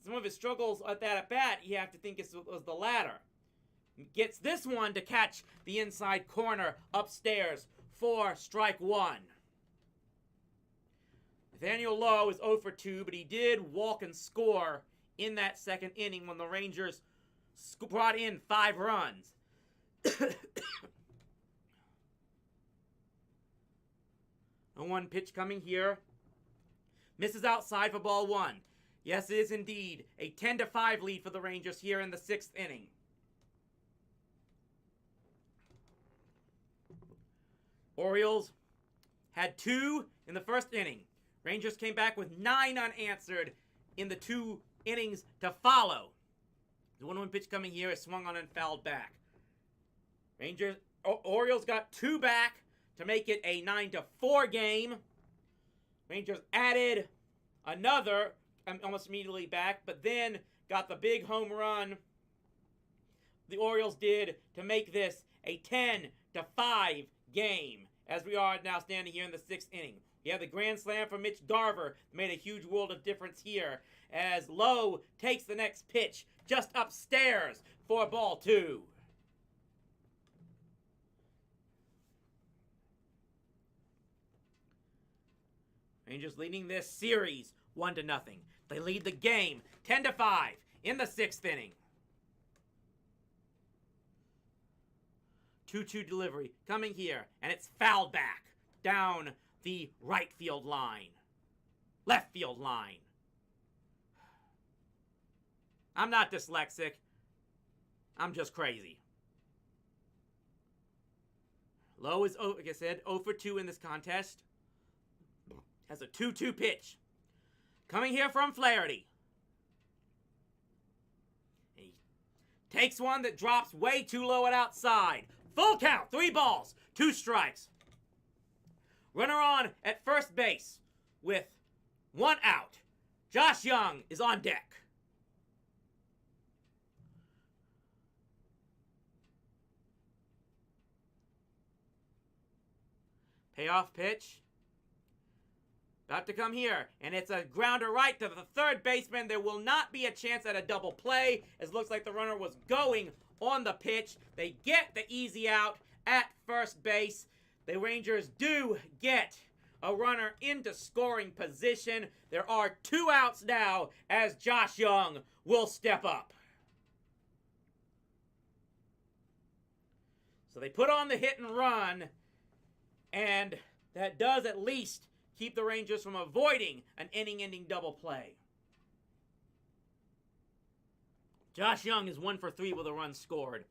Some of his struggles at that at-bat, you have to think it was the latter. Gets this one to catch the inside corner upstairs for strike 1. Nathaniel Lowe is 0 for 2, but he did walk and score in that 2nd inning when the Rangers brought in 5 runs. A 1 pitch coming here. Misses outside for ball 1. Yes, it is indeed a 10-5 lead for the Rangers here in the 6th inning. Orioles had 2 in the 1st inning. Rangers came back with 9 unanswered in the 2 innings to follow. The 1-1 pitch coming here is swung on and fouled back. Orioles got 2 back to make it a 9-4 game. Rangers added another almost immediately back, but then got the big home run the Orioles did to make this a 10-5 game, as we are now standing here in the 6th inning. We have the grand slam from Mitch Garver that made a huge world of difference here, as Lowe takes the next pitch just upstairs for ball 2. Rangers leading this series 1-0. They lead the game 10-5 in the 6th inning. 2-2 delivery coming here, and it's fouled back down the right field line. Left field line. I'm not dyslexic. I'm just crazy. Lowe is, like I said, 0 for 2 in this contest. Has a 2-2 pitch. Coming here from Flaherty. He takes one that drops way too low and outside. Full count, 3 balls, 2 strikes. Runner on at first base with 1 out. Josh Young is on deck. Payoff pitch. About to come here, and it's a grounder right to the third baseman. There will not be a chance at a double play, as it looks like the runner was going on the pitch. They get the easy out at first base. The Rangers do get a runner into scoring position. There are 2 outs now, as Josh Young will step up. So they put on the hit and run, and that does at least keep the Rangers from avoiding an inning-ending double play. Josh Young is 1 for 3 with a run scored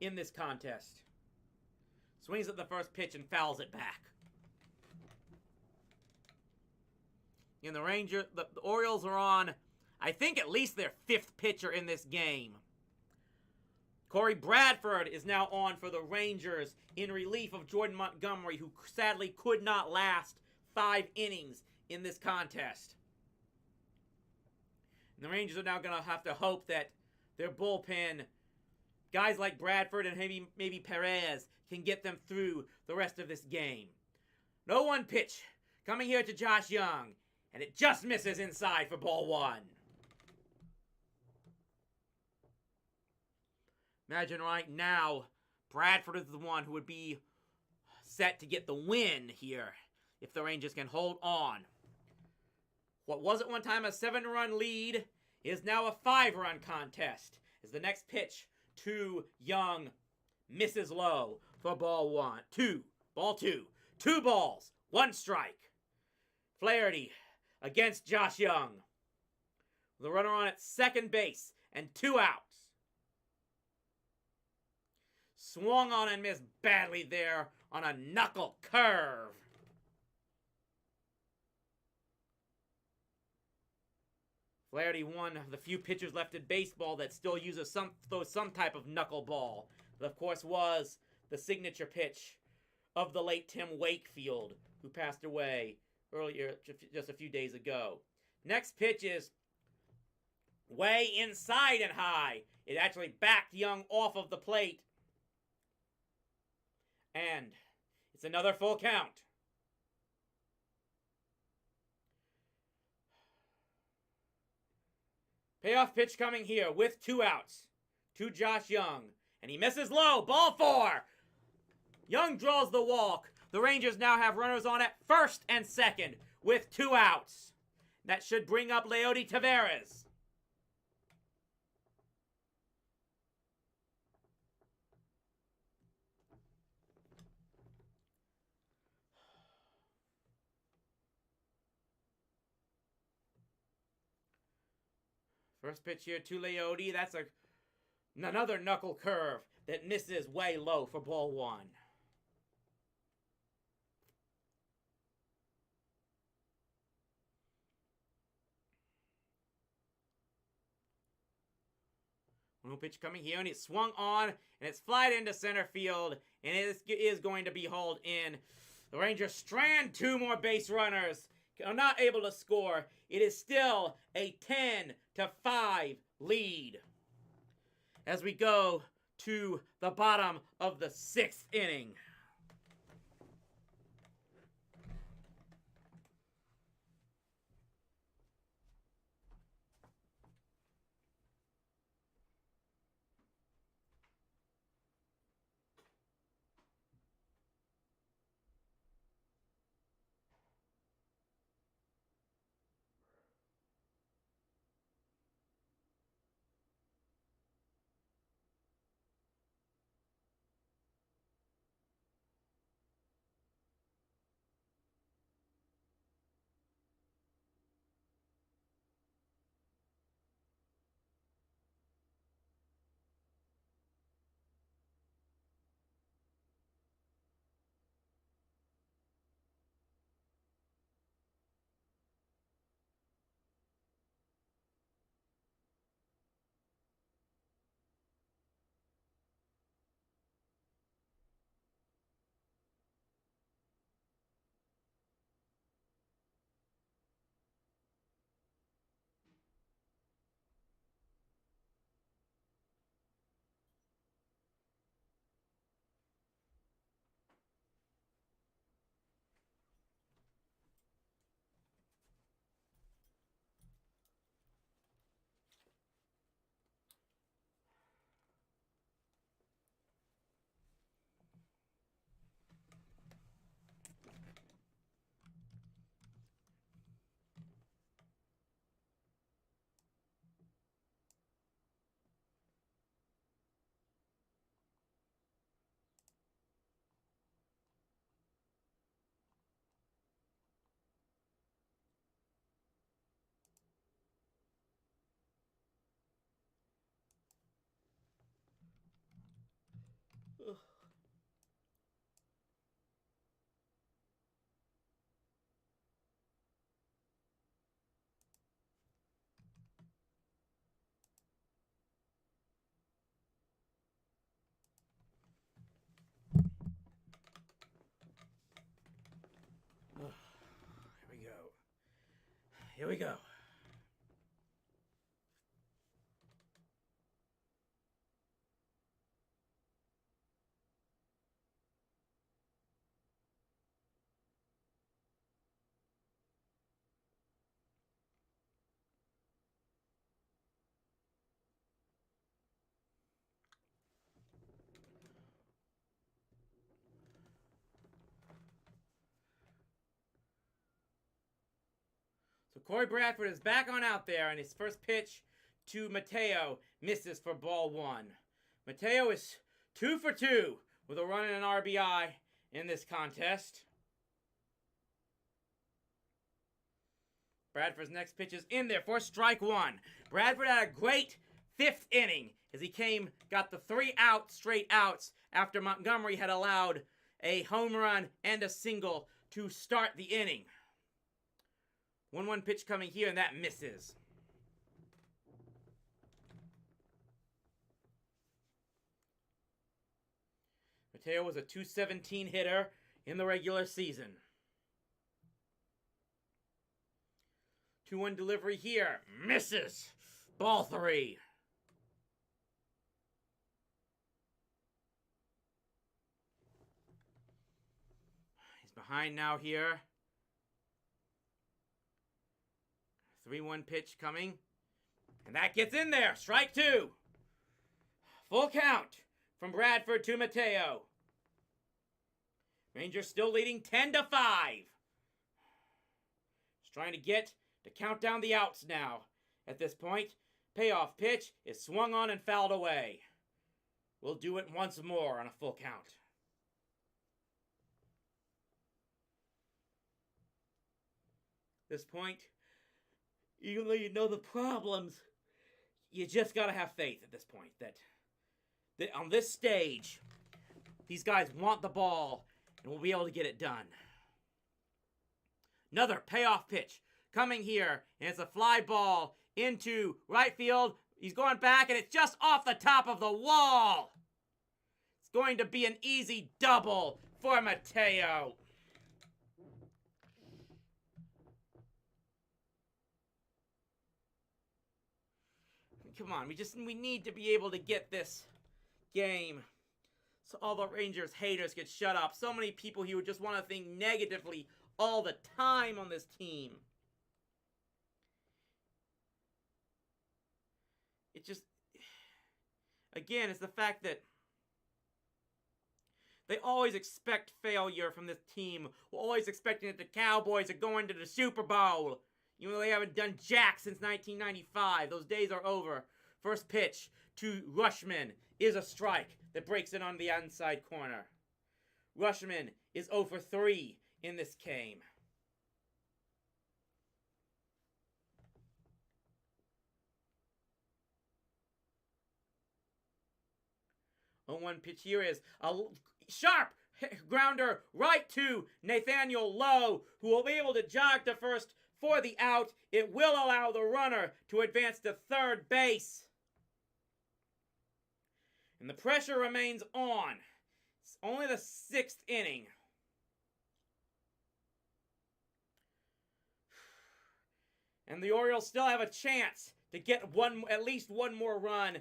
in this contest. Swings at the first pitch and fouls it back. And the Orioles are on, I think, at least their 5th pitcher in this game. Corey Bradford is now on for the Rangers in relief of Jordan Montgomery, who sadly could not last 5 innings in this contest. And the Rangers are now going to have to hope that their bullpen, guys like Bradford and maybe Perez, can get them through the rest of this game. 0-1 pitch coming here to Josh Young, and it just misses inside for ball 1. Imagine right now, Bradford is the one who would be set to get the win here if the Rangers can hold on. What was at one time a 7-run lead is now a 5-run contest, as the next pitch to Young misses low for ball 2. 2 balls, 1 strike. Flaherty against Josh Young. The runner on at second base and 2 outs. Swung on and missed badly there on a knuckle curve. Flaherty, one of the few pitchers left in baseball that still uses some type of knuckleball. That, of course, was the signature pitch of the late Tim Wakefield, who passed away earlier, just a few days ago. Next pitch is way inside and high. It actually backed Young off of the plate. And it's another full count. Payoff pitch coming here with 2 outs to Josh Young. And he misses low. Ball 4. Young draws the walk. The Rangers now have runners on at first and second with 2 outs. That should bring up Leody Taveras. First pitch here to Rowdy. That's another knuckle curve that misses way low for ball one. One pitch coming here, and it's swung on, and it's flied into center field, and it is going to be hauled in. The Rangers strand two more base runners, are not able to score. It is still a 10-5 lead as we go to the bottom of the 6th inning. Ugh. Here we go. Here we go. So Corey Bradford is back on out there, and his first pitch to Mateo misses for ball one. Mateo is 2 for 2 with a run and an RBI in this contest. Bradford's next pitch is in there for strike one. Bradford had a great 5th inning as he got the 3 straight outs after Montgomery had allowed a home run and a single to start the inning. 1-1 pitch coming here, and that misses. Mateo was a .217 hitter in the regular season. 2-1 delivery here. Misses. Ball 3. He's behind now here. 3-1 pitch coming. And that gets in there. Strike 2. Full count from Bradford to Mateo. Rangers still leading 10-5. Just trying to get to count down the outs now. At this point, payoff pitch is swung on and fouled away. We'll do it once more on a full count. At this point, even though you know the problems you just got to have faith at this point that on this stage, these guys want the ball and will be able to get it done. Another payoff pitch coming here, and it's a fly ball into right field. He's going back, and it's just off the top of the wall. It's going to be an easy double for Mateo. Come on, we need to be able to get this game so all the Rangers haters get shut up. So many people here who just want to think negatively all the time on this team. It just, again, it's the fact that they always expect failure from this team. We're always expecting that the Cowboys are going to the Super Bowl, even though they haven't done jack since 1995. Those days are over. First pitch to Rushman is a strike that breaks it on the inside corner. Rushman is 0 for 3 in this game. 0-1 pitch here is a sharp grounder right to Nathaniel Lowe, who will be able to jog to first for the out. It will allow the runner to advance to third base. And the pressure remains on. It's only the 6th inning. And the Orioles still have a chance to get at least one more run,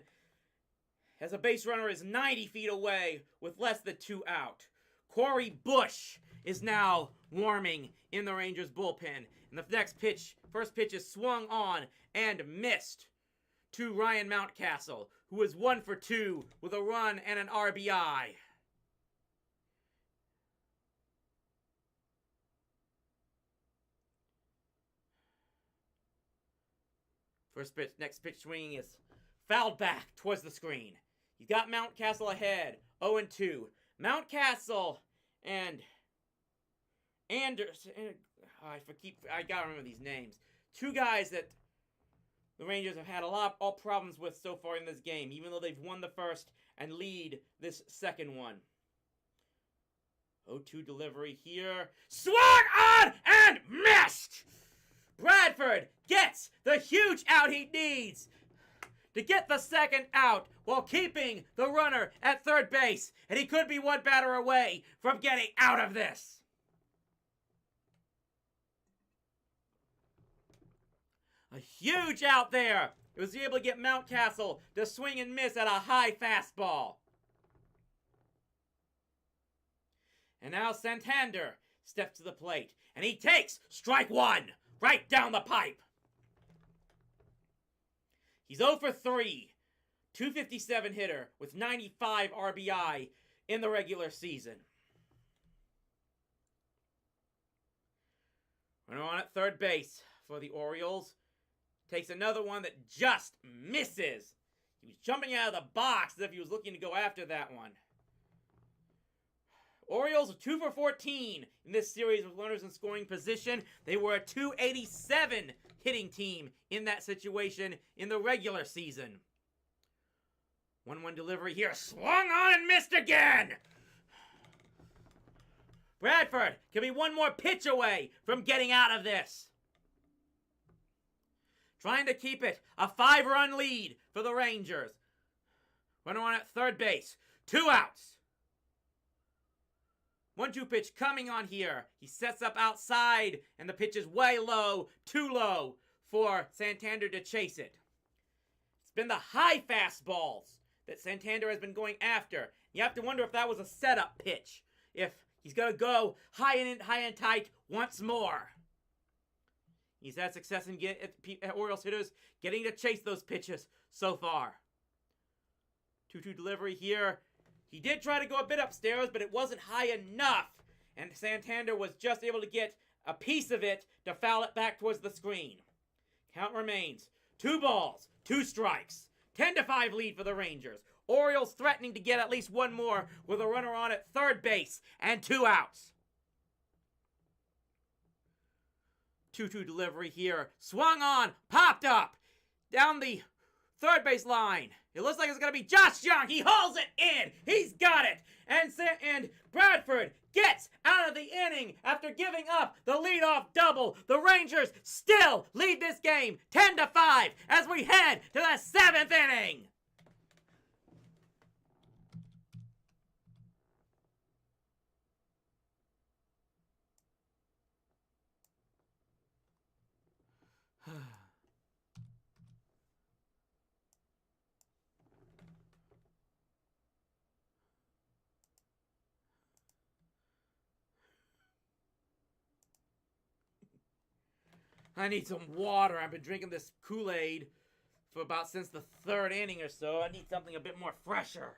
as a base runner is 90 feet away with less than 2 out. Corey Bush is now warming in the Rangers bullpen. And the next pitch, first pitch is swung on and missed to Ryan Mountcastle, who is 1 for 2 with a run and an RBI. First pitch, next pitch swing is fouled back towards the screen. He's got Mountcastle ahead, 0-2. Mountcastle and Anderson, I gotta remember these names. Two guys that the Rangers have had a lot of problems with so far in this game, even though they've won the first and lead this second one. 0-2 delivery here. Swung on and missed! Bradford gets the huge out he needs to get the second out while keeping the runner at third base. And he could be one batter away from getting out of this. A huge out there. He was able to get Mountcastle to swing and miss at a high fastball. And now Santander steps to the plate. And he takes strike one right down the pipe. He's 0 for 3. 257 hitter with 95 RBI in the regular season. Runner on at third base for the Orioles. Takes another one that just misses. He was jumping out of the box as if he was looking to go after that one. Orioles are 2 for 14 in this series with runners in scoring position. They were a 287 hitting team in that situation in the regular season. 1-1 delivery here. Swung on and missed again! Bradford can be one more pitch away from getting out of this. Trying to keep it a 5-run lead for the Rangers. Runner on at third base. 2 outs. 1-2 pitch coming on here. He sets up outside, and the pitch is way low, too low for Santander to chase it. It's been the high fastballs that Santander has been going after. You have to wonder if that was a setup pitch. If he's going to go high and tight once more. He's had success in Orioles hitters getting to chase those pitches so far. 2-2 delivery here. He did try to go a bit upstairs, but it wasn't high enough. And Santander was just able to get a piece of it to foul it back towards the screen. Count remains 2 balls, 2 strikes. 10-5 lead for the Rangers. Orioles threatening to get at least one more with a runner on at third base and 2 outs. 2-2 delivery here. Swung on, popped up. Down the Third base line. It looks like it's going to be Josh Young. He hauls it in. He's got it. And Bradford gets out of the inning after giving up the leadoff double. The Rangers still lead this game 10-5 as we head to the 7th inning. I need some water. I've been drinking this Kool-Aid for about since the 3rd inning or so. I need something a bit more fresher.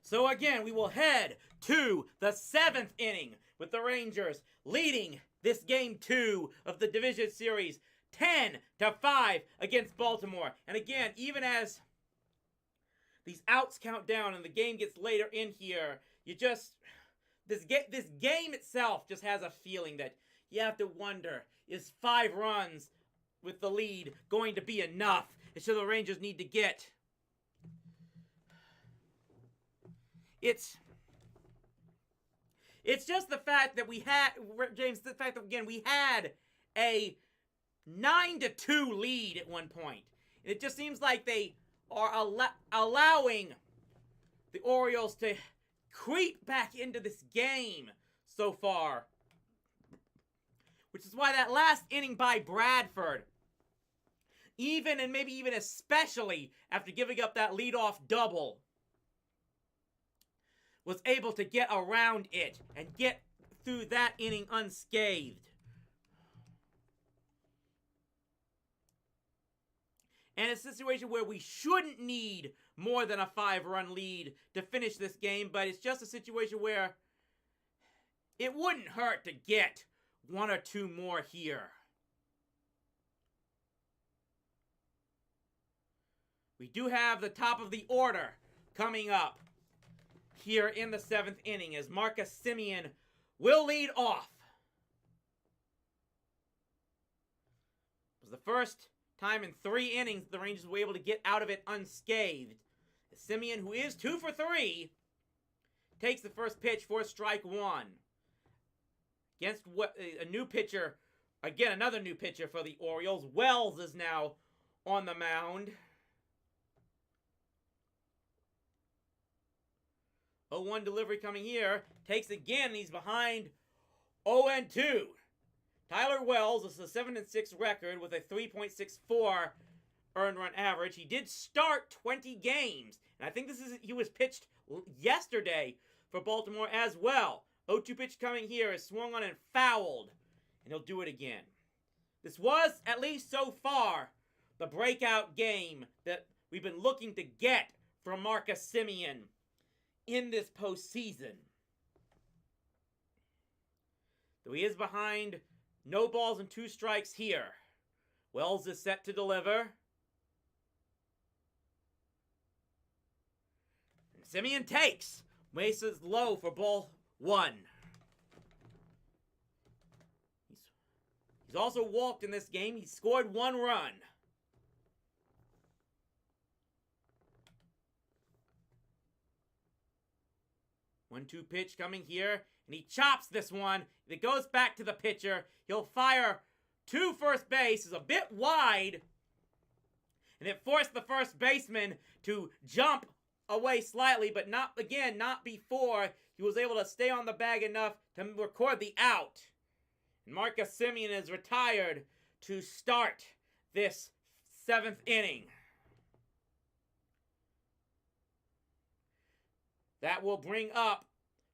So again, we will head to the 7th inning with the Rangers leading this game 2 of the division series 10-5 against Baltimore. And again, even as these outs count down and the game gets later in here, this game itself just has a feeling that you have to wonder, is 5 runs with the lead going to be enough? And so the Rangers need to get... It's just the fact that we had, James, the fact that, again, we had a 9-2 lead at one point. It just seems like they are allowing the Orioles to creep back into this game so far. Which is why that last inning by Bradford, even and maybe even especially after giving up that leadoff double, was able to get around it and get through that inning unscathed. And it's a situation where we shouldn't need more than a 5-run lead to finish this game, but it's just a situation where it wouldn't hurt to get 1 or 2 more here. We do have the top of the order coming up here in the 7th inning as Marcus Semien will lead off. It was the first time in 3 innings the Rangers were able to get out of it unscathed. Semien, who is 2 for 3, takes the first pitch for strike 1. Against a new pitcher, again another new pitcher for the Orioles. Wells is now on the mound. 0-1 delivery coming here. Takes again. He's behind 0-2. Tyler Wells is a 7-6 record with a 3.64 earned run average. He did start 20 games. And I think he was pitched yesterday for Baltimore as well. 0-2 pitch coming here is swung on and fouled. And he'll do it again. This was, at least so far, the breakout game that we've been looking to get from Marcus Semien in this postseason. Though he is behind, no balls and 2 strikes here. Wells is set to deliver. And Semien takes. Mesa's low for ball 1. He's also walked in this game. He scored 1 run. 1-2 pitch coming here, and he chops this one. It goes back to the pitcher. He'll fire to first base. It's a bit wide, and it forced the first baseman to jump away slightly, but not before he was able to stay on the bag enough to record the out. And Marcus Semien is retired to start this 7th inning. That will bring up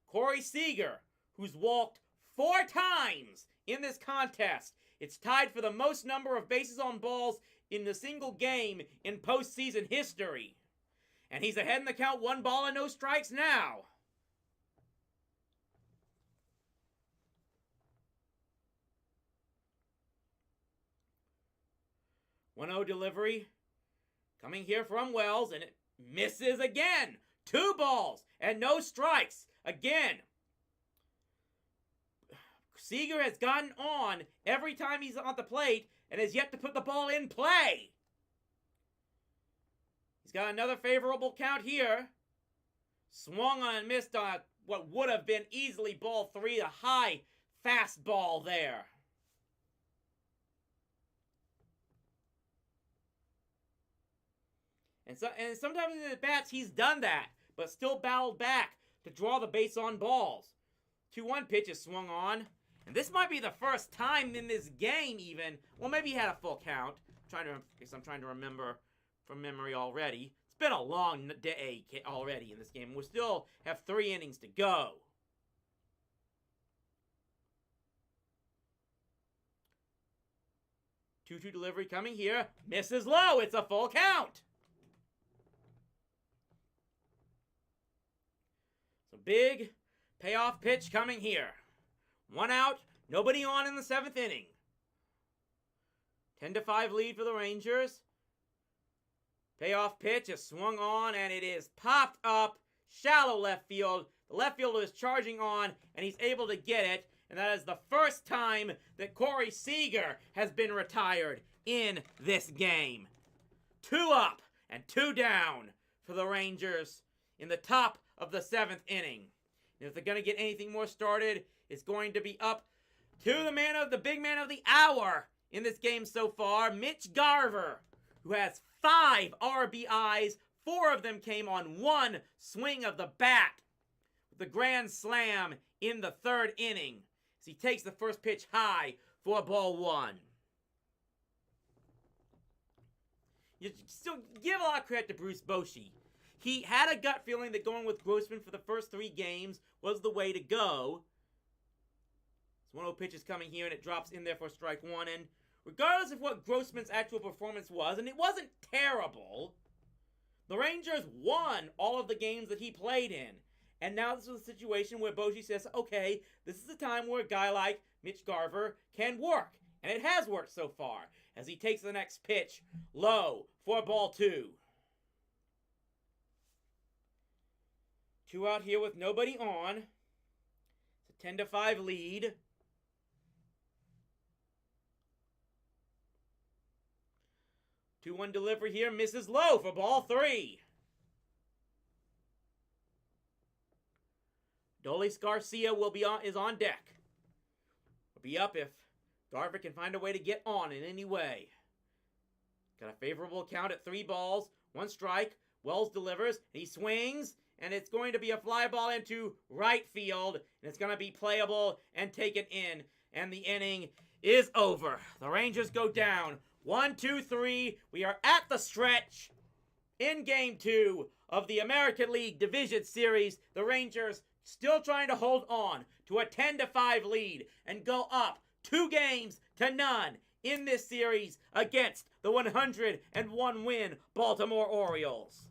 Corey Seager, who's walked 4 times in this contest. It's tied for the most number of bases on balls in a single game in postseason history. And he's ahead in the count, 1 ball and no strikes now. One-0 delivery coming here from Wells, and it misses again. 2 balls and no strikes again. Seager has gotten on every time he's on the plate and has yet to put the ball in play. He's got another favorable count here. Swung on and missed on what would have been easily ball 3, a high fastball there. And sometimes in the bats he's done that, but still battled back to draw the base on balls. 2-1 pitch is swung on. And this might be the first time in this game even. Well, maybe he had a full count. I'm trying to remember from memory already. It's been a long day already in this game. We still have 3 innings to go. Two delivery coming here. Misses low. It's a full count. So big payoff pitch coming here. 1 out, nobody on in the 7th inning. 10-5 lead for the Rangers. Payoff pitch is swung on, and it is popped up shallow left field. The left fielder is charging on, and he's able to get it. And that is the first time that Corey Seager has been retired in this game. 2 up and 2 down for the Rangers in the top of the 7th inning. And if they're going to get anything more started, it's going to be up to the big man of the hour in this game so far, Mitch Garver, who has 5 RBIs. 4 of them came on 1 swing of the bat with the grand slam in the 3rd inning as he takes the first pitch high for ball 1. You still give a lot of credit to Bruce Bochy. He had a gut feeling that going with Grossman for the first 3 games was the way to go. 1-0 pitch is coming here, and it drops in there for strike 1. And regardless of what Grossman's actual performance was, and it wasn't terrible, the Rangers won all of the games that he played in. And now this is a situation where Bochy says, okay, this is a time where a guy like Mitch Garver can work. And it has worked so far as he takes the next pitch low for ball 2. 2 out here with nobody on. It's a 10-5 lead. Two-one delivery here, misses low for ball 3. Dolis Garcia is on deck. Will be up if Garver can find a way to get on in any way. Got a favorable count at 3 balls, 1 strike. Wells delivers, he swings, and it's going to be a fly ball into right field, and it's going to be playable and taken in, and the inning is over. The Rangers go down 1-2-3. We are at the stretch in Game 2 of the American League Division Series. The Rangers still trying to hold on to a 10-5 lead and go up 2-0 in this series against the 101-win Baltimore Orioles.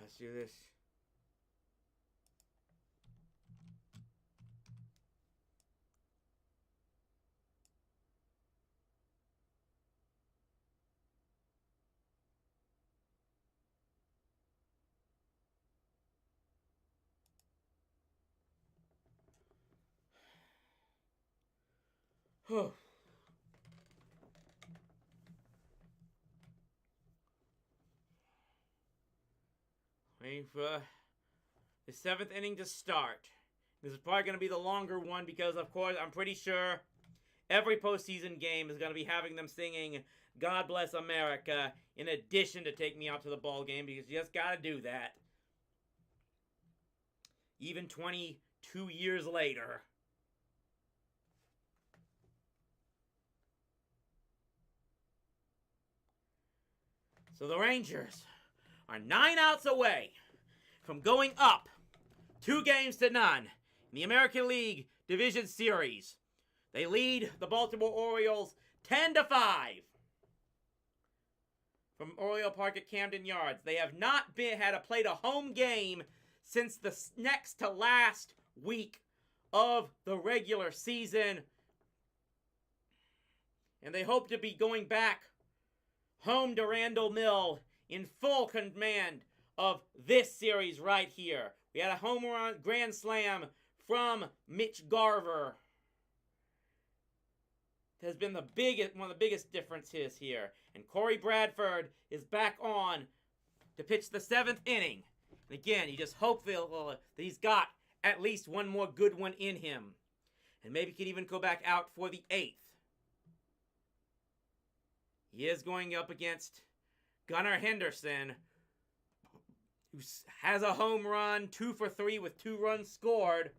Let's do this. Waiting for the 7th inning to start. This is probably going to be the longer one because, of course, I'm pretty sure every postseason game is going to be having them singing God Bless America in addition to Take Me Out to the Ball Game, because you just got to do that. Even 22 years later. So the Rangers are 9 outs away from going up 2-0 in the American League Division Series. They lead the Baltimore Orioles 10-5 from Oriole Park at Camden Yards. They have not played a home game since the next to last week of the regular season. And they hope to be going back home to Randall Mill in full command of this series right here. We had a home run grand slam from Mitch Garver. It has been one of the biggest differences here. And Corey Bradford is back on to pitch the 7th inning. And again, you just hope that he's got at least one more good one in him. And maybe he can even go back out for the 8th. He is going up against Gunnar Henderson, who has a home run, 2 for 3 with 2 runs scored.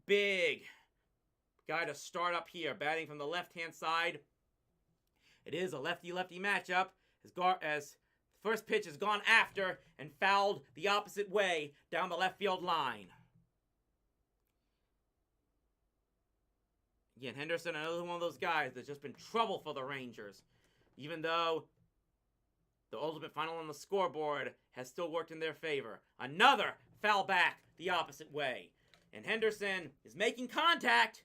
Big guy to start up here, batting from the left-hand side. It is a lefty-lefty matchup, as the first pitch has gone after and fouled the opposite way down the left field line. Again, Henderson, another one of those guys that's just been trouble for the Rangers. Even though the ultimate final on the scoreboard has still worked in their favor. Another foul back the opposite way. And Henderson is making contact,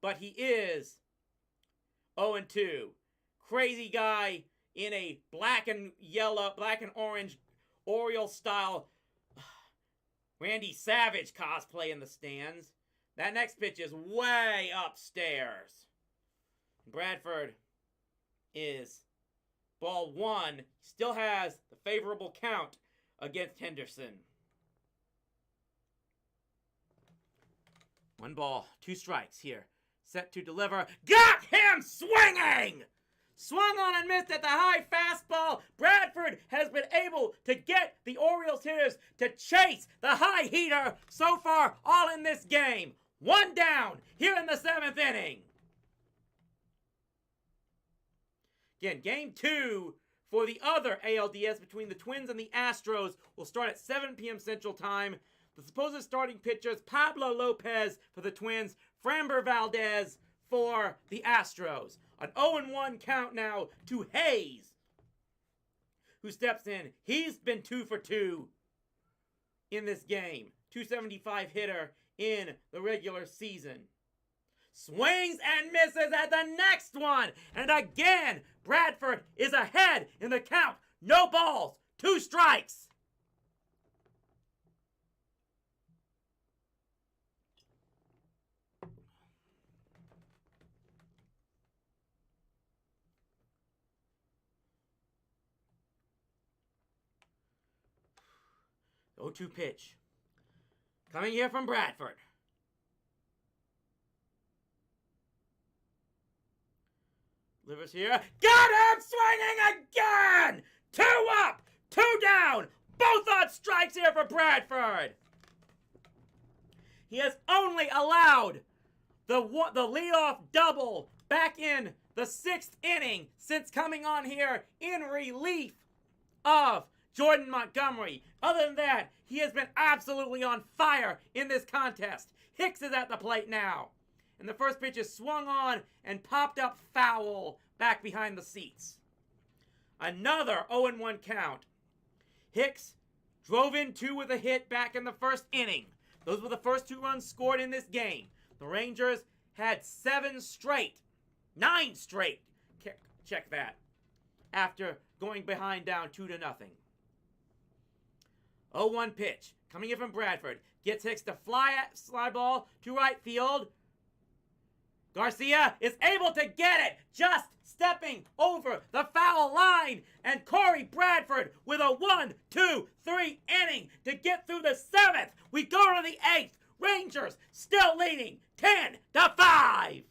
but he is 0-2. Crazy guy in a black and orange Oriole-style Randy Savage cosplay in the stands. That next pitch is way upstairs. Bradford is ball 1. Still has the favorable count against Henderson. 1 ball, 2 strikes here. Set to deliver. Got him swinging! Swung on and missed at the high fastball. Bradford has been able to get the Orioles hitters to chase the high heater so far all in this game. 1 down here in the 7th inning. Again, game 2 for the other ALDS between the Twins and the Astros will start at 7 p.m. Central Time. The supposed starting pitchers, Pablo Lopez for the Twins, Framber Valdez for the Astros. An 0-1 count now to Hayes, who steps in. He's been 2 for 2 in this game. 275 hitter in the regular season. Swings and misses at the next one. And again, Bradford is ahead in the count. No balls, 2 strikes. The 0-2 pitch. Coming here from Bradford. Delivers here. Got him! Swinging again! 2 up! 2 down! Both on strikes here for Bradford! He has only allowed the leadoff double back in the 6th inning since coming on here in relief of Jordan Montgomery. Other than that, he has been absolutely on fire in this contest. Hicks is at the plate now. And the first pitch is swung on and popped up foul back behind the seats. Another 0-1 count. Hicks drove in 2 with a hit back in the 1st inning. Those were the first 2 runs scored in this game. The Rangers had 9 straight. Check that. After going behind down 2-0. 0-1 pitch. Coming in from Bradford. Gets Hicks to fly ball to right field. Garcia is able to get it, just stepping over the foul line. And Corey Bradford with a 1-2-3 inning to get through the 7th. We go to the 8th. Rangers still leading 10-5.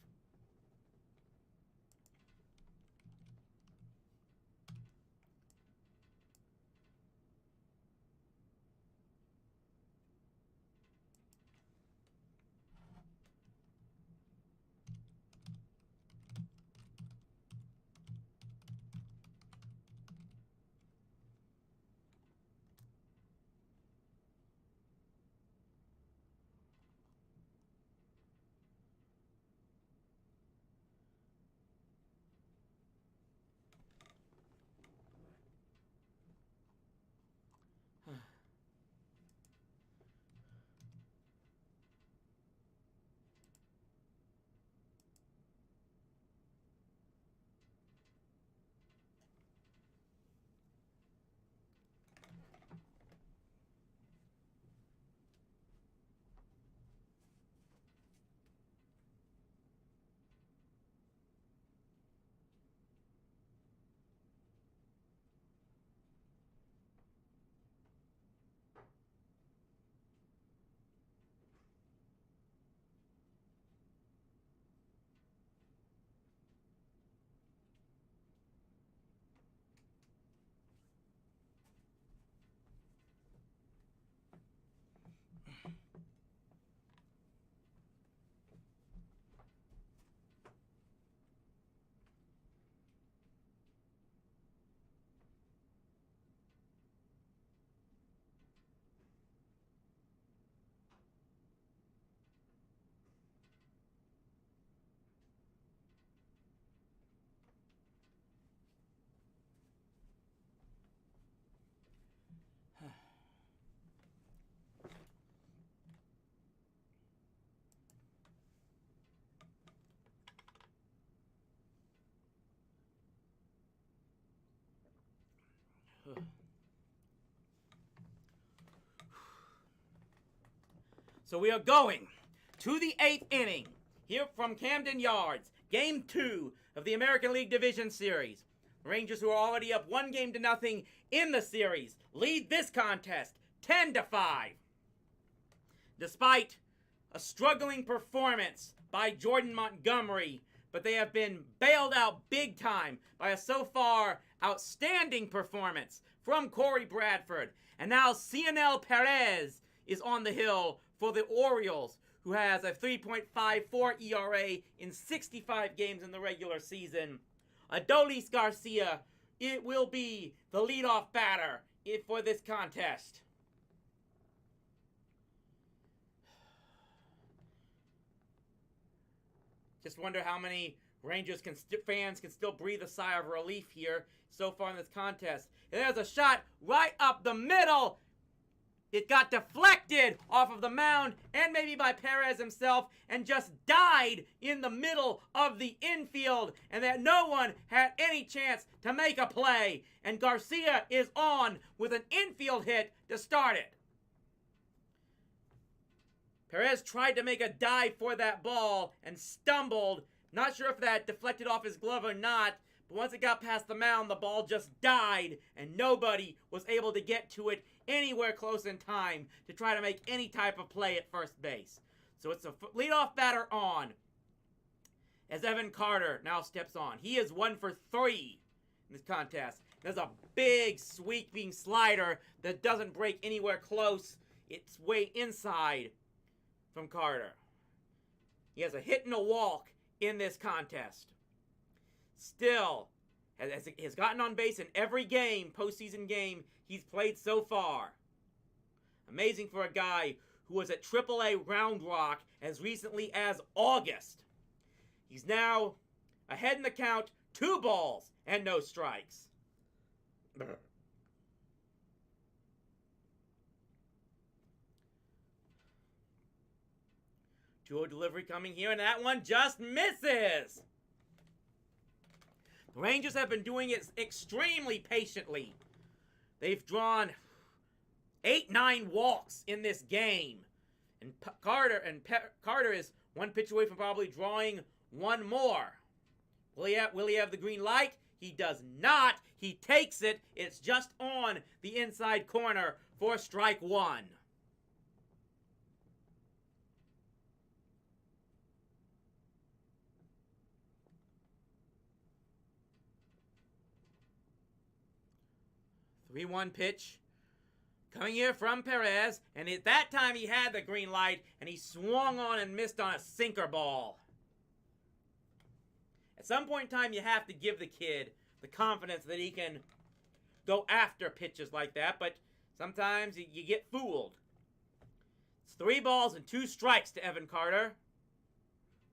So we are going to the 8th inning here from Camden Yards. Game 2 of the American League Division Series. The Rangers, who are already up 1-0 in the series, lead this contest 10-5. Despite a struggling performance by Jordan Montgomery, but they have been bailed out big time by a so far outstanding performance from Corey Bradford. And now Cionel Perez is on the hill for the Orioles, who has a 3.54 ERA in 65 games in the regular season. Adolis Garcia, it will be the leadoff batter for this contest. Just wonder how many Rangers fans can still breathe a sigh of relief here so far in this contest. And there's a shot right up the middle. It got deflected off of the mound and maybe by Perez himself and just died in the middle of the infield, and that no one had any chance to make a play. And Garcia is on with an infield hit to start it. Perez tried to make a dive for that ball and stumbled. Not sure if that deflected off his glove or not, but once it got past the mound, the ball just died, and nobody was able to get to it anywhere close in time to try to make any type of play at first base. So it's a leadoff batter on. as Evan Carter now steps on. He is 1 for 3 in this contest. There's a big sweeping slider that doesn't break anywhere close. It's way inside from Carter. He has a hit and a walk in this contest. Still, has gotten on base in every game, postseason game, he's played so far. Amazing for a guy who was at AAA Round Rock as recently as August. He's now ahead in the count, 2 balls and no strikes. 2-0 delivery coming here, and that one just misses. The Rangers have been doing it extremely patiently. They've drawn 8-9 walks in this game. And Carter is 1 pitch away from probably drawing 1 more. Will he have the green light? He does not. He takes it. It's just on the inside corner for strike 1. The 3-1 pitch coming here from Perez, and at that time he had the green light, and he swung on and missed on a sinker ball. At some point in time, you have to give the kid the confidence that he can go after pitches like that, but sometimes you get fooled. It's 3 balls and 2 strikes to Evan Carter.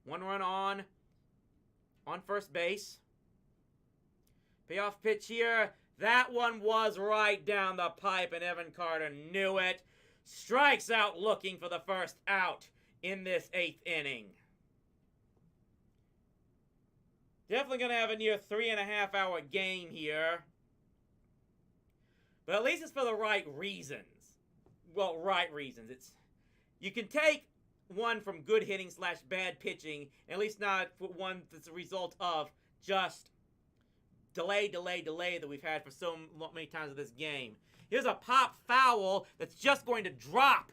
1 run on first base. Payoff pitch here. That one was right down the pipe, and Evan Carter knew it. Strikes out looking for the first out in this 8th inning. Definitely going to have a near 3.5-hour game here. But at least it's for the right reasons. Well, right reasons. You can take one from good hitting / bad pitching, at least not one that's a result of just delay that we've had for so many times of this game. Here's a pop foul that's just going to drop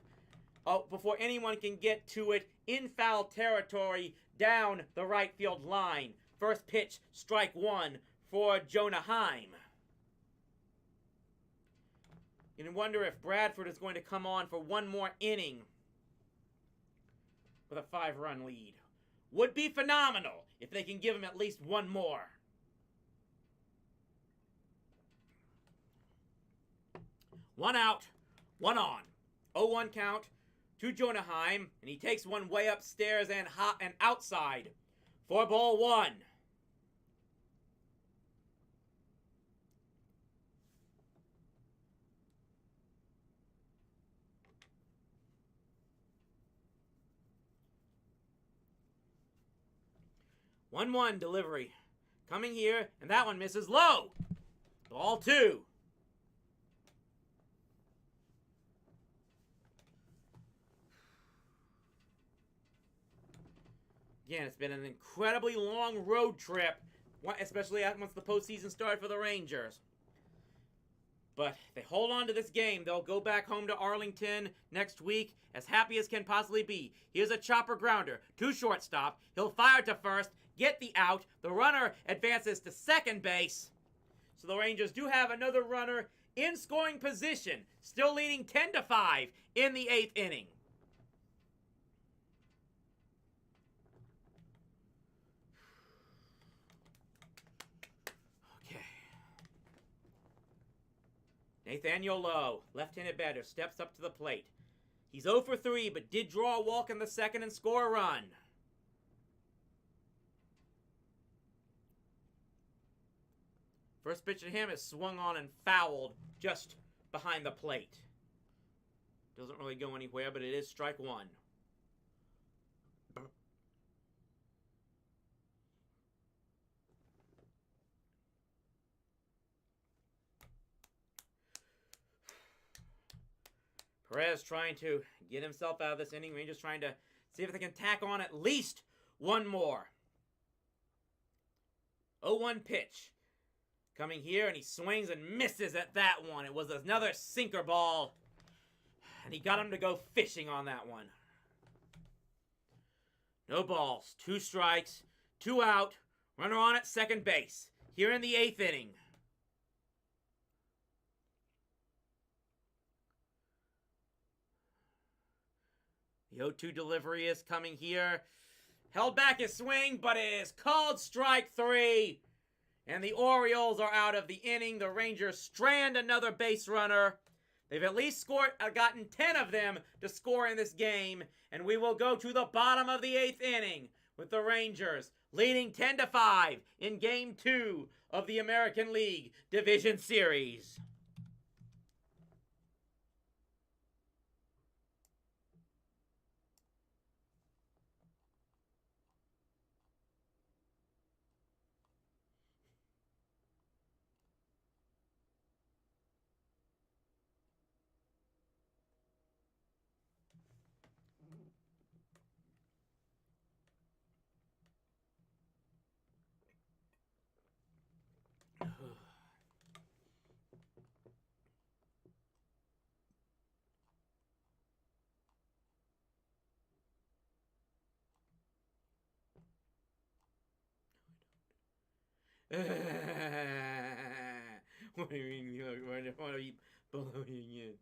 before anyone can get to it in foul territory down the right field line. First pitch, strike 1 for Jonah Heim. You can wonder if Bradford is going to come on for 1 more inning with a 5-run lead. Would be phenomenal if they can give him at least 1 more. 1 out, 1 on. 0-1 count to Jonah Heim, and he takes one way upstairs and outside for ball 1. One delivery coming here, and that one misses low. Ball 2. Again, it's been an incredibly long road trip, especially once the postseason started for the Rangers. But if they hold on to this game, they'll go back home to Arlington next week as happy as can possibly be. Here's a chopper grounder to shortstop. He'll fire to first, get the out. The runner advances to second base. So the Rangers do have another runner in scoring position, still leading 10-5 in the 8th inning. Nathaniel Lowe, left-handed batter, steps up to the plate. He's 0 for 3, but did draw a walk in the 2nd and score a run. First pitch to him is swung on and fouled just behind the plate. Doesn't really go anywhere, but it is strike 1. Perez trying to get himself out of this inning. Rangers trying to see if they can tack on at least 1 more. 0-1 pitch. Coming here, and he swings and misses at that one. It was another sinker ball, and he got him to go fishing on that one. No balls. 2 strikes 2 out. Runner on at second base. Here in the 8th inning. The 0-2 delivery is coming here. Held back his swing, but it is called strike 3. And the Orioles are out of the inning. The Rangers strand another base runner. They've at least gotten 10 of them to score in this game. And we will go to the bottom of the 8th inning with the Rangers leading 10-5 in Game 2 of the American League Division Series. What do you mean you want to eat bologna again?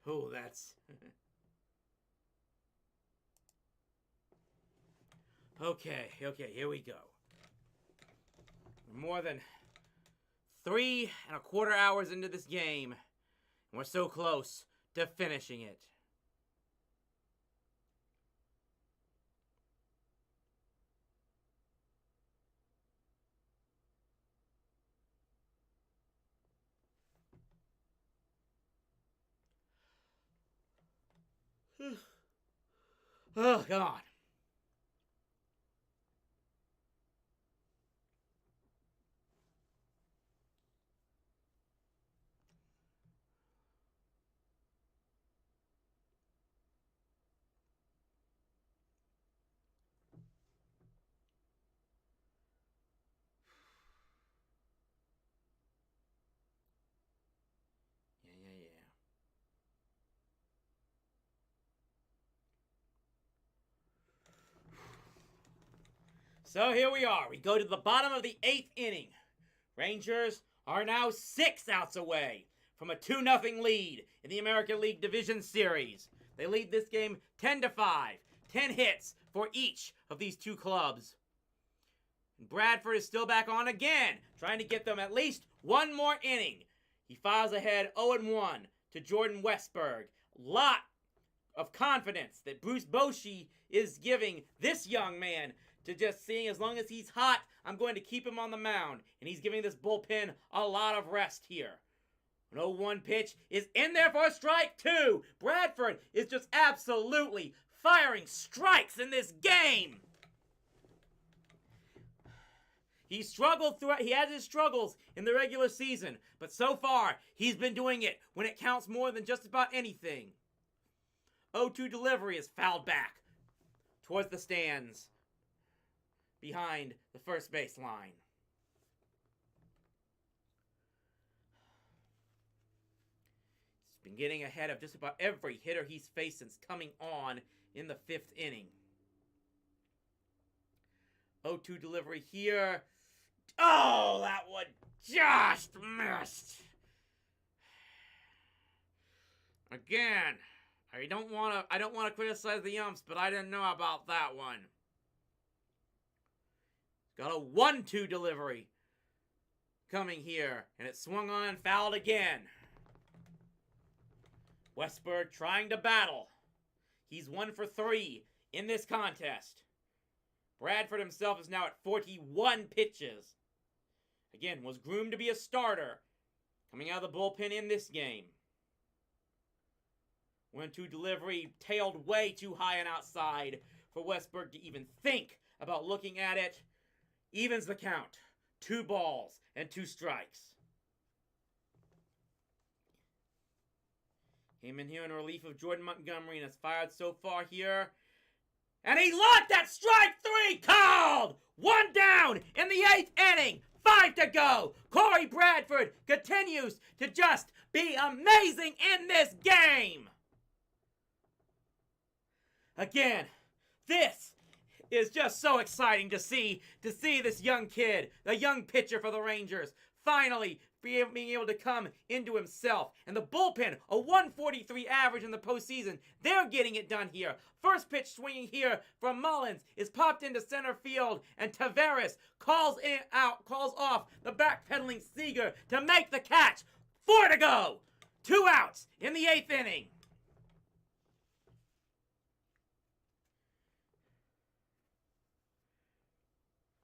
Oh, that's... Okay, here we go. We're more than 3.25 hours into this game, and we're so close to finishing it. Oh, God. Yeah. So here we are. We go to the bottom of the 8th inning. Rangers are now 6 outs away from a 2-0 lead in the American League Division Series. They lead this game 10-5. 10 hits for each of these two clubs. And Bradford is still back on again, trying to get them at least one more inning. He files ahead 0-1 to Jordan Westberg. Lot of confidence that Bruce Bochy is giving this young man to just seeing as long as he's hot, I'm going to keep him on the mound. And he's giving this bullpen a lot of rest here. An 0-1 pitch is in there for strike 2. Bradford is just absolutely firing strikes in this game. He struggled throughout. He had his struggles in the regular season, but so far he's been doing it when it counts more than just about anything. 0-2 delivery is fouled back towards the stands behind the first base line. He's been getting ahead of just about every hitter he's faced since coming on in the 5th inning. 0-2 delivery here. Oh, that one just missed. Again, I don't want to criticize the umps, but I didn't know about that one. Got a 1-2 delivery coming here, and it swung on and fouled again. Westberg trying to battle. He's 1 for 3 in this contest. Bradford himself is now at 41 pitches. again, was groomed to be a starter, coming out of the bullpen in this game. 1-2 delivery, tailed way too high and outside for Westberg to even think about looking at it. Evens the count. 2 balls and 2 strikes. Came in here in relief of Jordan Montgomery and has fired so far here. And he looked at strike 3, called! 1 down in the 8th inning. 5 to go. Corey Bradford continues to just be amazing in this game. Again, this is just so exciting to see this young kid, the young pitcher for the Rangers, finally being able to come into himself. And the bullpen, a 143 average in the postseason, they're getting it done here. First pitch swinging here from Mullins is popped into center field, and Taveras calls off the backpedaling Seager to make the catch. 4 to go. 2 outs in the 8th inning.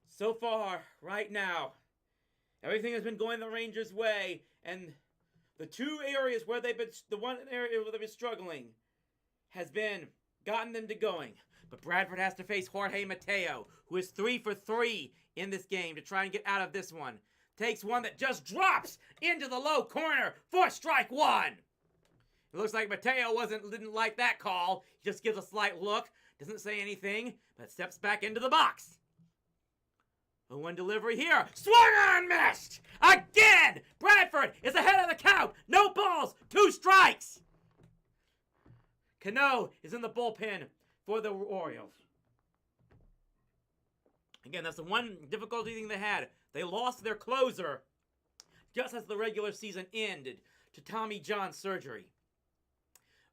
So far, right now, everything has been going the Rangers' way, and the one area where they've been struggling has been gotten them to going. But Bradford has to face Jorge Mateo, who is 3 for 3 in this game to try and get out of this one. Takes one that just drops into the low corner for strike 1. It looks like Mateo didn't like that call. He just gives a slight look, doesn't say anything, but steps back into the box. 0-1 delivery here. Swung on, missed! Again! Bradford is ahead of the count. No balls, 2 strikes. Cano is in the bullpen for the Orioles. Again, that's the one difficulty thing they had. They lost their closer just as the regular season ended to Tommy John surgery.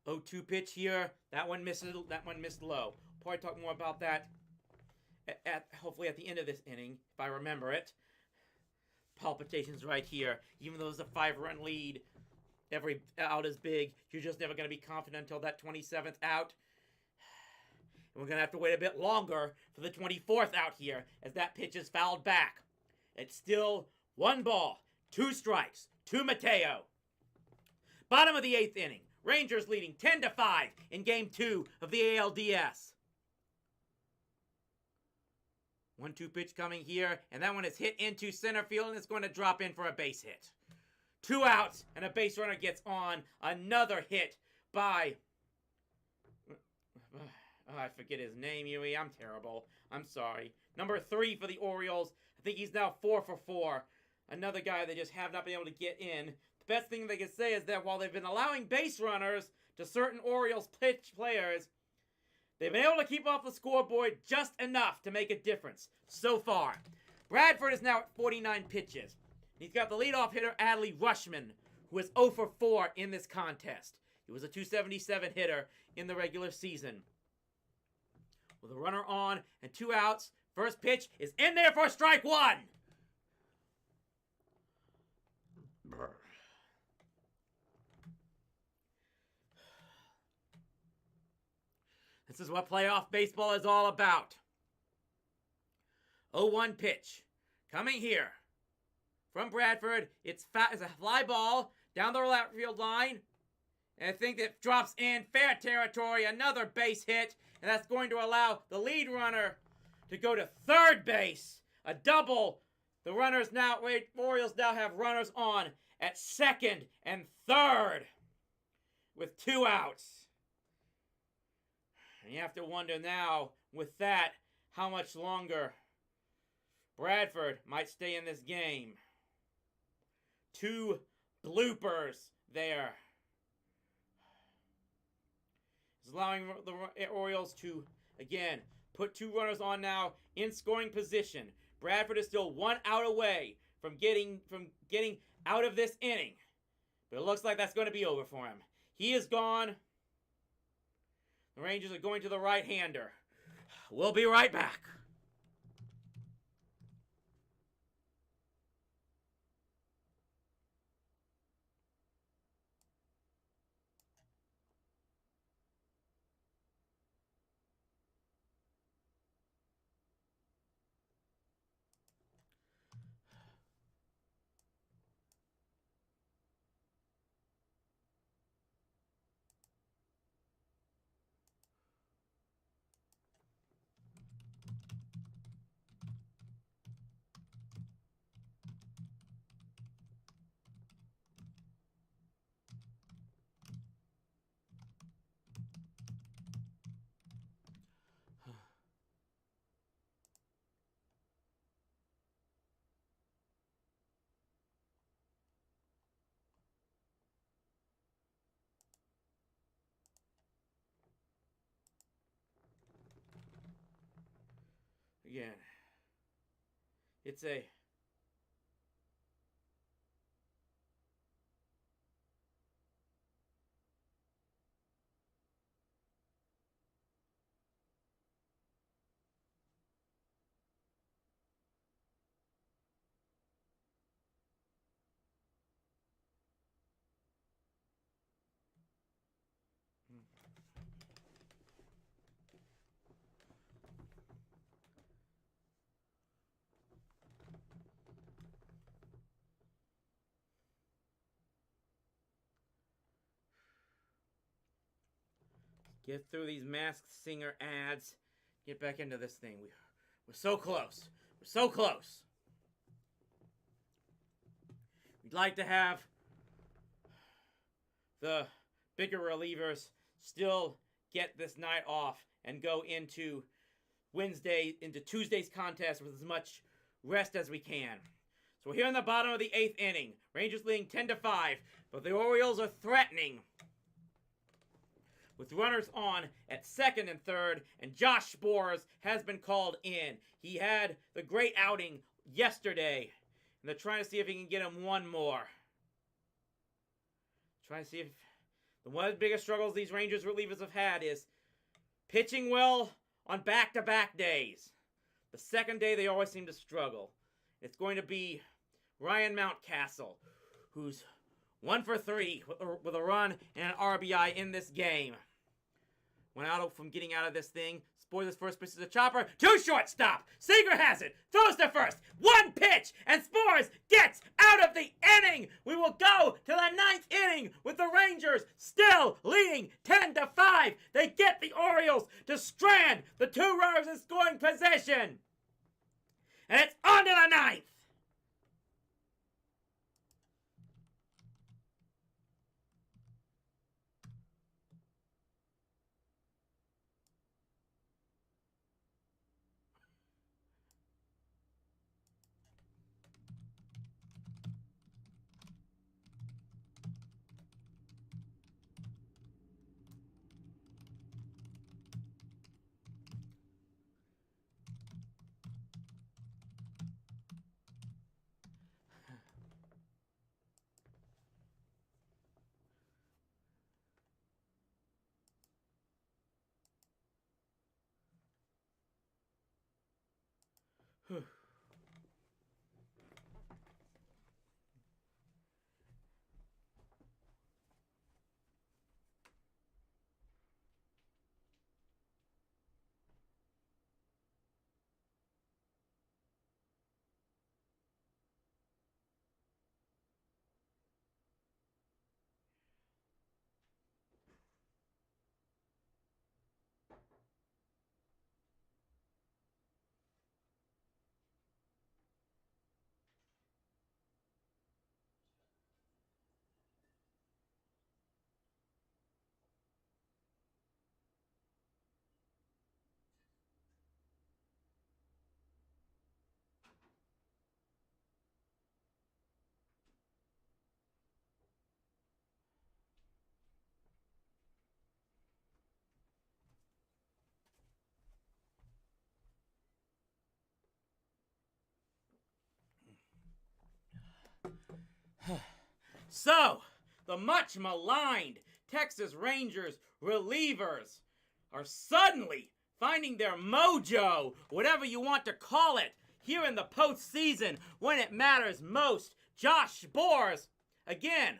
0-2 pitch here. That one missed low. Probably talk more about that hopefully at the end of this inning, if I remember it. Palpitations right here. Even though it's a 5-run lead, every out is big. You're just never going to be confident until that 27th out. And we're going to have to wait a bit longer for the 24th out here as that pitch is fouled back. It's still 1 ball, 2 strikes, to Mateo. Bottom of the 8th inning. Rangers leading 10-5 in Game 2 of the ALDS. 1-2 pitch coming here, and that one is hit into center field, and it's going to drop in for a base hit. 2 outs, and a base runner gets on. Another hit by... I forget his name, Yui. I'm terrible. I'm sorry. Number 3 for the Orioles. I think he's now 4 for 4. Another guy they just have not been able to get in. The best thing they can say is that while they've been allowing base runners to certain Orioles pitch players, they've been able to keep off the scoreboard just enough to make a difference so far. Bradford is now at 49 pitches. He's got the leadoff hitter, Adley Rushman, who is 0 for 4 in this contest. He was a .277 hitter in the regular season. With a runner on and 2 outs, first pitch is in there for strike 1. This is what playoff baseball is all about. 0-1 pitch. Coming here from Bradford. It's a fly ball down the left field line. And I think that drops in fair territory. Another base hit. And that's going to allow the lead runner to go to third base. A double. The Orioles now have runners on at second and third with 2 outs. And you have to wonder now, with that, how much longer Bradford might stay in this game. 2 bloopers there. It's allowing the Orioles to, again, put 2 runners on now in scoring position. Bradford is still 1 out away from getting out of this inning. But it looks like that's going to be over for him. He is gone. The Rangers are going to the right-hander. We'll be right back. again. It's a... Get through these Masked Singer ads. Get back into this thing. We're so close. We're so close. We'd like to have the bigger relievers still get this night off and go into Tuesday's contest with as much rest as we can. So we're here in the bottom of the 8th inning. Rangers leading 10-5, but the Orioles are threatening with runners on at second and third, and Josh Sborz has been called in. He had the great outing yesterday, and they're trying to see if he can get him one more. Trying to see if... One of the biggest struggles these Rangers relievers have had is pitching well on back-to-back days. The second day, they always seem to struggle. It's going to be Ryan Mountcastle, who's 1 for 3 with a run and an RBI in this game. Went out from getting out of this thing. Sborz' first pitch is a chopper. To shortstop. Seager has it. Throws to first. One pitch. And Sborz gets out of the inning. We will go to the 9th inning with the Rangers still leading 10-5. They get the Orioles to strand the 2 runners in scoring position. And it's on to the 9th. So, the much maligned Texas Rangers relievers are suddenly finding their mojo, whatever you want to call it, here in the postseason when it matters most. Josh Sborz, again,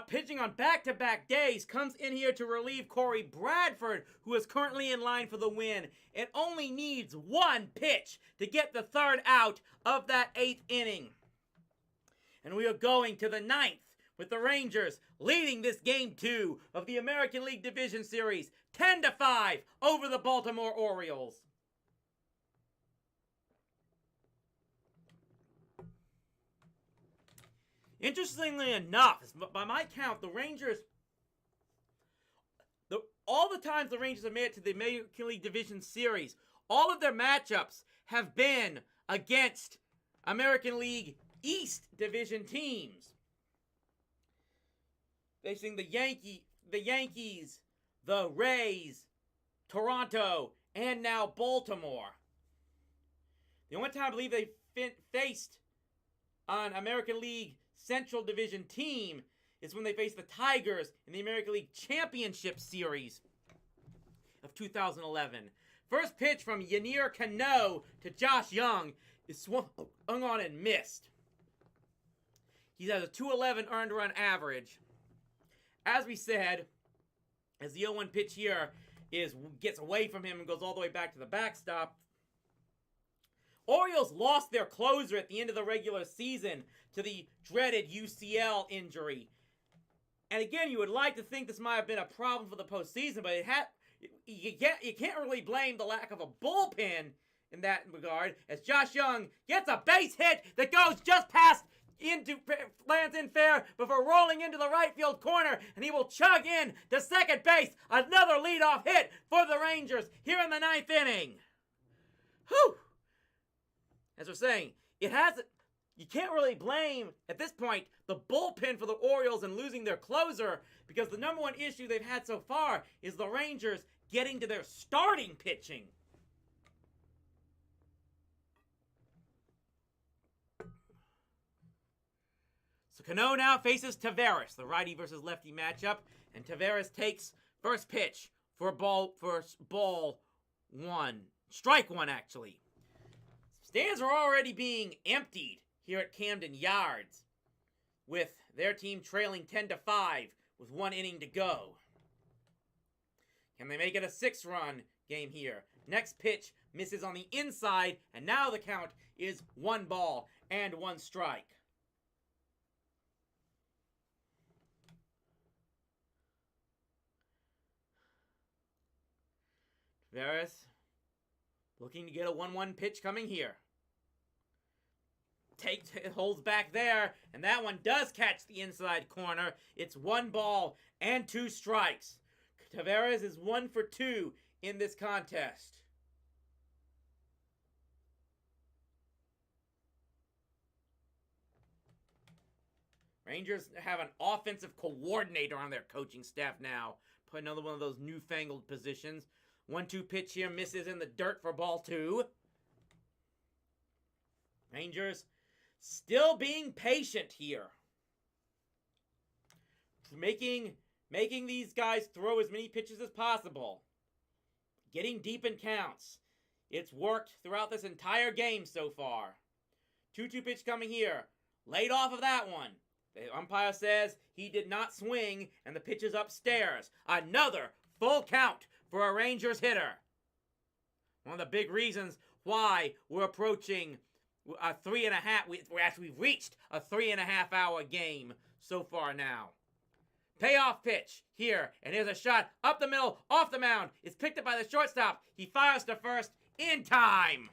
pitching on back-to-back days, comes in here to relieve Corey Bradford, who is currently in line for the win. It only needs one pitch to get the 3rd out of that 8th inning. And we are going to the 9th with the Rangers leading this Game 2 of the American League Division Series 10-5 over the Baltimore Orioles. Interestingly enough, by my count, the Rangers, all the times the Rangers have made it to the American League Division Series, all of their matchups have been against American League East Division teams. Facing the Yankees, the Rays, Toronto, and now Baltimore. The only time I believe they faced an American League Central Division team is when they faced the Tigers in the American League Championship Series of 2011. First pitch from Yennier Cano to Josh Young is swung on and missed. He has a 211 earned run average. As we said, as the 0-1 pitch here gets away from him and goes all the way back to the backstop, Orioles lost their closer at the end of the regular season to the dreaded UCL injury. And again, you would like to think this might have been a problem for the postseason, but you can't really blame the lack of a bullpen in that regard, as Josh Young gets a base hit that goes just past lands in fair before rolling into the right field corner, and he will chug in to second base. Another leadoff hit for the Rangers here in the 9th inning. Whew! As we're saying, you can't really blame, at this point, the bullpen for the Orioles and losing their closer, because the number one issue they've had so far is the Rangers getting to their starting pitching. So Cano now faces Taveras, the righty versus lefty matchup, and Taveras takes first pitch for ball one. Strike one, actually. Stands are already being emptied here at Camden Yards, with their team trailing 10-5 with 1 inning to go. Can they make it a 6-run game here? Next pitch misses on the inside, and now the count is 1 ball and 1 strike. Taveras looking to get a 1-1 pitch coming here. Holds back there, and that one does catch the inside corner. It's 1 ball and 2 strikes. Taveras is 1 for 2 in this contest. Rangers have an offensive coordinator on their coaching staff now. Put another one of those newfangled positions. 1-2 pitch here misses in the dirt for ball 2. Rangers still being patient here. Making these guys throw as many pitches as possible. Getting deep in counts. It's worked throughout this entire game so far. 2-2 pitch coming here. Laid off of that one. The umpire says he did not swing, and the pitch is upstairs. Another full count for a Rangers hitter. One of the big reasons why we're approaching a 3.5. We've reached a 3.5 hour game so far now. Payoff pitch here, and here's a shot up the middle, off the mound. It's picked up by the shortstop. He fires to first in time.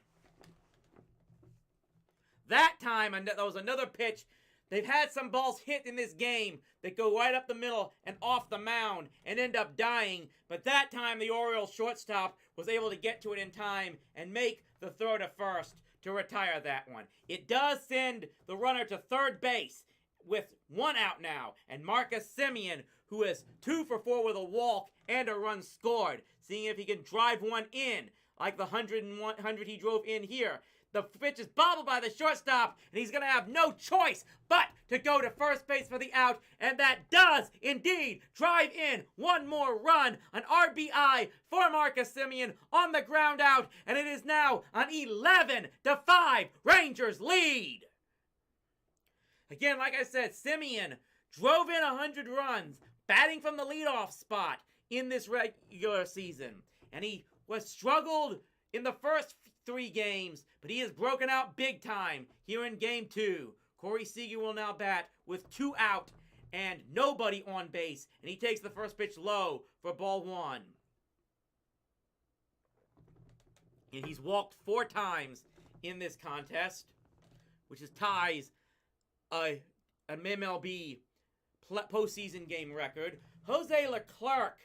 That time, and that was another pitch. They've had some balls hit in this game that go right up the middle and off the mound and end up dying. But that time, the Orioles shortstop was able to get to it in time and make the throw to first to retire that one. It does send the runner to third base with 1 out now. And Marcus Semien, who is 2 for 4 with a walk and a run scored, seeing if he can drive one in like the 100 he drove in here. The pitch is bobbled by the shortstop, and he's going to have no choice but to go to first base for the out, and that does indeed drive in 1 more run, an RBI for Marcus Semien on the ground out, and it is now an 11-5 Rangers lead. Again, like I said, Semien drove in 100 runs, batting from the leadoff spot in this regular season, and he was struggled in the first 3 games, but he has broken out big time here in game 2. Corey Seager will now bat with 2 out and nobody on base, and he takes the first pitch low for ball 1. And he's walked 4 times in this contest, which is ties an MLB postseason game record. Jose Leclerc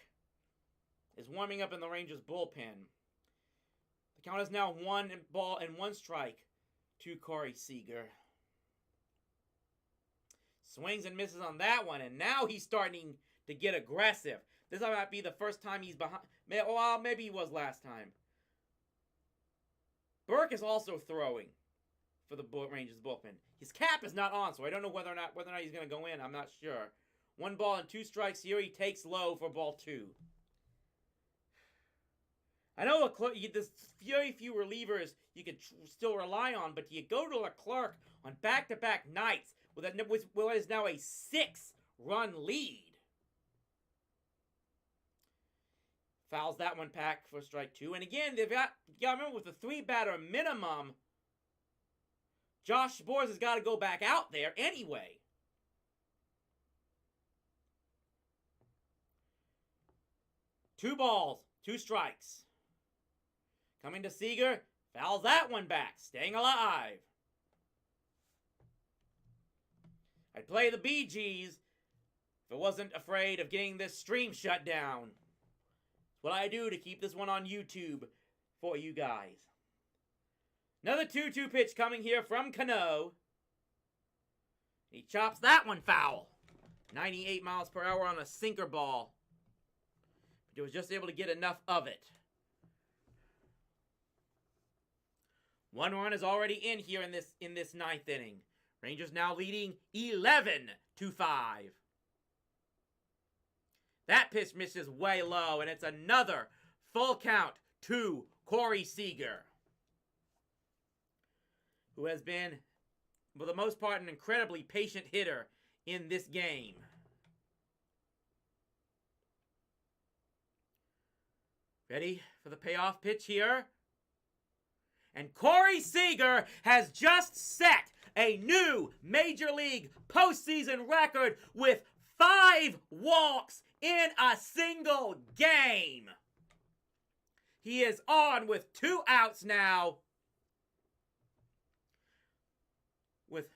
is warming up in the Rangers bullpen. The count is now 1 ball and 1 strike to Corey Seager. Swings and misses on that one, and now he's starting to get aggressive. This might be the first time he's behind. Well, maybe he was last time. Burke is also throwing for the Rangers bullpen. His cap is not on, so I don't know whether or not he's going to go in. I'm not sure. 1 ball and 2 strikes here. He takes low for ball 2. I know there's very few relievers you can still rely on, but you go to Leclerc on back-to-back nights with what is now a 6-run lead. Fouls that one back for strike 2. And again, you got to remember, with the 3-batter minimum, Josh Sborz has got to go back out there anyway. Two balls, 2 strikes. Coming to Seager, fouls that one back, staying alive. I'd play the Bee Gees if I wasn't afraid of getting this stream shut down. It's what I do to keep this one on YouTube for you guys. Another 2-2 pitch coming here from Cano. He chops that one foul. 98 miles per hour on a sinker ball. But he was just able to get enough of it. 1 run is already in here in this 9th inning. Rangers now leading 11-5. That pitch misses way low, and it's another full count to Corey Seager, who has been, for the most part, an incredibly patient hitter in this game. Ready for the payoff pitch here? And Corey Seager has just set a new Major League postseason record with 5 walks in a single game. He is on with 2 outs now. With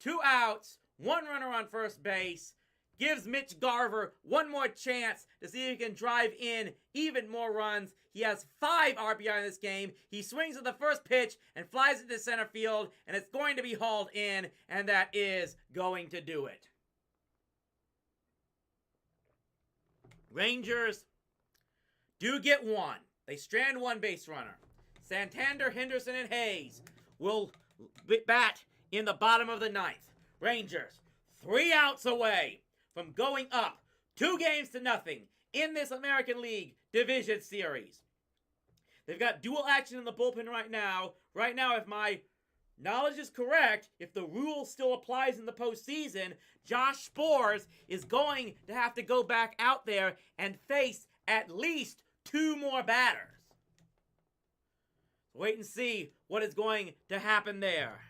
2 outs, 1 runner on first base. Gives Mitch Garver 1 more chance to see if he can drive in even more runs. He has 5 RBI in this game. He swings at the first pitch and flies it to center field, and it's going to be hauled in, and that is going to do it. Rangers do get 1. They strand 1 base runner. Santander, Henderson, and Hayes will bat in the bottom of the 9th. Rangers 3 outs away from going up 2-0 in this American League Division Series. They've got dual action in the bullpen right now. Right now, if my knowledge is correct, if the rule still applies in the postseason, Josh Sborz is going to have to go back out there and face at least 2 more batters. Wait and see what is going to happen there.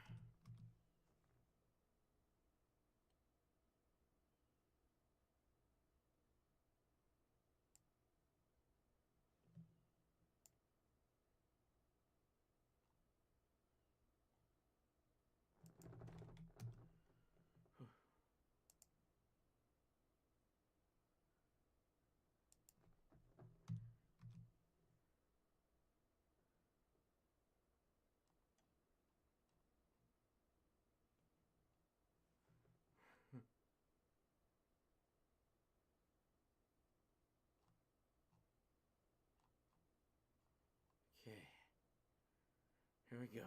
Here we go.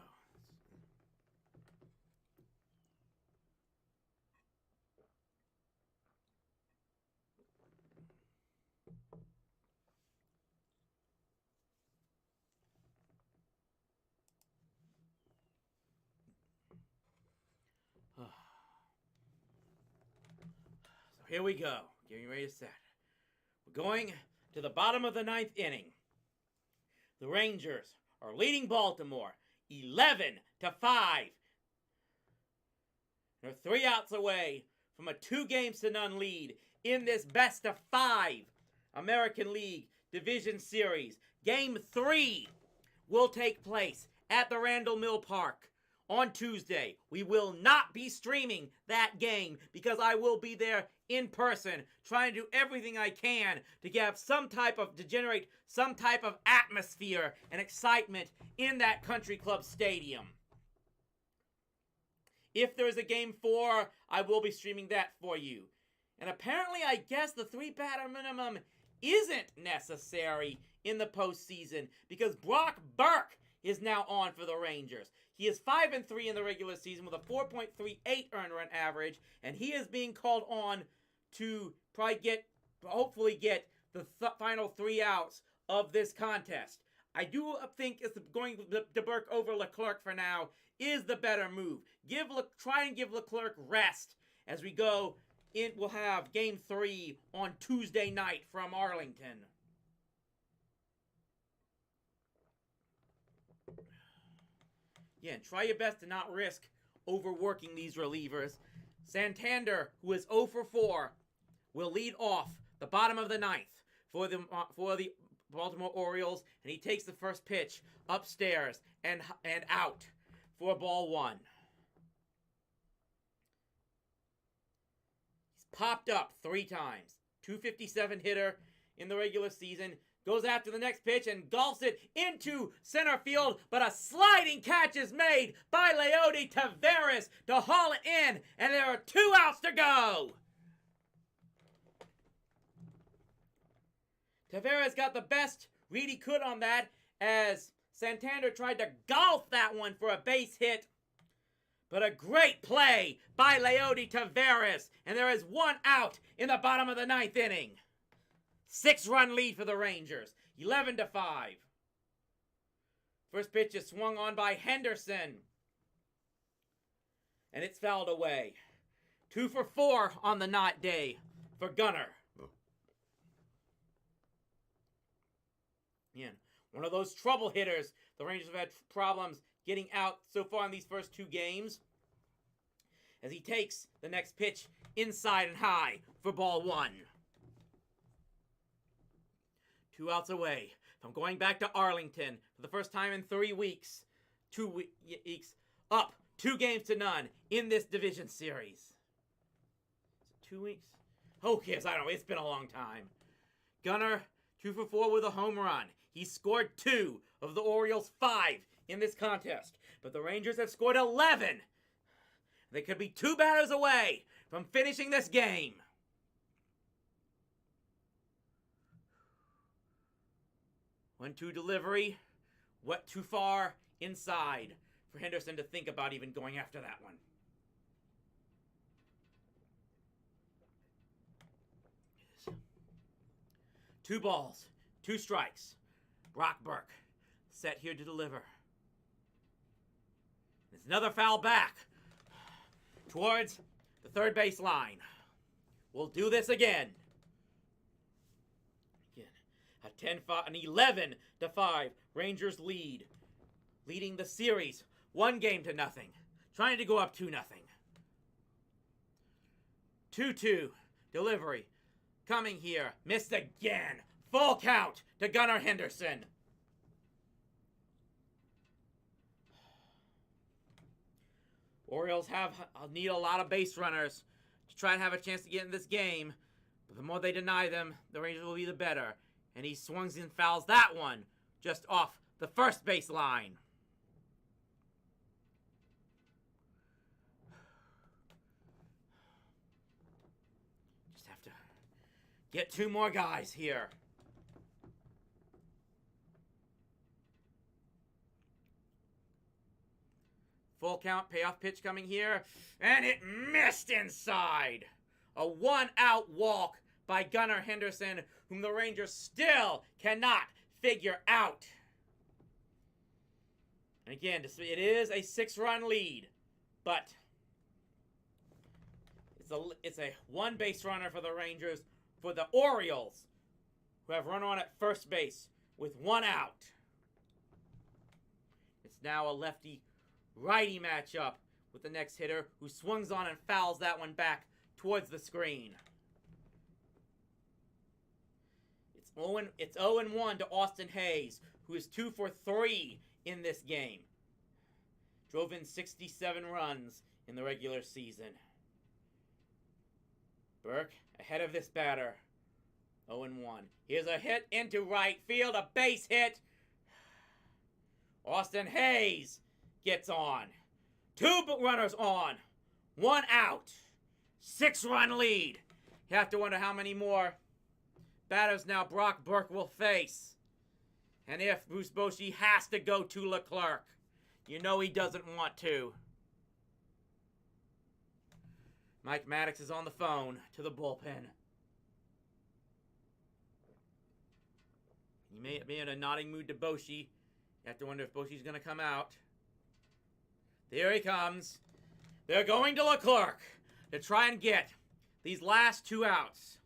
So here we go. Getting ready to set. We're going to the bottom of the 9th inning. The Rangers are leading Baltimore 11-5. They're 3 outs away from a 2-0 lead in this best of 5 American League Division Series. Game 3 will take place at the Randall Mill Park on Tuesday. We will not be streaming that game because I will be there in person trying to do everything I can to generate some type of atmosphere and excitement in that country club stadium. If there is a game 4, I will be streaming that for you. And apparently, I guess the 3-batter minimum isn't necessary in the postseason because Brock Burke is now on for the Rangers. He is 5-3 in the regular season with a 4.38 earned run average, and he is being called on to hopefully get the final 3 outs of this contest. I do think it's going to Burke over Leclerc for now is the better move. Try and give Leclerc rest as we go in. We'll have Game 3 on Tuesday night from Arlington. Yeah, and try your best to not risk overworking these relievers. Santander, who is 0 for 4, will lead off the bottom of the 9th for the Baltimore Orioles, and he takes the first pitch upstairs and out for ball 1. He's popped up 3 times. 257 hitter in the regular season. Goes after the next pitch and golfs it into center field, but a sliding catch is made by Rowdy Taveras to haul it in, and there are 2 outs to go. Taveras got the best read he could on that as Santander tried to golf that one for a base hit. But a great play by Rowdy Taveras, and there is 1 out in the bottom of the 9th inning. 6-run lead for the Rangers, 11-5. First pitch is swung on by Henderson, and it's fouled away. 2 for 4 on the night day for Gunnar. Yeah, one of those trouble hitters. The Rangers have had problems getting out so far in these first 2 games. As he takes the next pitch inside and high for ball 1. 2 outs away from going back to Arlington for the first time in 3 weeks. 2 weeks up 2 games to none in this division series. Is it 2 weeks? Oh, yes, I don't know. It's been a long time. Gunnar, 2 for 4 with a home run. He scored 2 of the Orioles' 5 in this contest. But the Rangers have scored 11. They could be 2 batters away from finishing this game. One-two delivery. Went too far inside for Henderson to think about even going after that one. Two balls, 2 strikes. Brock Burke set here to deliver. There's another foul back towards the third base line. We'll do this again. An 11-5 Rangers lead. Leading the series 1-0. Trying to go up 2-0. 2-2 delivery. Coming here. Missed again. Full count to Gunnar Henderson. Orioles need a lot of base runners to try and have a chance to get in this game. But the more they deny them, the Rangers will be the better. And he swings and fouls that one just off the first base line. Just have to get 2 more guys here. Full count, payoff pitch coming here. And it missed inside. A 1-out walk by Gunnar Henderson, whom the Rangers still cannot figure out. And again, it is a 6-run lead, but it's a 1 base runner for the Rangers, for the Orioles, who have run on at first base with 1 out. It's now a lefty-righty matchup with the next hitter, who swings on and fouls that one back towards the screen. It's 0-1 to Austin Hayes, who is 2 for 3 in this game. Drove in 67 runs in the regular season. Burke ahead of this batter. 0-1. Here's a hit into right field, a base hit. Austin Hayes gets on. 2 runners on. 1 out. 6-run lead. You have to wonder how many more batters now Brock Burke will face And if Bruce Bochy has to go to Leclerc, you know he doesn't want to. Mike Maddox is on the phone to the bullpen. He may be in a nodding mood to Bochy. You have to wonder if Bochy's going to come out. There he comes. They're going to Leclerc to try and get these last 2 outs.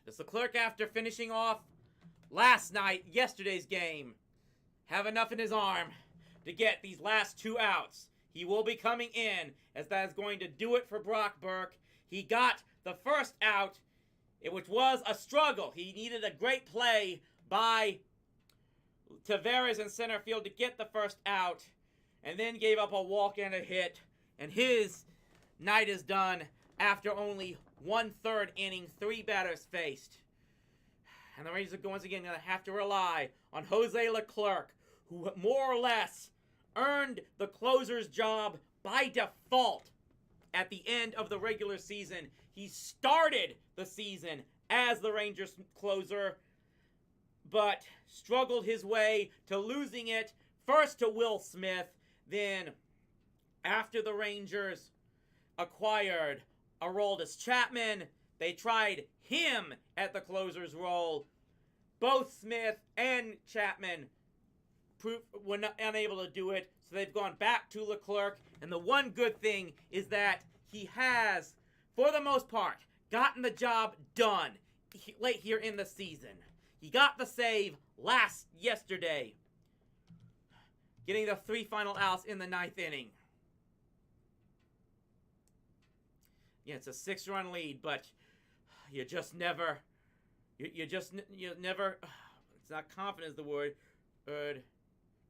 Does Leclerc, after finishing off yesterday's game, have enough in his arm to get these last 2 outs? He will be coming in, as that is going to do it for Brock Burke. He got the first out, which was a struggle. He needed a great play by Taveras in center field to get the first out, and then gave up a walk and a hit. And his night is done after only 1/3 inning, 3 batters faced. And the Rangers are once again going to have to rely on Jose Leclerc, who more or less earned the closer's job by default at the end of the regular season. He started the season as the Rangers closer, but struggled his way to losing it first to Will Smith. Then, after the Rangers acquired Aroldis Chapman, they tried him at the closer's role. Both Smith and Chapman were unable to do it, so they've gone back to Leclerc. And the one good thing is that he has, for the most part, gotten the job done late here in the season. He got the save yesterday, getting the 3 final outs in the 9th inning. Yeah, it's a 6-run lead, but you never, it's not confident is the word,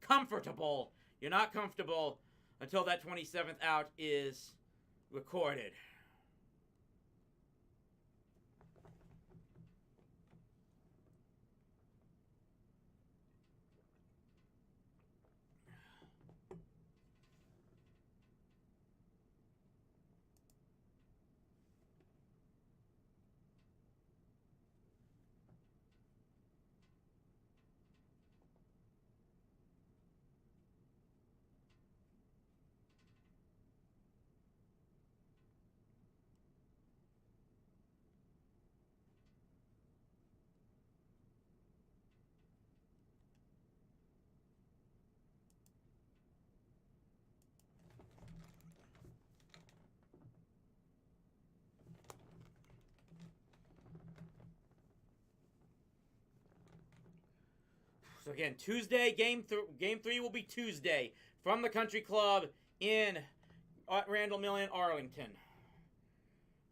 comfortable. You're not comfortable until that 27th out is recorded. So again, Tuesday, game 3 will be Tuesday from the Country Club in Randall Mill in Arlington.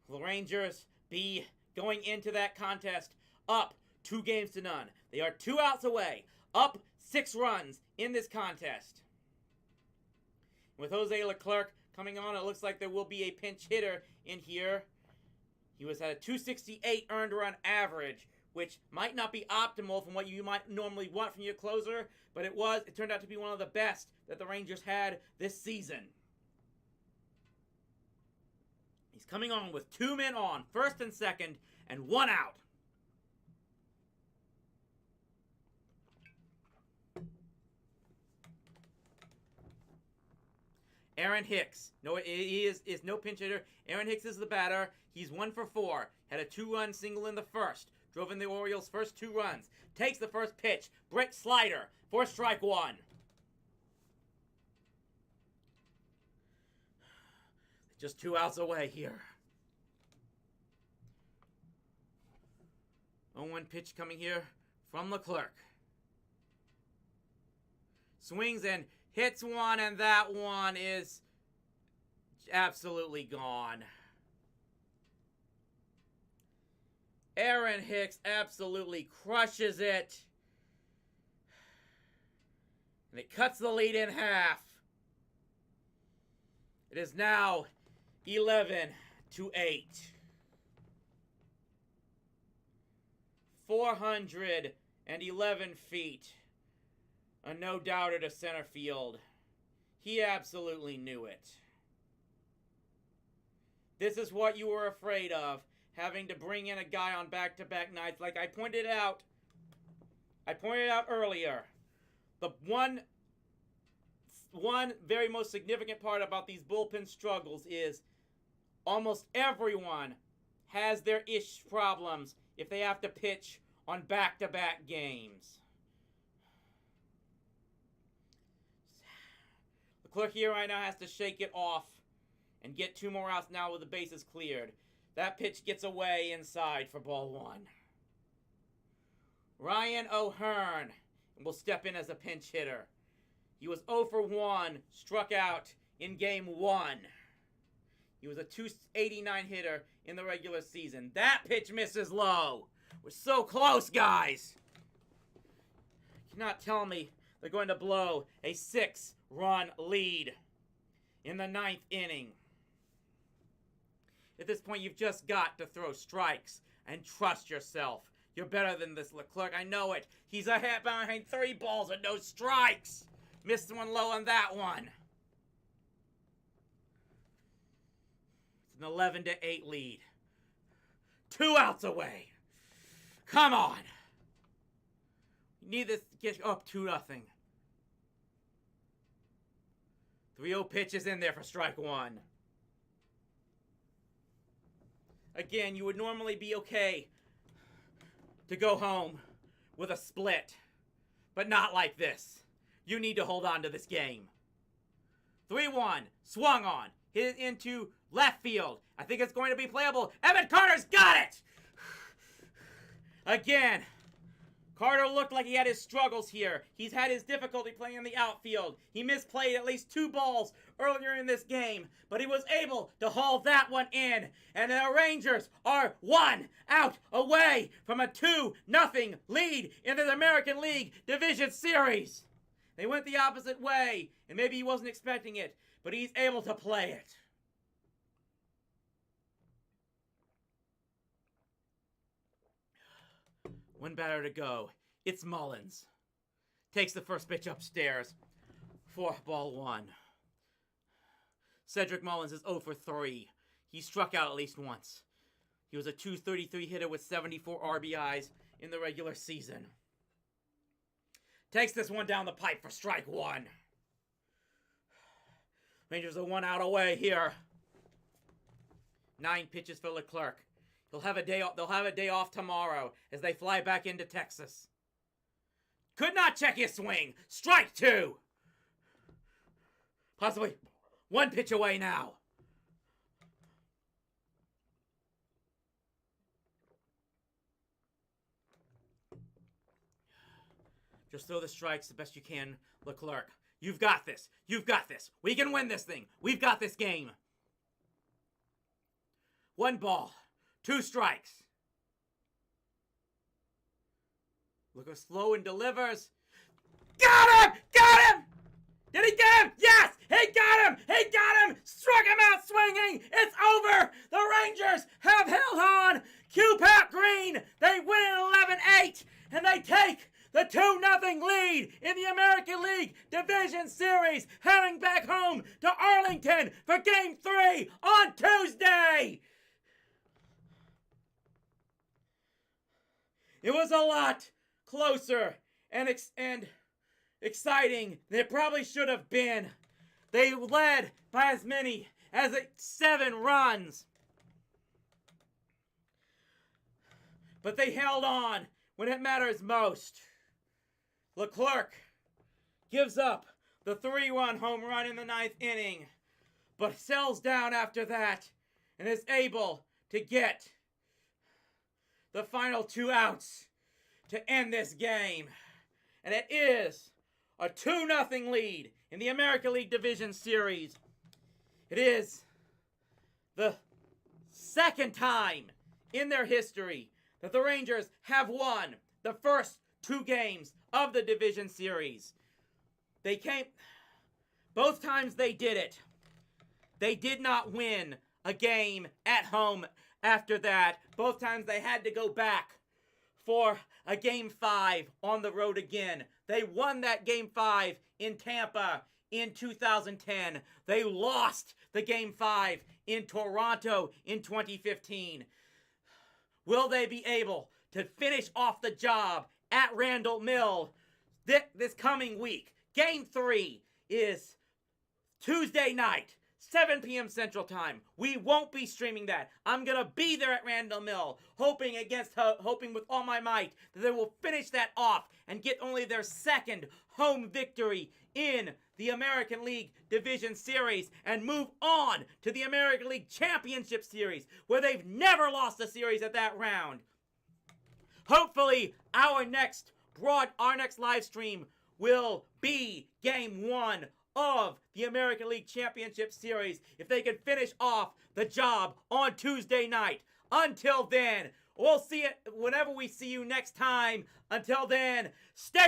The Rangers be going into that contest up 2-0. They are 2 outs away, up 6 runs in this contest. With Jose Leclerc coming on, it looks like there will be a pinch hitter in here. He was at a .268 earned run average, which might not be optimal from what you might normally want from your closer, but it turned out to be one of the best that the Rangers had this season. He's coming on with 2 men on, first and second, and 1 out. Aaron Hicks. No, he is no pinch hitter. Aaron Hicks is the batter. He's 1 for 4. Had a 2-run single in the first. Drove in the Orioles' first 2 runs. Takes the first pitch. Brett slider for strike 1. Just 2 outs away here. 0-1 pitch coming here from Leclerc. Swings and hits one, and that one is absolutely gone. Aaron Hicks absolutely crushes it. And it cuts the lead in half. It is now 11-8. 411 feet. A no-doubter to center field. He absolutely knew it. This is what you were afraid of, having to bring in a guy on back-to-back nights. Like I pointed out I pointed out earlier, the one very most significant part about these bullpen struggles is almost everyone has their problems if they have to pitch on back-to-back games. Leclerc here right now has to shake it off and get 2 more outs now with the bases cleared. That pitch gets away inside for ball 1. Ryan O'Hearn will step in as a pinch hitter. He was 0 for 1, struck out in game 1. He was a .289 hitter in the regular season. That pitch misses low. We're so close, guys. You cannot tell me they're going to blow a 6-run lead in the 9th inning. At this point, you've just got to throw strikes and trust yourself. You're better than this, Leclerc. I know it. He's a hat behind 3 balls and no strikes. Missed one low on that one. It's an 11-8 lead. 2 outs away. Come on. You need this to get up 2-0. 3-0 pitch is in there for strike 1. Again, you would normally be okay to go home with a split, but not like this. You need to hold on to this game. 3-1, swung on, hit it into left field. I think it's going to be playable. Evan Carter's got it! Again, Carter looked like he had his struggles here. He's had his difficulty playing in the outfield. He misplayed at least 2 balls earlier in this game, but he was able to haul that one in. And the Rangers are 1 out away from a 2-0 lead in the American League Division Series. They went the opposite way, and maybe he wasn't expecting it, but he's able to play it. One batter to go. It's Mullins. Takes the first pitch upstairs for ball 1. Cedric Mullins is 0 for 3. He struck out at least once. He was a .233 hitter with 74 RBIs in the regular season. Takes this one down the pipe for strike 1. Rangers are 1 out away here. 9 pitches for Leclerc. They'll have a day off tomorrow as they fly back into Texas. Could not check his swing. Strike 2. Possibly 1 pitch away now. Just throw the strikes the best you can, Leclerc. You've got this. You've got this. We can win this thing. We've got this game. 1 ball. 2 strikes. Looks slow and delivers. Got him! Got him! Did he get him? Yes! He got him! He got him! Struck him out swinging! It's over! The Rangers have held on! Q-Pat Green! They win 11-8! And they take the 2-0 lead in the American League Division Series, heading back home to Arlington for Game 3 on Tuesday! It was a lot closer and exciting than it probably should have been. They led by as many as 7 runs. But they held on when it matters most. Leclerc gives up the 3-1 home run in the 9th inning, but sells down after that and is able to get the final 2 outs to end this game. And it is a 2-0 lead in the American League Division Series. It is the 2nd time in their history that the Rangers have won the first 2 games of the Division Series. Both times they did it, they did not win a game at home after that. Both times they had to go back for a Game 5 on the road again. They won that Game 5 in Tampa in 2010. They lost the Game 5 in Toronto in 2015. Will they be able to finish off the job at Randall Mill this coming week. Game 3 is Tuesday night, 7 p.m. Central Time. We won't be streaming that. I'm going to be there at Randall Mill, hoping with all my might that they will finish that off and get only their second home victory in the American League Division Series and move on to the American League Championship Series, where they've never lost a series at that round. Hopefully, our next live stream will be Game 1 of the American League Championship Series if they can finish off the job on Tuesday night. Until then, we'll see it whenever we see you next time. Until then, stay